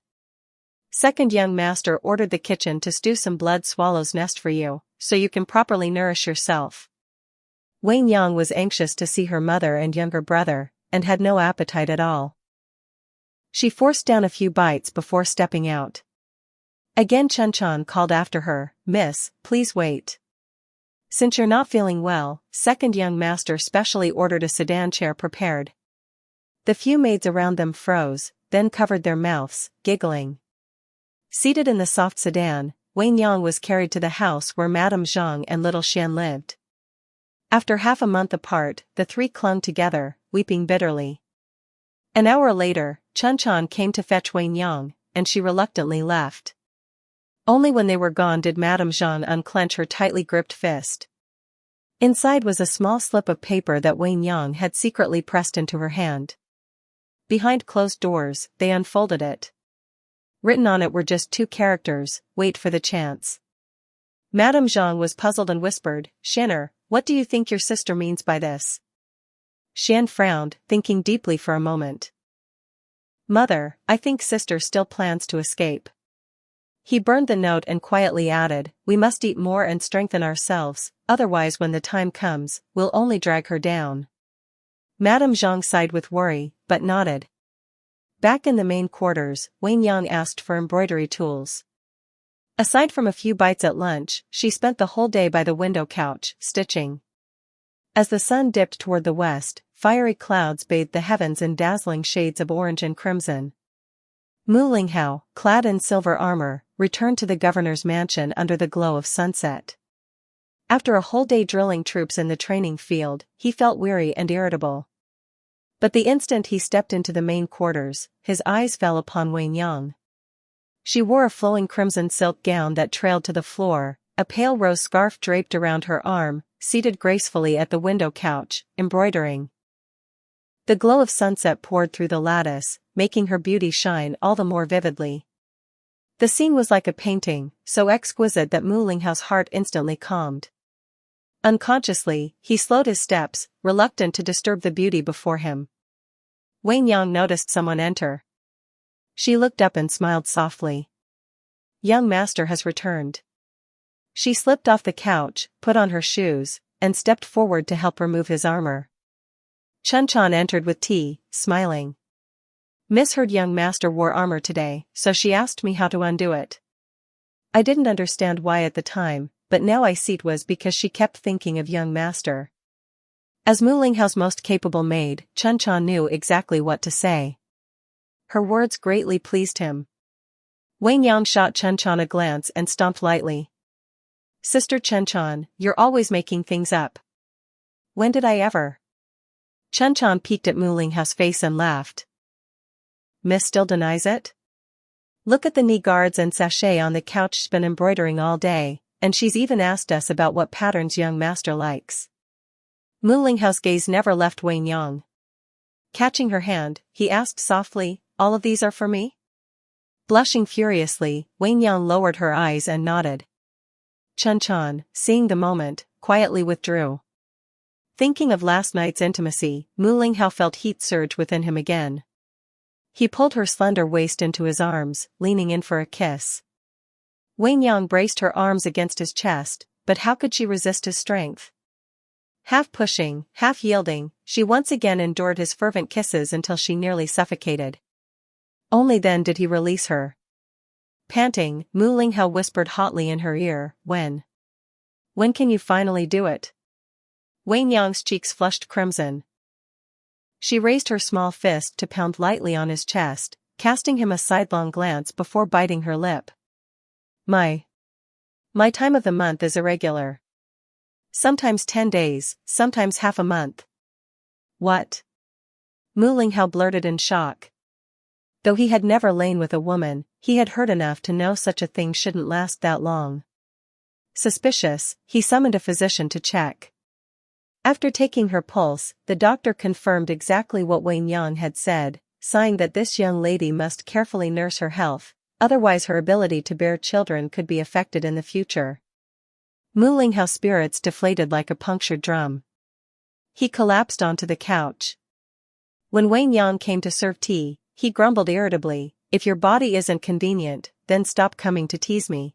Second young master ordered the kitchen to stew some blood swallow's nest for you, so you can properly nourish yourself." Wang Yang was anxious to see her mother and younger brother, and had no appetite at all. She forced down a few bites before stepping out. Again Chun Chan called after her, "Miss, please wait. Since you're not feeling well, second young master specially ordered a sedan chair prepared." The few maids around them froze, then covered their mouths, giggling. Seated in the soft sedan, Wang Yang was carried to the house where Madame Zhang and little Xian lived. After half a month apart, the three clung together, weeping bitterly. An hour later, Chun Chan came to fetch Wang Yang, and she reluctantly left. Only when they were gone did Madame Zhang unclench her tightly gripped fist. Inside was a small slip of paper that Wang Yang had secretly pressed into her hand. Behind closed doors, they unfolded it. Written on it were just 2 characters, "Wait for the chance." Madame Zhang was puzzled and whispered, "Shinner, what do you think your sister means by this?" Xian frowned, thinking deeply for a moment. "Mother, I think sister still plans to escape." He burned the note and quietly added, "We must eat more and strengthen ourselves, otherwise when the time comes, we'll only drag her down." Madame Zhang sighed with worry, but nodded. Back in the main quarters, Wang Yang asked for embroidery tools. Aside from a few bites at lunch, she spent the whole day by the window couch, stitching. As the sun dipped toward the west, fiery clouds bathed the heavens in dazzling shades of orange and crimson. Mu Linghao, clad in silver armor, returned to the governor's mansion under the glow of sunset. After a whole day drilling troops in the training field, he felt weary and irritable. But the instant he stepped into the main quarters, his eyes fell upon Wenyang. She wore a flowing crimson silk gown that trailed to the floor, a pale rose scarf draped around her arm, seated gracefully at the window couch, embroidering. The glow of sunset poured through the lattice, making her beauty shine all the more vividly. The scene was like a painting, so exquisite that Mu Linghao's heart instantly calmed. Unconsciously, he slowed his steps, reluctant to disturb the beauty before him. Wenyang noticed someone enter. She looked up and smiled softly. Young master has returned. She slipped off the couch, put on her shoes, and stepped forward to help remove his armor. Chunchan entered with tea, smiling. Miss heard young master wore armor today, so she asked me how to undo it. I didn't understand why at the time, but now I see it was because she kept thinking of young master. As Mu Linghao's most capable maid, Chunchan knew exactly what to say. Her words greatly pleased him. Wenyang shot Chunchan a glance and stomped lightly. Sister Chunchan, you're always making things up. When did I ever? Chunchan peeked at Mu Linghao's face and laughed. Miss still denies it? Look at the knee guards and sachet on the couch. She's been embroidering all day, and she's even asked us about what patterns young master likes. Mu Linghao's gaze never left Wenyang. Catching her hand, he asked softly, all of these are for me? Blushing furiously, Wenyang lowered her eyes and nodded. Chunchan, seeing the moment, quietly withdrew. Thinking of last night's intimacy, Mu Linghao felt heat surge within him again. He pulled her slender waist into his arms, leaning in for a kiss. Wenyang braced her arms against his chest, but how could she resist his strength? Half pushing, half yielding, she once again endured his fervent kisses until she nearly suffocated. Only then did he release her. Panting, Mu Linghao whispered hotly in her ear, When can you finally do it? Wenyang's cheeks flushed crimson. She raised her small fist to pound lightly on his chest, casting him a sidelong glance before biting her lip. My time of the month is irregular. Sometimes 10 days, sometimes half a month. What? Mu Linghao blurted in shock. Though he had never lain with a woman, he had heard enough to know such a thing shouldn't last that long. Suspicious, he summoned a physician to check. After taking her pulse, the doctor confirmed exactly what Wenyang had said, sighing that this young lady must carefully nurse her health, otherwise her ability to bear children could be affected in the future. Mu Linghao's spirits deflated like a punctured drum. He collapsed onto the couch. When Wenyang came to serve tea, he grumbled irritably, If your body isn't convenient, then stop coming to tease me.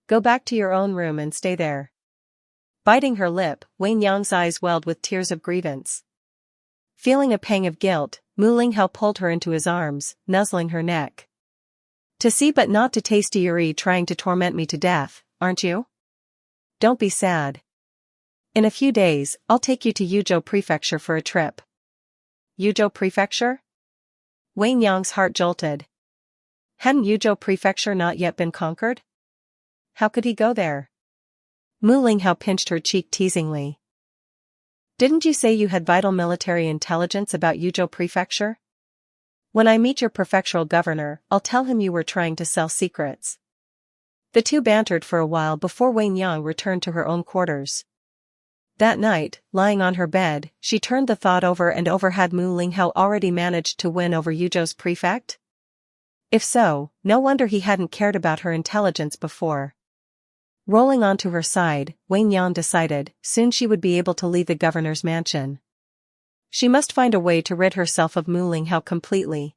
Go back to your own room and stay there. Biting her lip, Wenyang's eyes welled with tears of grievance. Feeling a pang of guilt, Mu Linghao pulled her into his arms, nuzzling her neck. To see but not to taste, you're trying to torment me to death, aren't you? Don't be sad. In a few days, I'll take you to Yuzhou Prefecture for a trip. Yuzhou Prefecture? Wenyang's heart jolted. Hadn't Yuzhou Prefecture not yet been conquered? How could he go there? Mu Linghao pinched her cheek teasingly. Didn't you say you had vital military intelligence about Yuzhou Prefecture? When I meet your prefectural governor, I'll tell him you were trying to sell secrets. The two bantered for a while before Wenyang returned to her own quarters. That night, lying on her bed, she turned the thought over and over. Had Mu Linghao already managed to win over Yuzhou's prefect? If so, no wonder he hadn't cared about her intelligence before. Rolling onto her side, Wenyang decided, soon she would be able to leave the governor's mansion. She must find a way to rid herself of Mu Linghao completely.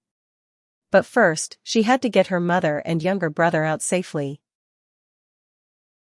But first, she had to get her mother and younger brother out safely.